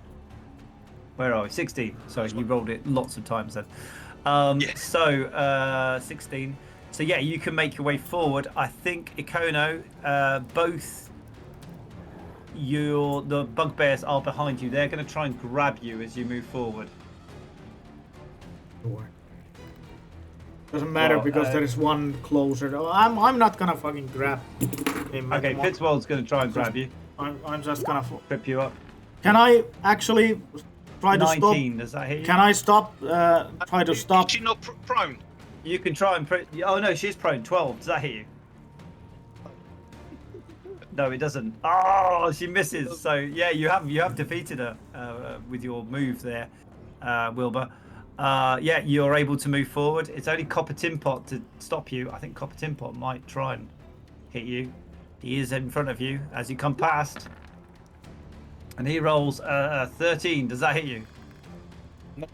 Where are we? 16. Sorry, you rolled it lots of times then. Yes. So, 16. So yeah, you can make your way forward. I think, Ikono, both the bugbears are behind you. They're going to try and grab you as you move forward. Sure. Doesn't matter Well, because there is one closer. Oh, I'm not gonna fucking grab him. Okay, anymore. Fitzwold's going to try and grab you, I'm just gonna... trip you up. Can I actually try to stop? 19, does that hit you? Can I stop? Try to stop? Is she not prone? You can try and... Oh no, she's prone. 12, does that hit you? No, it doesn't. Oh, she misses. So yeah, you have defeated her with your move there, Wilbur. Yeah, you're able to move forward. It's only Copper Timpot to stop you. I think Copper Timpot might try and hit you. He is in front of you as you come past, and he rolls 13. Does that hit you? No.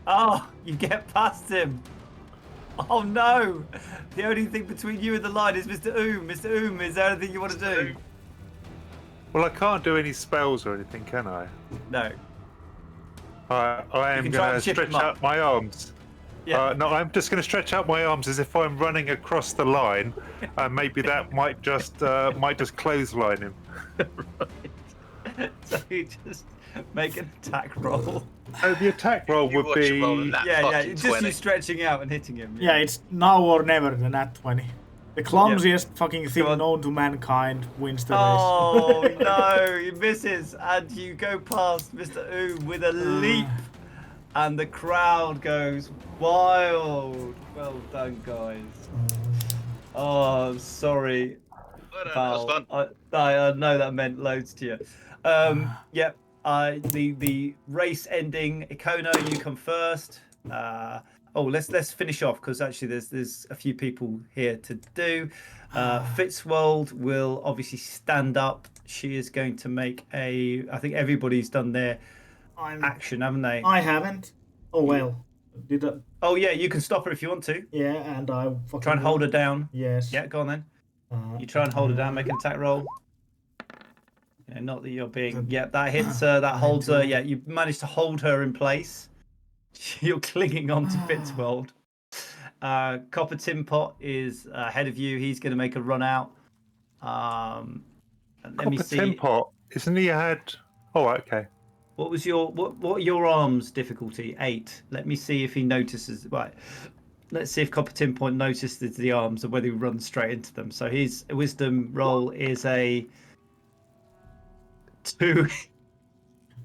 Oh, you get past him. Oh no! The only thing between you and the line is Mr. Oom. Mr. Oom, is there anything you want to do? Well, I can't do any spells or anything, can I? No. I am can try going and to shift stretch them up. out my arms. Yeah. No, I'm just going to stretch out my arms as if I'm running across the line, and maybe that might just clothesline him. So you just make an attack roll. The attack roll You would watch him roll be. that Yeah, fucking just 20. you stretching out and hitting him. Yeah, it's now or never. The nat 20. The clumsiest fucking Come thing on. known to mankind wins the Oh race. no, he misses, and you go past Mr. Oom with a leap, and the crowd goes wild. Well done, guys. Oh, I'm sorry. Well done, that was Val. fun. I know that meant loads to you. Yep. The race ending. Ikono, you come first. Let's finish off because actually there's a few people here to do. Fitzwold will obviously stand up. She is going to make I think everybody's done their action, haven't they? I haven't. Oh well. Did I? Oh yeah, you can stop her if you want to. Yeah, and I fucking Try and hold her down. Yes. Yeah, go on then. You try and hold her down. Make an attack roll. Yeah, not that you're being. Yeah, that hits her. That holds her. Yeah, you managed to hold her in place. You're clinging on to Fitzwold. Copper Timpot is ahead of you. He's going to make a run out. Let me Copper see. Timpot, isn't he had? Oh, okay. What was what your arms difficulty? 8. Let me see if he notices. Right. Let's see if Copper Timpot notices the arms or whether he runs straight into them. So his wisdom roll is a 2.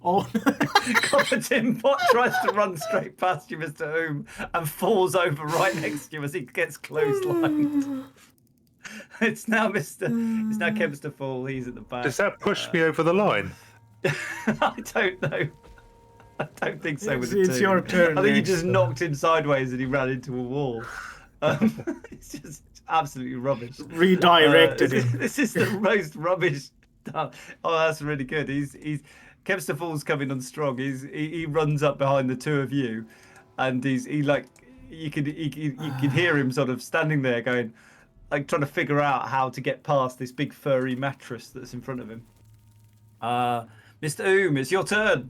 Oh. Copper Timpot tries to run straight past you, Mr. Oom, and falls over right next to you as he gets clotheslined. It's now Chemster Fall. He's at the back. Does that push me over the line? I don't know. I don't think so. With It's your turn. I think you next, just so. knocked him sideways and he ran into a wall. It's just absolutely rubbish. Redirected him. This is the most rubbish stuff. Oh, that's really good. He's Kempster Fall's coming on strong. He runs up behind the two of you, and you can hear him sort of standing there going, like trying to figure out how to get past this big furry mattress that's in front of him. Mr. Oom, it's your turn.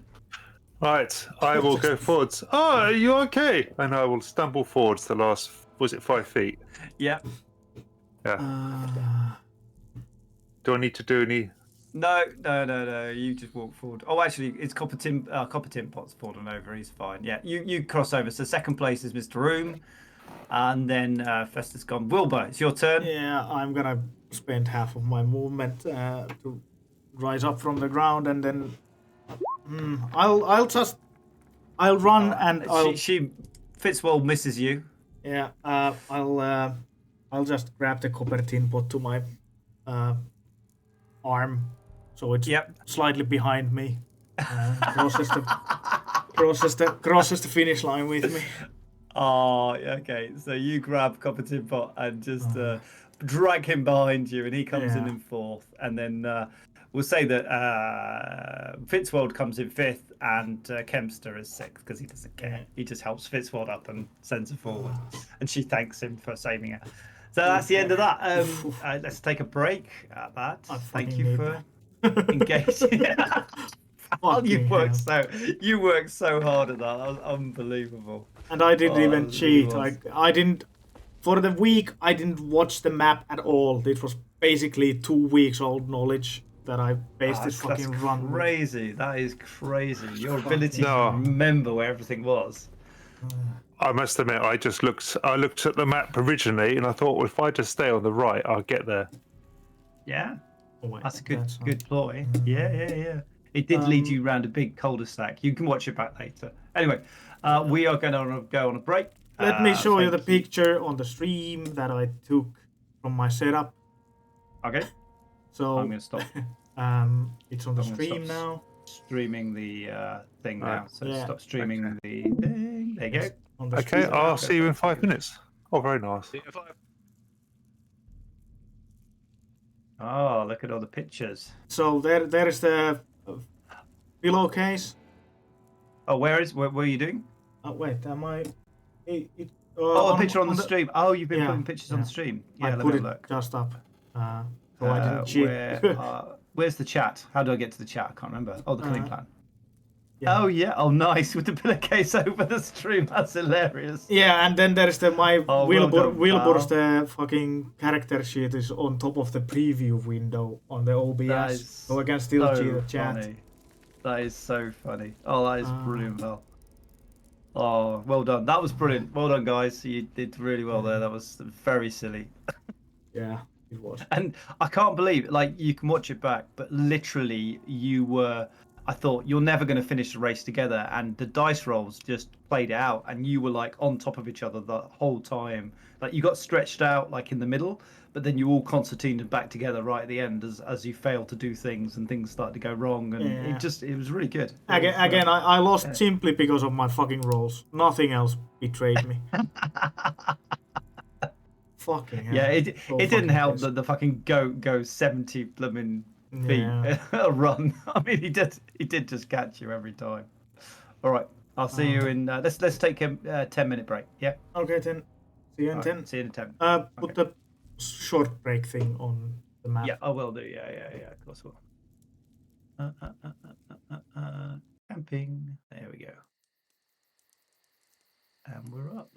Right, I will go forwards. Oh, are you okay? And I will stumble forwards the last, was it 5 feet? Yeah. Yeah. Do I need to do any? No. You just walk forward. Oh, actually, it's Copper Timpot's fallen over. He's fine. Yeah, you cross over. So second place is Mr. Room, and then Festus gone. Wilbur, it's your turn. Yeah, I'm gonna spend half of my movement to rise up from the ground and then I'll run and I'll She Fitzwold misses you. yeah. I'll just grab the copper tin pot to my arm, so it's Yep. slightly behind me. Crosses the finish line with me. Oh, okay. So you grab Copper Tin Pot and just drag him behind you, and he comes in Yeah. fourth. And then we'll say that Fitzwold comes in fifth, and Kempster is sixth because he doesn't care. Yeah. He just helps Fitzwold up and sends her forward, and she thanks him for saving her. So that's the end of that. Let's take a break at that. I Thank fucking you need for that. engaging. Fucking You worked so hard at that. That was unbelievable. And I didn't Oh, even it cheat. really was. I didn't. For the week, I didn't watch the map at all. It was basically 2 weeks old knowledge that I based this That's fucking run with. crazy. That is crazy. Your ability No. to remember where everything was. I must admit, I looked at the map originally, and I thought, well, if I just stay on the right, I'll get there. Yeah, Oh, wait, that's a good that's good ploy. Yeah. It did lead you around a big cul-de-sac. You can watch it back later. Anyway, we are going to go on a break. Let me show you the thank you. picture on the stream that I took from my setup. Okay, So I'm going to stop it's on the I'm gonna stream stop now. streaming the thing Right. now. So Yeah. stop streaming the thing. There you go. It's on the Okay, stream I'll now. see you in 5 minutes. Oh, very nice. See you in 5. Oh, look at all the pictures. So there is the pillowcase. Oh, where are you doing? Oh wait, am I? A picture on the stream. Oh, you've been yeah, putting pictures on yeah. the stream. I Yeah, let put me it have a look. just up. So I didn't cheat. Where's the chat? How do I get to the chat? I can't remember. Oh, the cunning plan. Yeah. Oh yeah. Oh, nice with the pillowcase over the stream. That's hilarious. Yeah, and then there's my Oh, well done, Wilbur's pal. the fucking character sheet is on top of the preview window on the OBS, That is so I can still see so the chat. funny. That is so funny. Oh, that is brilliant, pal. Oh, well done. That was brilliant. Well done, guys. You did really well there. That was very silly. Yeah, it was. And I can't believe, like, you can watch it back, but literally I thought you're never going to finish the race together, and the dice rolls just played it out, and you were like on top of each other the whole time. Like, you got stretched out like in the middle, but then you all concertinaed back together right at the end as you failed to do things and things started to go wrong, and Yeah. it was really good. Again, I lost simply because of my fucking rolls. Nothing else betrayed me. Fucking hell. Yeah, it So didn't fucking help pissed. that the fucking goat goes 70 blooming feet Yeah. a run. I mean, he did just catch you every time. All right, I'll see you in. Let's take a 10-minute break. Yeah. Okay, then. See you in All 10. right, see you in 10. Put the short break thing on the map. Yeah, I will do. Yeah. Of course, I will. Camping. There we go. And we're up.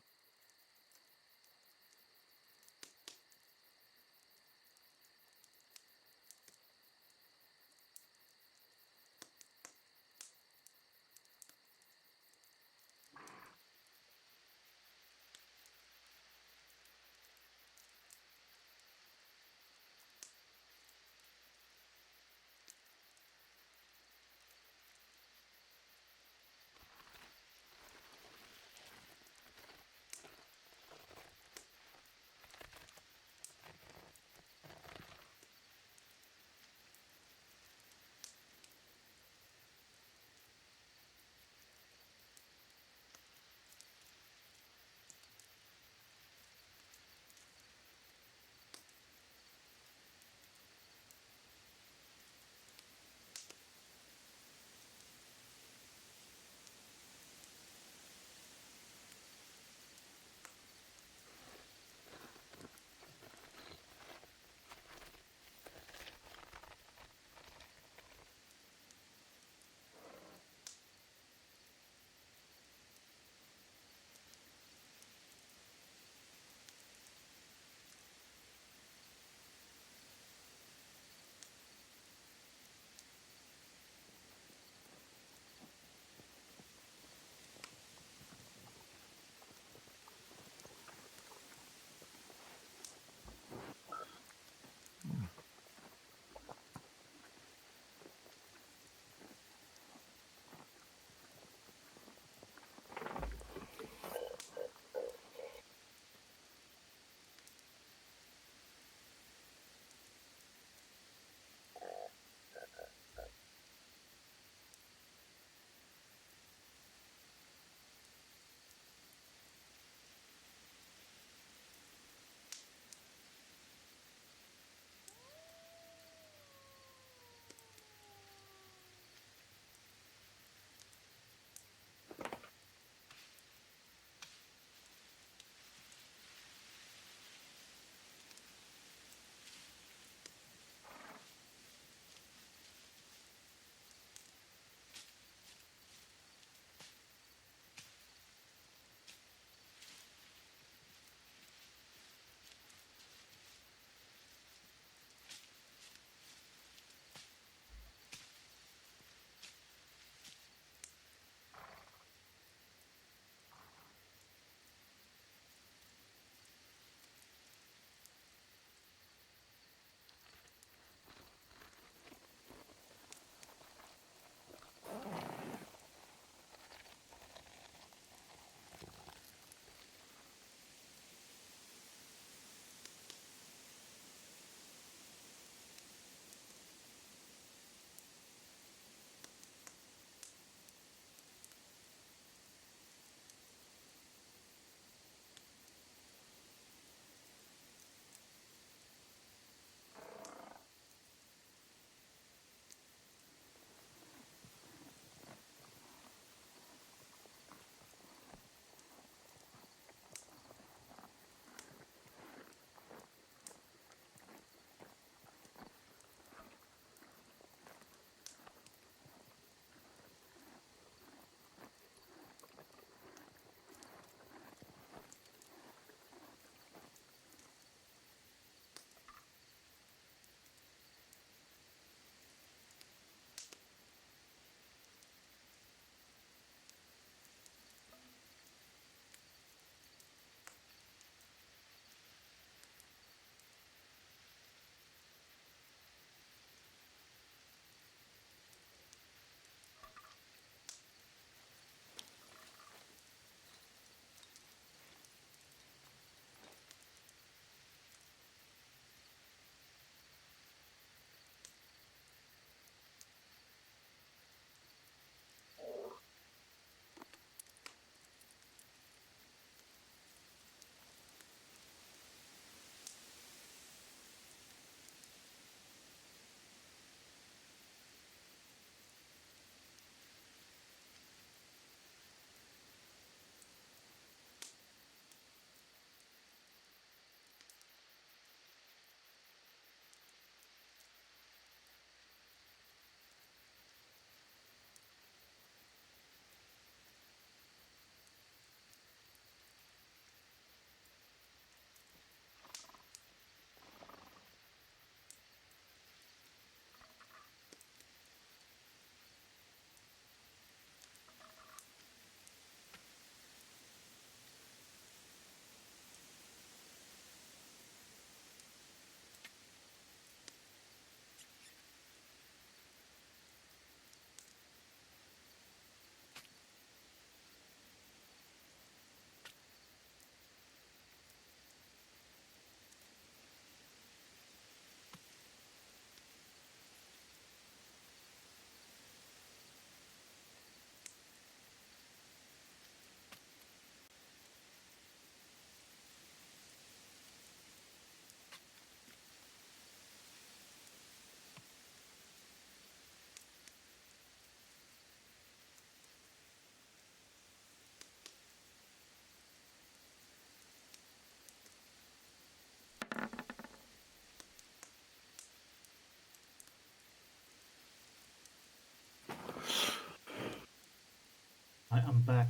I am back.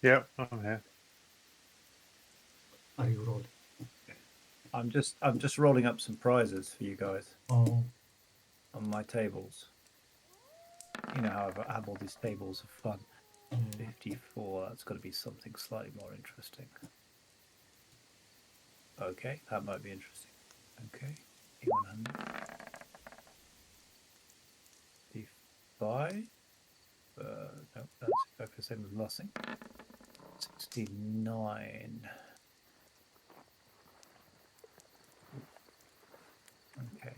Yep, I'm here. Are you rolling? I'm just rolling up some prizes for you guys Oh, on my tables. You know how I have all these tables of fun. 54. That's got to be something slightly more interesting. Okay, that might be interesting. Okay, 100. 55. No, that's exactly the same as last thing. 69. Okay.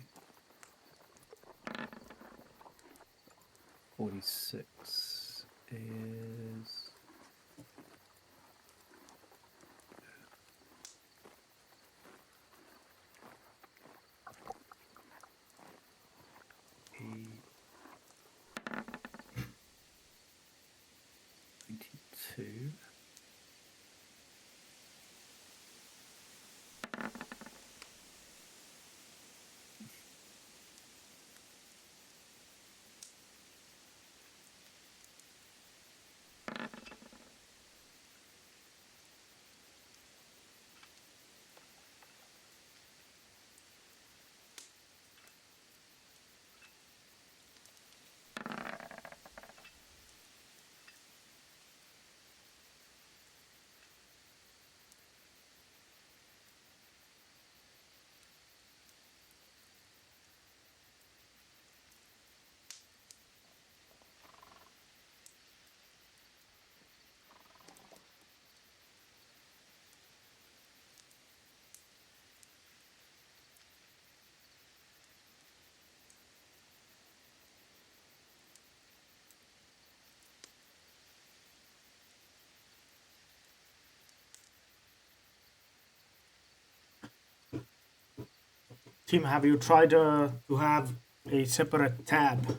46 is. Eight, 92. Tim, have you tried to have a separate tab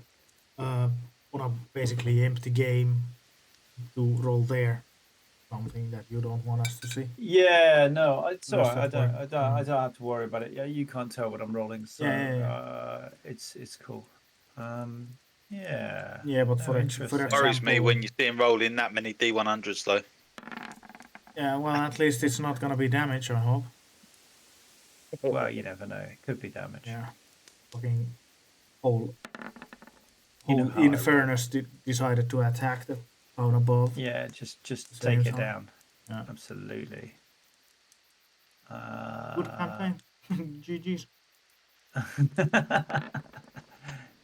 on a basically empty game to roll there? Something that you don't want us to see. Yeah, no, it's all Rest right. of point. I don't have to worry about it. Yeah, you can't tell what I'm rolling, so Yeah. it's cool. Yeah. Yeah, but No, for interesting. example, Worries me when you see him rolling that many D100s though. yeah, well, at least it's not gonna be damage. I hope. Well, you never know. It could be damage. Yeah, fucking whole You know whole how I roll. Infernus decided to attack the town above. Yeah, just Same take it time. down. Yeah. Absolutely. Good campaign. GG's.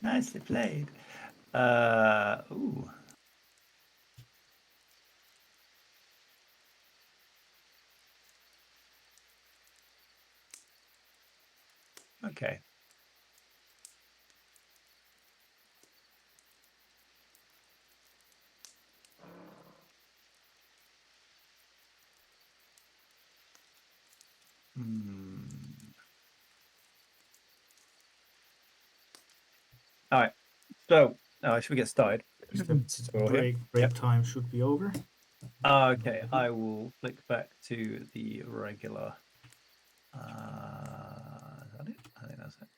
Nicely played. Ooh. Okay. All right. So, should we get started? Since we're all here. Break time should be over. Okay, I will flick back to the regular. Is that it? I think that's it.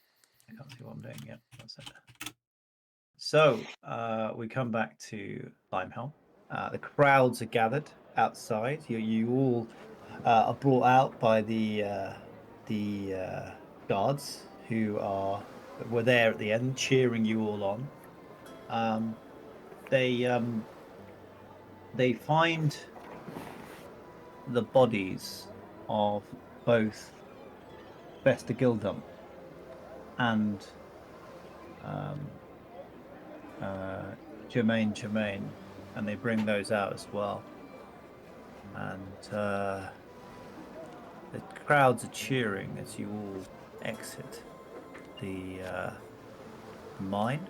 I can't see what I'm doing yet. That's it. So we come back to Limehelm. The crowds are gathered outside. You all are brought out by the guards who were there at the end, cheering you all on. They find the bodies of both Bester Gildum and Jermaine, and they bring those out as well. And the crowds are cheering as you all exit the mine.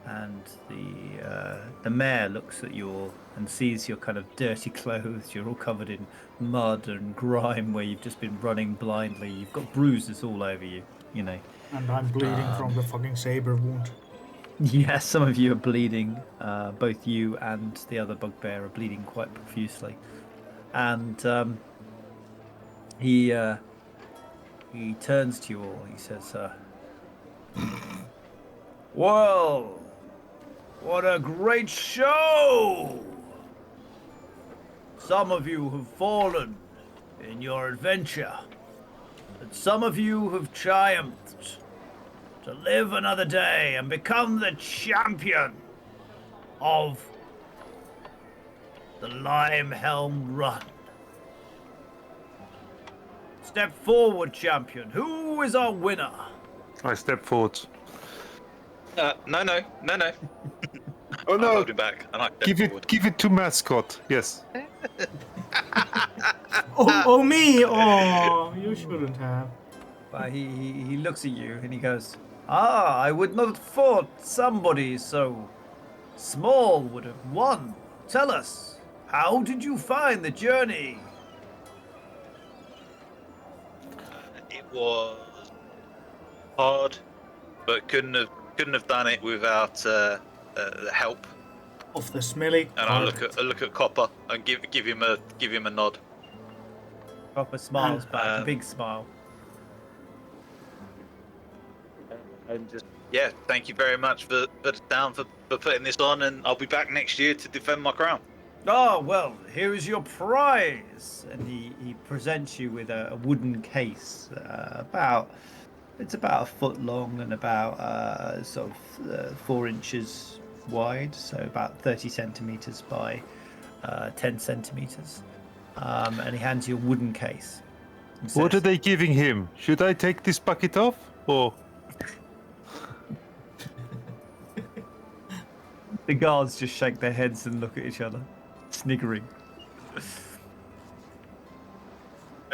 And the mayor looks at you all and sees your kind of dirty clothes. You're all covered in mud and grime where you've just been running blindly. You've got bruises all over you, you know. And I'm bleeding from the fucking saber wound. Yeah, some of you are bleeding. Both you and the other bugbear are bleeding quite profusely. And he turns to you all. He says, Well, what a great show! Some of you have fallen in your adventure, but some of you have triumphed to live another day and become the champion of the Helmrun. Step forward, champion. Who is our winner? I step forward. No. Oh I'm no! holding back, and I step forward. Give it to mascot. Yes. Oh, me! Oh, you shouldn't have. But he looks at you and he goes, "Ah, I would not have thought somebody so small would have won. Tell us, how did you find the journey?" It was hard, but couldn't have done it without the help. Of the smelly And I look at Copper and give him a nod. Copper smiles back, a big smile. And just thank you very much for putting this on, and I'll be back next year to defend my crown. Oh, well, here is your prize. And he presents you with a wooden case, it's about a foot long and about 4 inches wide, so about 30 centimeters by 10 centimeters. And he hands you a wooden case. What are they giving him? Should I take this bucket off, or? The guards just shake their heads and look at each other, sniggering.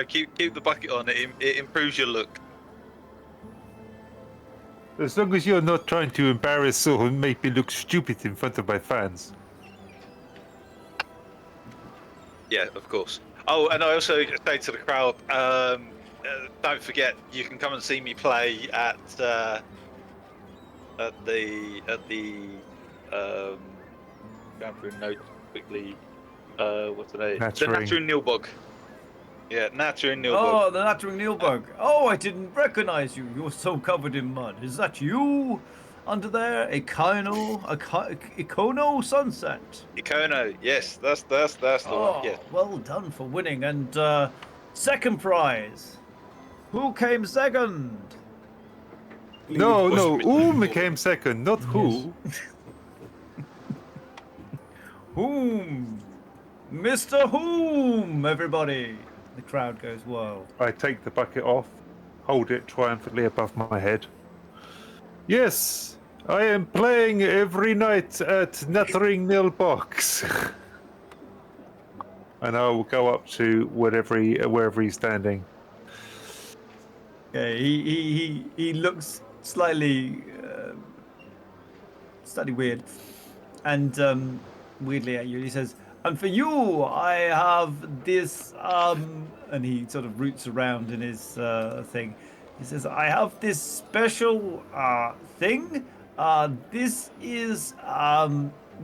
Keep the bucket on. It improves your look. As long as you're not trying to embarrass or make me look stupid in front of my fans. Yeah, of course. Oh, and I also say to the crowd, don't forget, you can come and see me play at the going through notes quickly. What's the name? Nattering. The Nattering Nilbog. Yeah, Nattering Nilbog. Oh, the Nattering Nilbog. Oh, I didn't recognize you. You're so covered in mud. Is that you under there? Icono Sunset. Icono. Yes, that's the one. Yes. Well done for winning. And second prize. Who came second? No, whom came second, not who. Whom? Mr. Whom, everybody. The crowd goes wild. I take the bucket off, hold it triumphantly above my head. Yes, I am playing every night at Nattering Nil Box. And I will go up to wherever he's standing. Okay, he looks slightly weird, and weirdly at you. He says, "And for you, I have this." And he sort of roots around in his thing. He says, "I have this special thing. This is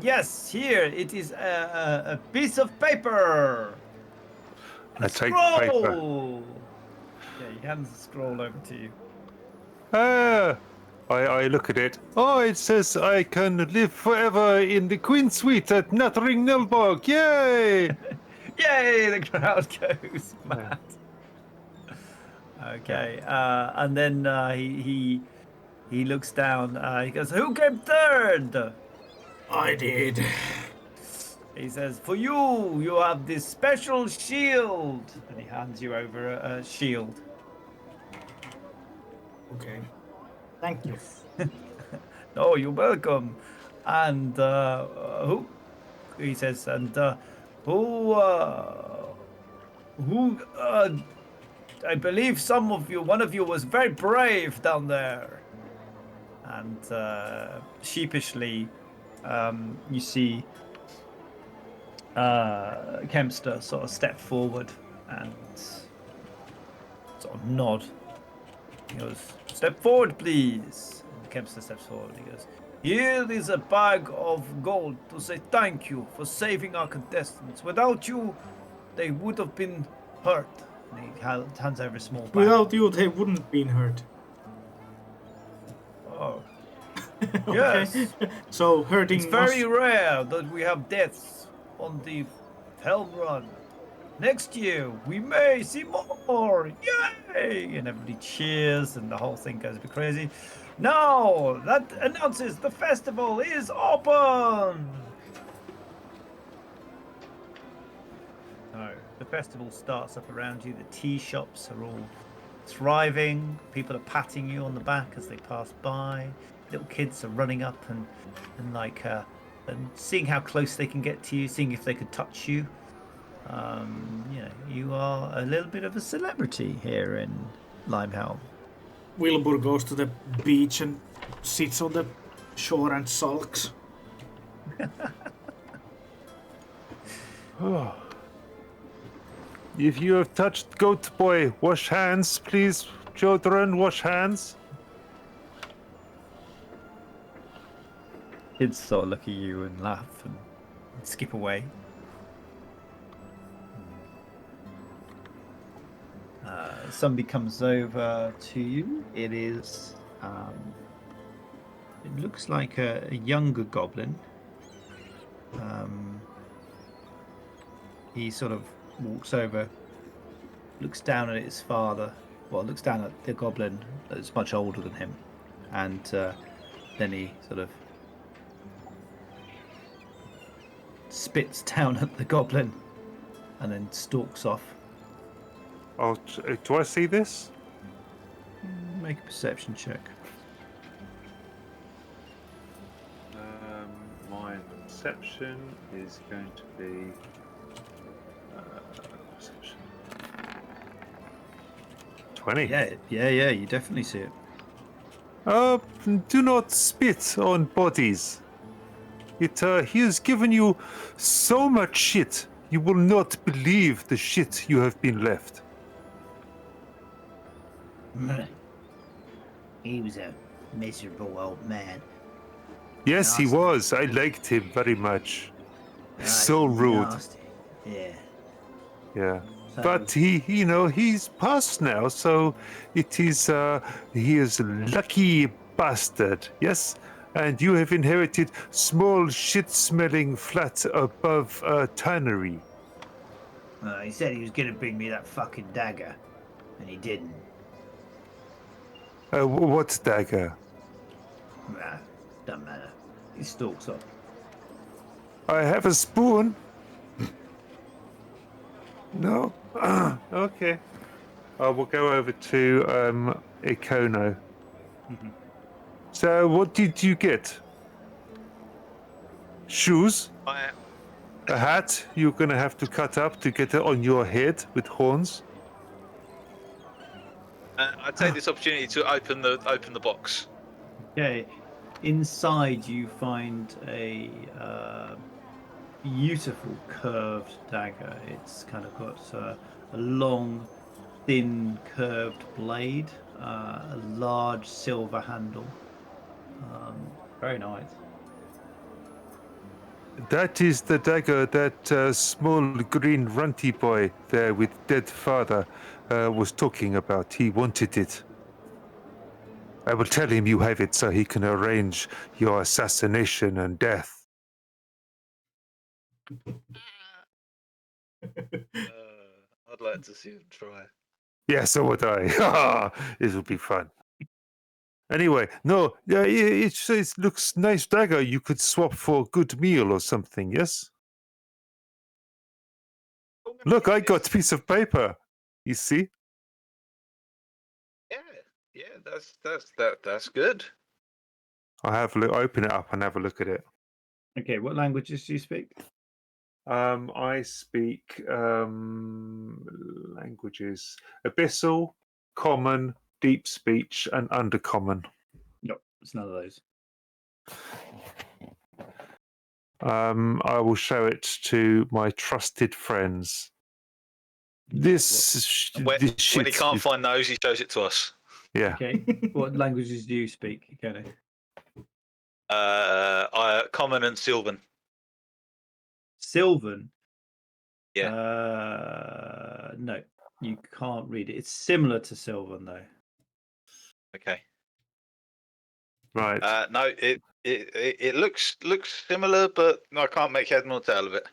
yes, here it is a piece of paper. I take the paper. Scroll." Yeah, he hands the scroll over to you. I look at it. Oh, it says I can live forever in the Queen Suite at Nattering Nilbog. Yay! Yay! The crowd goes mad. Okay, and then he looks down. He goes, "Who came third?" I did. He says, "For you, you have this special shield," and he hands you over a shield. Okay. Thank you. "Oh, you're welcome." And who? He says, "And who? I believe one of you was very brave down there." And sheepishly, you see Kempster sort of step forward and sort of nod. He goes, "Step forward, please." And Kempster steps forward. He goes, "Here is a bag of gold to say thank you for saving our contestants. Without you, they would have been hurt." And he hands over a small bag. Without you, they wouldn't been hurt. Oh. Okay. Yes. So hurting It's very us. rare that we have deaths on the Helmrun. Next year, we may see more! Yay! And everybody cheers, and the whole thing goes a bit crazy. Now, that announces the festival is open! So, the festival starts up around you. The tea shops are all thriving. People are patting you on the back as they pass by. Little kids are running up and and seeing how close they can get to you, seeing if they could touch you. You are a little bit of a celebrity here in Limehouse. Wilbur goes to the beach and sits on the shore and sulks. If you have touched Goat Boy, wash hands, please. Children, wash hands. Kids sort of look at you and laugh and skip away. Somebody comes over to you. It is, it looks like a younger goblin. He sort of walks over, looks down at his father. Well, looks down at the goblin that's much older than him, and then he sort of spits down at the goblin, and then stalks off. Oh, do I see this? Make a perception check. My perception is going to be perception. 20. Yeah, you definitely see it. Do not spit on bodies. He has given you so much shit. You will not believe the shit you have been left. He was a miserable old man. Yes, he Nasty. was. I liked him very much. Ah, So he's rude. nasty. Yeah. Yeah. So- But he's past now, so he is a lucky bastard, yes? And you have inherited small shit-smelling flat above a tannery. He said he was going to bring me that fucking dagger, and he didn't. What dagger? Nah, doesn't matter. He stalks off. I have a spoon. No? Okay. We'll go over to Ikono. So, what did you get? Shoes? A hat you're gonna have to cut up to get it on your head with horns? I take this opportunity to open the box. Okay. Inside, you find a beautiful curved dagger. It's kind of got a long, thin, curved blade, a large silver handle. Very nice. That is the dagger that small green runty boy there with dead father was talking about. He wanted it. I will tell him you have it so he can arrange your assassination and death. I'd like to see him try. Yeah, so would I. This will be fun. Anyway, no, yeah, it looks nice dagger. You could swap for a good meal or something, yes? Look, I got a piece of paper. You see? Yeah, that's good. I have open it up and have a look at it. Okay, what languages do you speak? I speak languages: Abyssal, Common, Deep Speech, and Undercommon. No, it's none of those. I will show it to my trusted friends. This When shit he can't is- find those, he shows it to us. Yeah. Okay, what languages do you speak, Kenny? Common and Sylvan. Sylvan? Yeah. No, you can't read it. It's similar to Sylvan, though. Okay. Right. No, it looks similar, but I can't make head nor tail of it.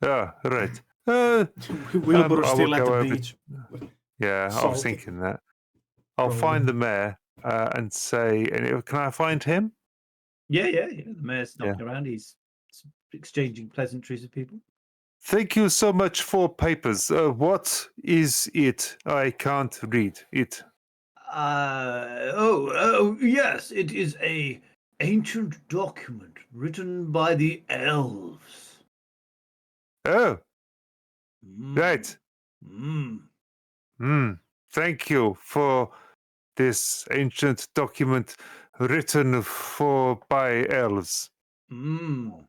Right. Wilbur's I will still at go the over. beach. Yeah, I was Sulking. thinking that. I'll Rolling. find the mayor and say, can I find him? Yeah. The mayor's Yeah. knocking around. He's exchanging pleasantries with people. Thank you so much for papers. What is it? I can't read it. Yes, it is a ancient document written by the elves. Oh, Mm. right. Mm. Thank you for this ancient document written by elves. Mm.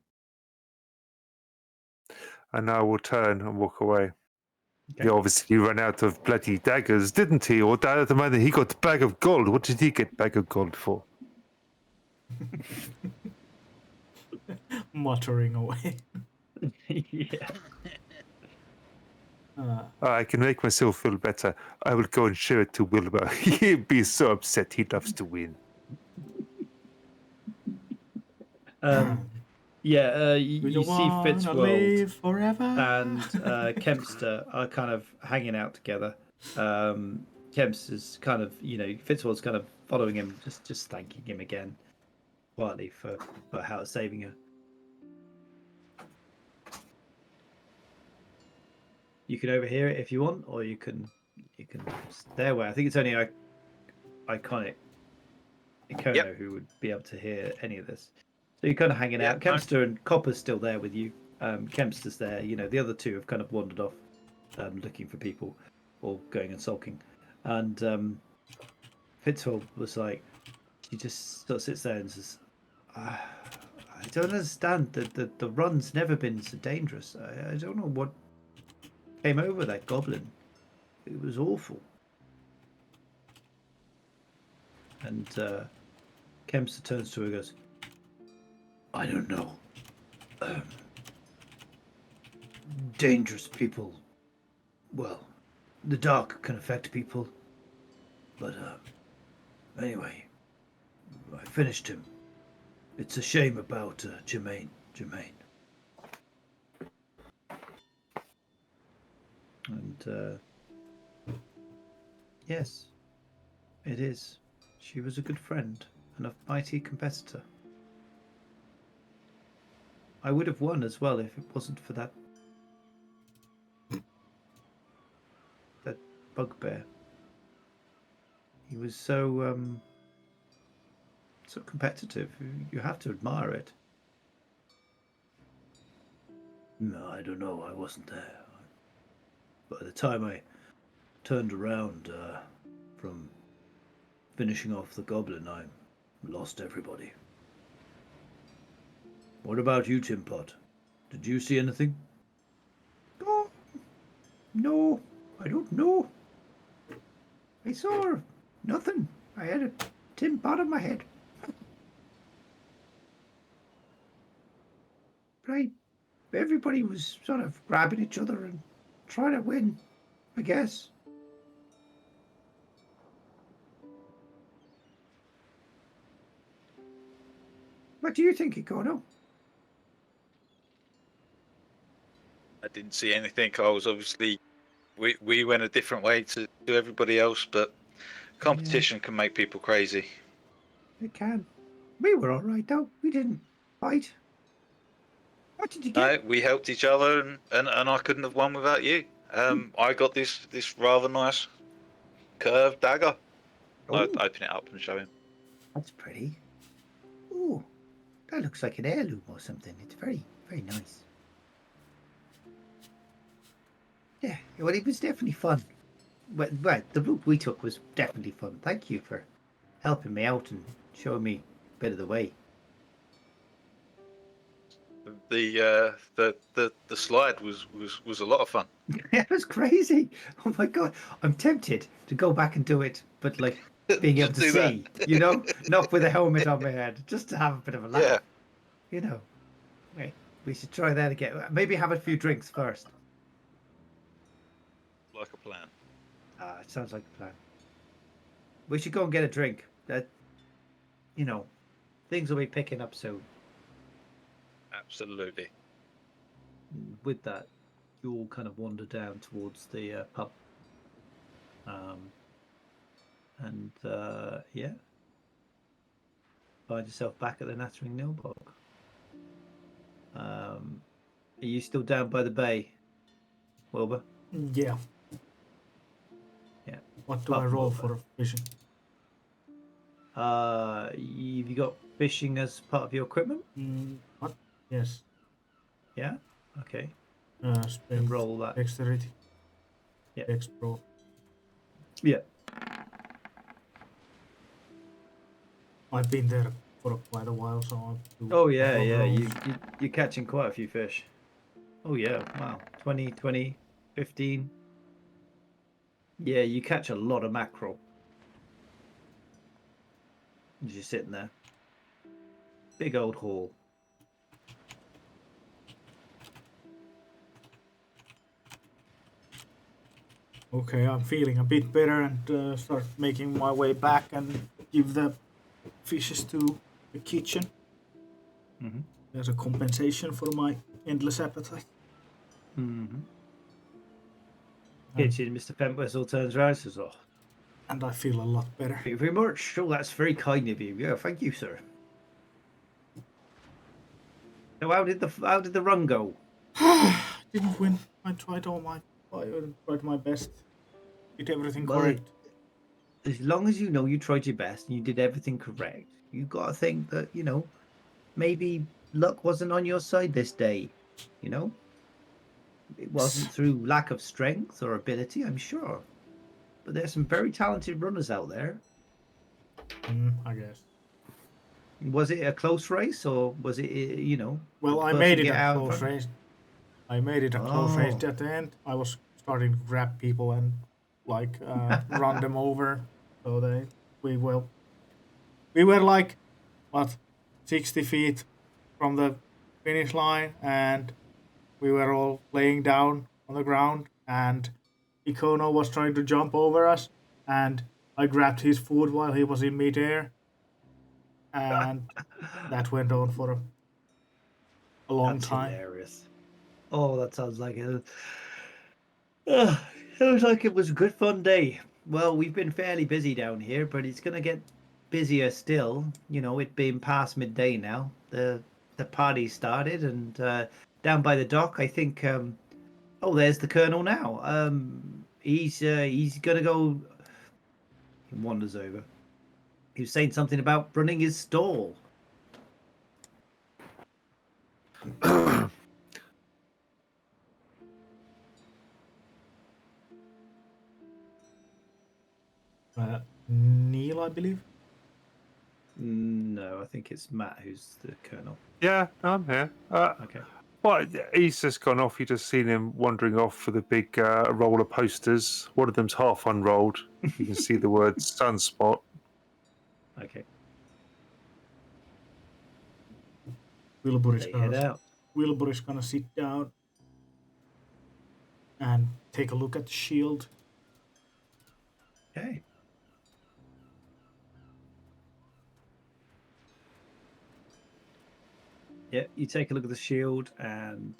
And I will turn and walk away. Okay. He obviously ran out of bloody daggers, didn't he? Or at the moment he got a bag of gold. What did he get bag of gold for? Muttering away. Yeah. I can make myself feel better. I will go and show it to Wilbur. He'd be so upset. He loves to win. You see Fitzworld live forever? and Kempster are kind of hanging out together. Kempster's kind of, Fitzworld's kind of following him, just thanking him again, quietly for how it's saving her. You can overhear it if you want, or you can stay away. I think it's only iconic Icono who would be able to hear any of this. So you're kind of hanging out. Kempster and Copper's still there with you. Kempster's there. The other two have kind of wandered off, looking for people, or going and sulking. And Fitzhall was like, she just sort of sits there and says, I don't understand. The run's never been so dangerous. I don't know what came over that goblin. It was awful. And Kempster turns to her and goes, I don't know. Dangerous people. Well, the dark can affect people. But anyway, I finished him. It's a shame about Jermaine. And yes, it is. She was a good friend and a mighty competitor. I would have won as well if it wasn't for that bugbear. He was so competitive. You have to admire it. No, I don't know. I wasn't there. By the time I turned around from finishing off the goblin, I lost everybody. What about you, Tim Pot? Did you see anything? Oh, no, I don't know. I saw nothing. I had a tin pot on my head. But everybody was sort of grabbing each other and trying to win, I guess. What do you think, Ikono? I didn't see anything. I was obviously we went a different way to everybody else, but competition can make people crazy. It can. We were all right though. We didn't fight. What did you get? No, we helped each other, and I couldn't have won without you. I got this rather nice curved dagger. I Oh, open it up and show him. that's pretty. Oh, that looks like an heirloom or something. It's very, very nice. Yeah, well, it was definitely fun. Well, the route we took was definitely fun. Thank you for helping me out and showing me a bit of the way. The slide was a lot of fun. It was crazy. Oh my god, I'm tempted to go back and do it, but like being able to Just do see, not with a helmet on my head, just to have a bit of a laugh. Yeah. Wait, we should try that again. Maybe have a few drinks first. Like a plan. It sounds like a plan. We should go and get a drink. things will be picking up soon. Absolutely. With that, you all kind of wander down towards the pub. And yeah, find yourself back at the Nattering Nilbog. Are you still down by the bay, Wilbur? Yeah. Yeah. What do I roll for fishing? Have you got fishing as part of your equipment? What? Yes. Yeah. Okay. Strength, Roll that. dexterity. Yeah. Dex pro. Yeah. I've been there for quite a while, so I'll do. Oh yeah, couple of yeah. rolls. You're catching quite a few fish. Oh yeah. Wow. 20, 15. Yeah, you catch a lot of mackerel. Just sitting there. Big old haul. Okay, I'm feeling a bit better and start making my way back and give the fishes to the kitchen Mm-hmm. as a compensation for my endless appetite. Mm-hmm. And, Kitchen, Mr. Pentwhistle turns around and says, "Oh, and I feel a lot better. thank you very much. Oh, that's very kind of you. Yeah, thank you, sir." So how did the run go? Didn't win. I tried my best. Did everything Well, correct. as long as you know you tried your best and you did everything correct, you got to think that maybe luck wasn't on your side this day. You know, it wasn't through lack of strength or ability, I'm sure. But there's some very talented runners out there. I guess. Was it a close race or was it, Well, did the I person made it get a out in close front? race. I made it a close race at the end. I was starting to grab people and run them over. So we were like what 60 feet from the finish line, and we were all laying down on the ground, and Ikono was trying to jump over us, and I grabbed his foot while he was in midair, and that went on for a long That's time. hilarious. Oh, that sounds like it. Sounds like it was a good fun day. Well, we've been fairly busy down here, but it's gonna get busier still. It being past midday now. The party started, and down by the dock, I think. Oh, there's the colonel now. He's gonna go. He wanders over. He was saying something about running his stall. Neil, I believe. No, I think it's Matt who's the colonel. Yeah, I'm here. Okay. Well, he's just gone off. You just seen him wandering off for the big roller posters. One of them's half unrolled. You can see the word Sunspot. Okay. Wilbur is They head out. gonna sit down and take a look at the shield. Okay. Yeah, you take a look at the shield, and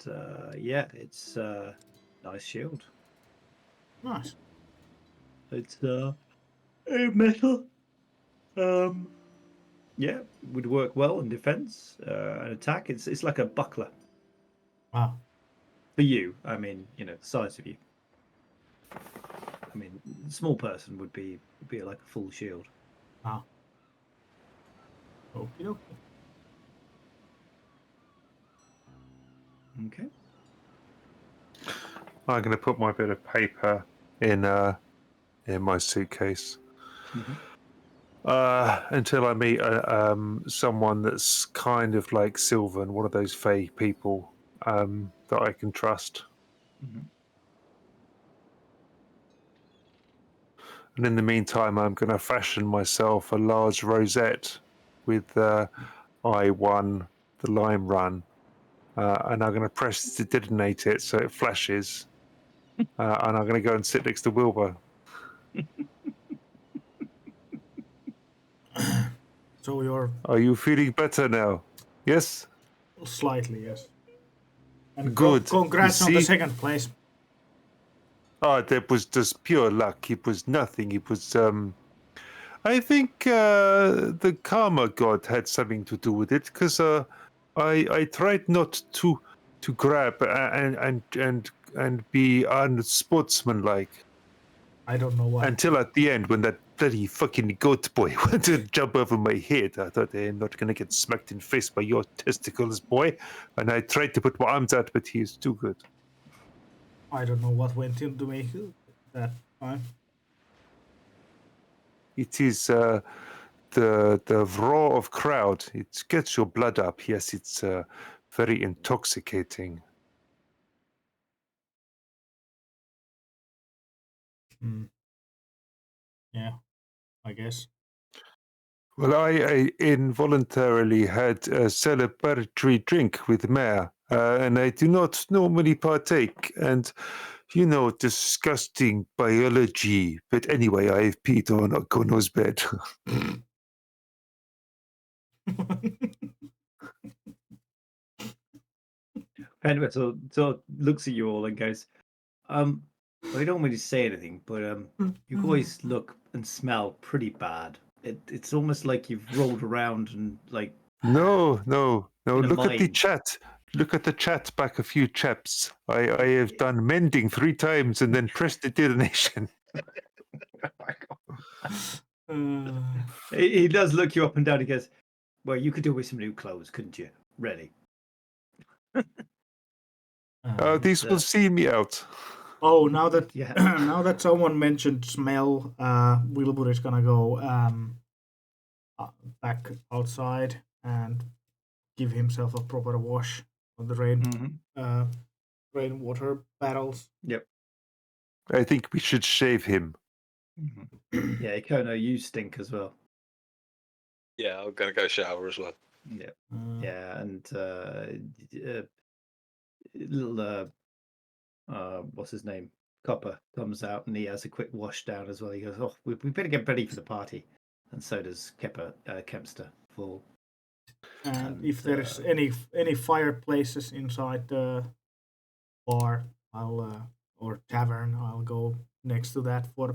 yeah, it's nice shield. Nice. It's metal. Yeah, would work well in defense and attack. It's like a buckler Wow. for you. I mean, the size of you. I mean, small person would be like a full shield. Wow. Okie dokie. Okay. I'm going to put my bit of paper in my suitcase until I meet someone that's kind of like Sylvan, one of those Fae people that I can trust. Mm-hmm. And in the meantime, I'm going to fashion myself a large rosette with I won the lime run, and I'm going to press to detonate it so it flashes, and I'm going to go and sit next to Wilbur. So you're Are you feeling better now? Yes? slightly, yes. And Good. You congrats on the see? second place. Oh, that was just pure luck. It was nothing. It was, I think the karma god had something to do with it because I tried not to grab and be unsportsmanlike I don't know what. until at the end when that bloody fucking goat boy went to jump over my head. I thought I'm not gonna get smacked in the face by your testicles, boy. And I tried to put my arms out, but he's too good. I don't know what went into me that time. It is the roar of crowd. It gets your blood up. Yes, it's very intoxicating. Yeah, I guess. Well, I involuntarily had a celebratory drink with Mare, and I do not normally partake. And, you know, disgusting biology. But anyway, I've peed on Okono's bed. Penwet sort of looks at you all and goes, well, I don't really say anything, but you always look and smell pretty bad. It's almost like you've rolled around and like No. in a Look at the mine. chat. Look at the chat back a few chaps. I have done mending 3 times and then prestidigitation. He does look you up and down. He goes, well, you could do with some new clothes, couldn't you? Really? These will see me out. Oh, now that Yeah. now that someone mentioned smell, Wilbur is gonna go back outside and give himself a proper wash on the rainwater barrels. Yep. I think we should shave him. Yeah, Ikono, you stink as well. Yeah, I'm gonna go shower as well. Yeah. Yeah, and little what's his name? Copper comes out and he has a quick wash down as well. He goes, "Oh, we better get ready for the party," and so does Kempster. Full. And if there's any fireplaces inside the bar, or tavern, I'll go next to that for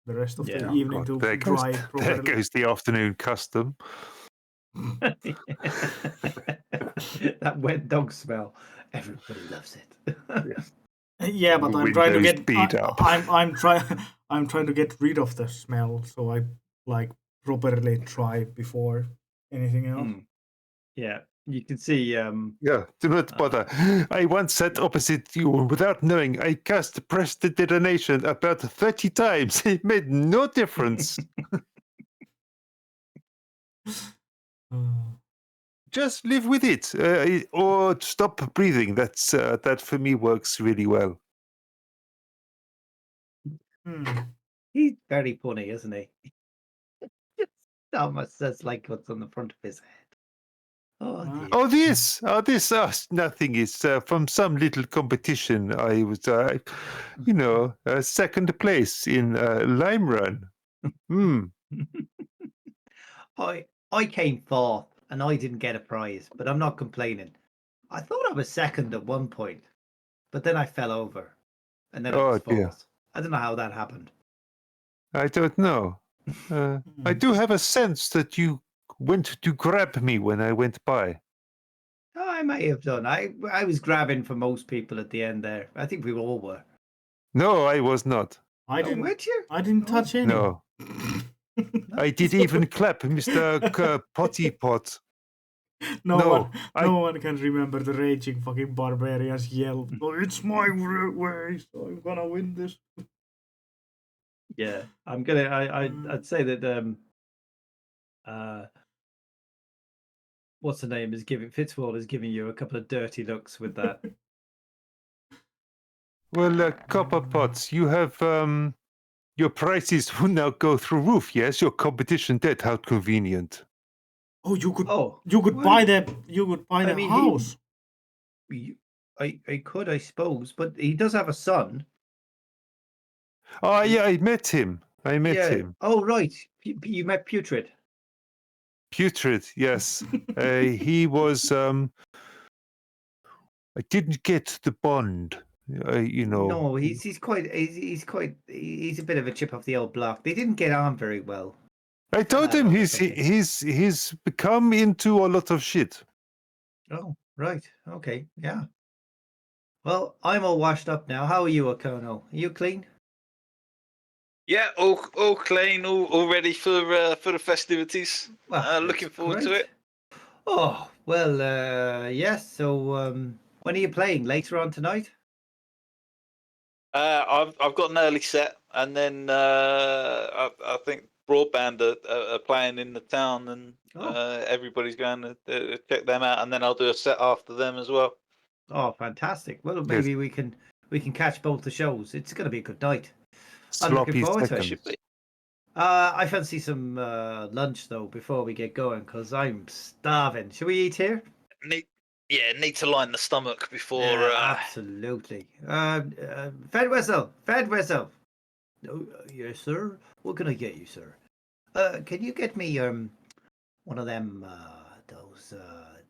the rest of the Yeah. evening to There dry there properly. goes the afternoon custom. That wet dog smell. Everybody loves it. Yeah, but The I'm trying to windows get beat up. I'm trying to get rid of the smell, so I like properly try before anything else. Yeah, you can see. Yeah, do not bother. I once sat opposite you, and without knowing, I cast prestidigitation about 30 times. It made no difference. Just live with it, or stop breathing. That for me works really well. He's very funny, isn't he? Just almost says like what's on the front of his head. Oh, dear. This, nothing. Is from some little competition. I was, second place in Helmrun. I came fourth and I didn't get a prize, but I'm not complaining. I thought I was second at one point, but then I fell over, and then I was dear. fourth. I don't know how that happened. I don't know. I do have a sense that you went to grab me when I went by. Oh, I may have done. I was grabbing for most people at the end there. I think we all were. No, I was not. I Oh, didn't. weren't you? I didn't touch any. No. I did even clap Mr. Potty Pot. No one can remember the raging fucking barbarians yell, "Oh, it's my way, so I'm gonna win this." Yeah, I'm gonna. I'd say that. What's the name? Fitzwall is giving you a couple of dirty looks with that. Well, Copper Pots, you have your prices will now go through roof. Yes, your competition did. How convenient. Oh, you could Oh, buy the house. I could, I suppose, but he does have a son. Oh, yeah, I met him. Yeah. Oh, right. You met Putrid. Putrid, yes. He was. I didn't get the bond. No, he's a bit of a chip off the old block. They didn't get on very well. I told him Okay. he's become into a lot of shit. Oh, right. Okay. Yeah. Well, I'm all washed up now. How are you, Okono? Are you clean? Yeah, all clean, all ready for the festivities. Well, Looking that's forward to great. it. Oh, well, yes. So, when are you playing? Later on tonight? I've got an early set, and then I think Broadband are playing in the town, and everybody's going to check them out, and then I'll do a set after them as well. Oh, fantastic. Well, Yes. maybe we can catch both the shows. It's going to be a good night. I'm looking Sloppy forward to it. seconds. I fancy some lunch though before we get going because I'm starving. Should we eat here? Need to line the stomach before. Yeah, absolutely. Fed Wessel. Oh, yes, sir. What can I get you, sir? Can you get me one of them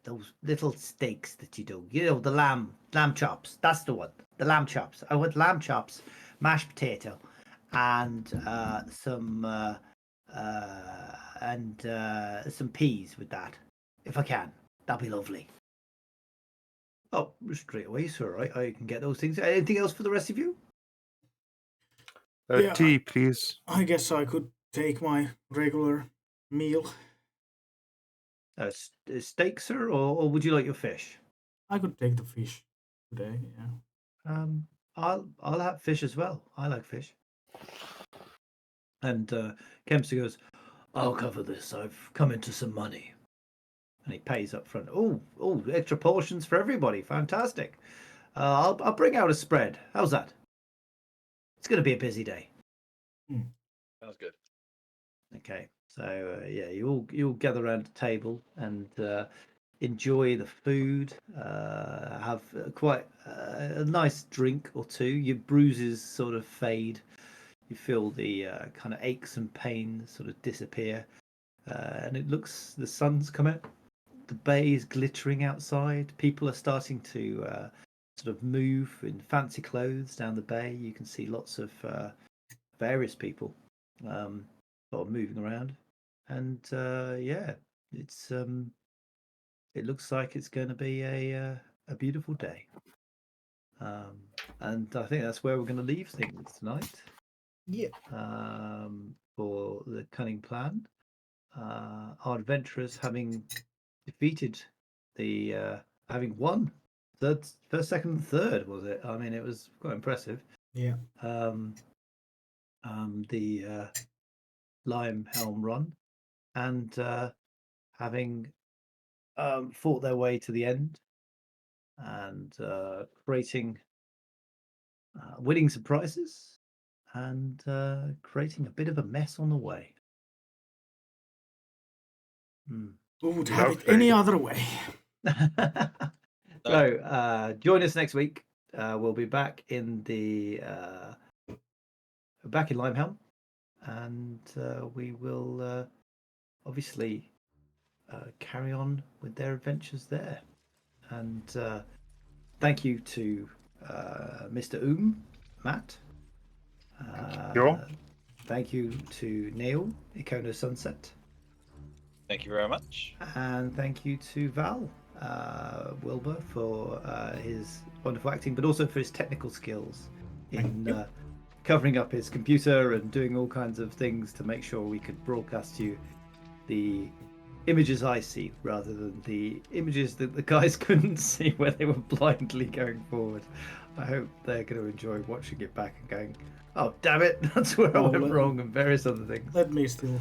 those little steaks that you do? You know, the lamb chops. That's the one. The lamb chops. I want lamb chops, mashed potato, and some peas with that, if I can. That'd be lovely. Oh, straight away, sir. I can get those things. Anything else for the rest of you? Yeah, Tea, please. I guess I could take my regular meal. Steak, sir, or would you like your fish? I could take the fish today. Yeah. I'll have fish as well. I like fish. And Kempster goes, I'll cover this. I've come into some money. And he pays up front. Oh, extra portions for everybody. Fantastic. I'll bring out a spread. How's that? It's going to be a busy day. Sounds good. Okay. So yeah, you all gather around the table and enjoy the food. Have quite a nice drink or two. Your bruises sort of fade. You feel the kind of aches and pains sort of disappear. And it looks, the sun's come out. The bay is glittering outside. People are starting to sort of move in fancy clothes down the bay. You can see lots of various people sort of moving around. And yeah, it's it looks like it's going to be a beautiful day. And I think that's where we're going to leave things tonight. Yeah. For the cunning plan. Our adventurers having defeated having won first, second, and third, was it? I mean, it was quite impressive. Yeah. The Lime Helmrun, and having fought their way to the end and creating winning some prizes and creating a bit of a mess on the way. Who would have it any other way? So join us next week. We'll be back in Limehelm, and we will obviously carry on with their adventures there. And thank you to Mr. Matt. Sure. Thank you to Neil, Icono Sunset. Thank you very much. And thank you to Val Wilbur for his wonderful acting, but also for his technical skills in covering up his computer and doing all kinds of things to make sure we could broadcast you the images I see rather than the images that the guys couldn't see where they were blindly going forward. I hope they're going to enjoy watching it back and going, oh, damn it, that's where I went wrong, and various other things. Let me still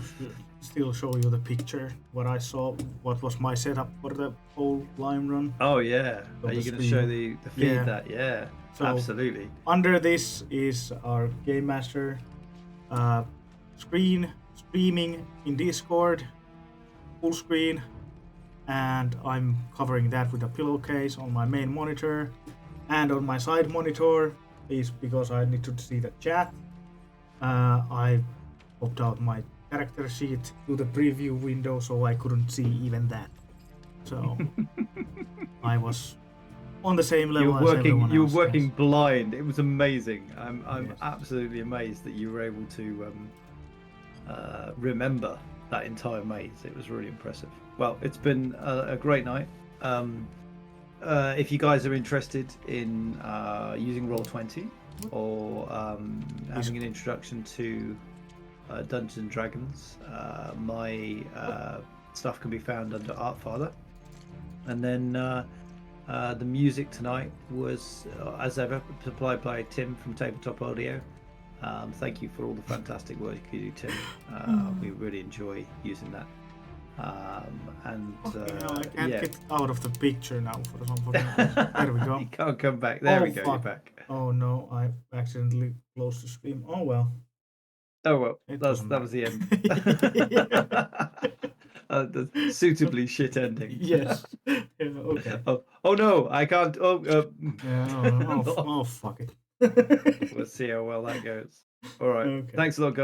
show you the picture, what I saw, what was my setup for the whole Lime Run. Oh, yeah. So Are you going to show the feed Yeah. that? Yeah, So, absolutely. Under this is our Game Master screen, streaming in Discord, full screen, and I'm covering that with a pillowcase on my main monitor, and on my side monitor is because I need to see the chat. I popped out my character sheet to the preview window, so I couldn't see even that. So I was on the same level as everyone else. You were working yes. blind. It was amazing. I'm Yes. absolutely amazed that you were able to remember that entire maze. It was really impressive. Well, it's been a great night. If you guys are interested in using Roll20 or having an introduction to Dungeons and Dragons, my stuff can be found under Artfather. And then the music tonight was, as ever, supplied by Tim from Tabletop Audio. Thank you for all the fantastic work you do, Tim. We really enjoy using that. I can't get out of the picture now for some fucking reason. There we go. You can't come back. There we go. Fuck. You're back. Oh no, I accidentally closed the stream. Oh well. Oh well, It that doesn't was the end. Yeah. The suitably shit ending. Yes. Yeah, okay. Oh no, I can't. Yeah, oh, fuck it. We'll see how well that goes. All right. Okay. Thanks a lot, guys.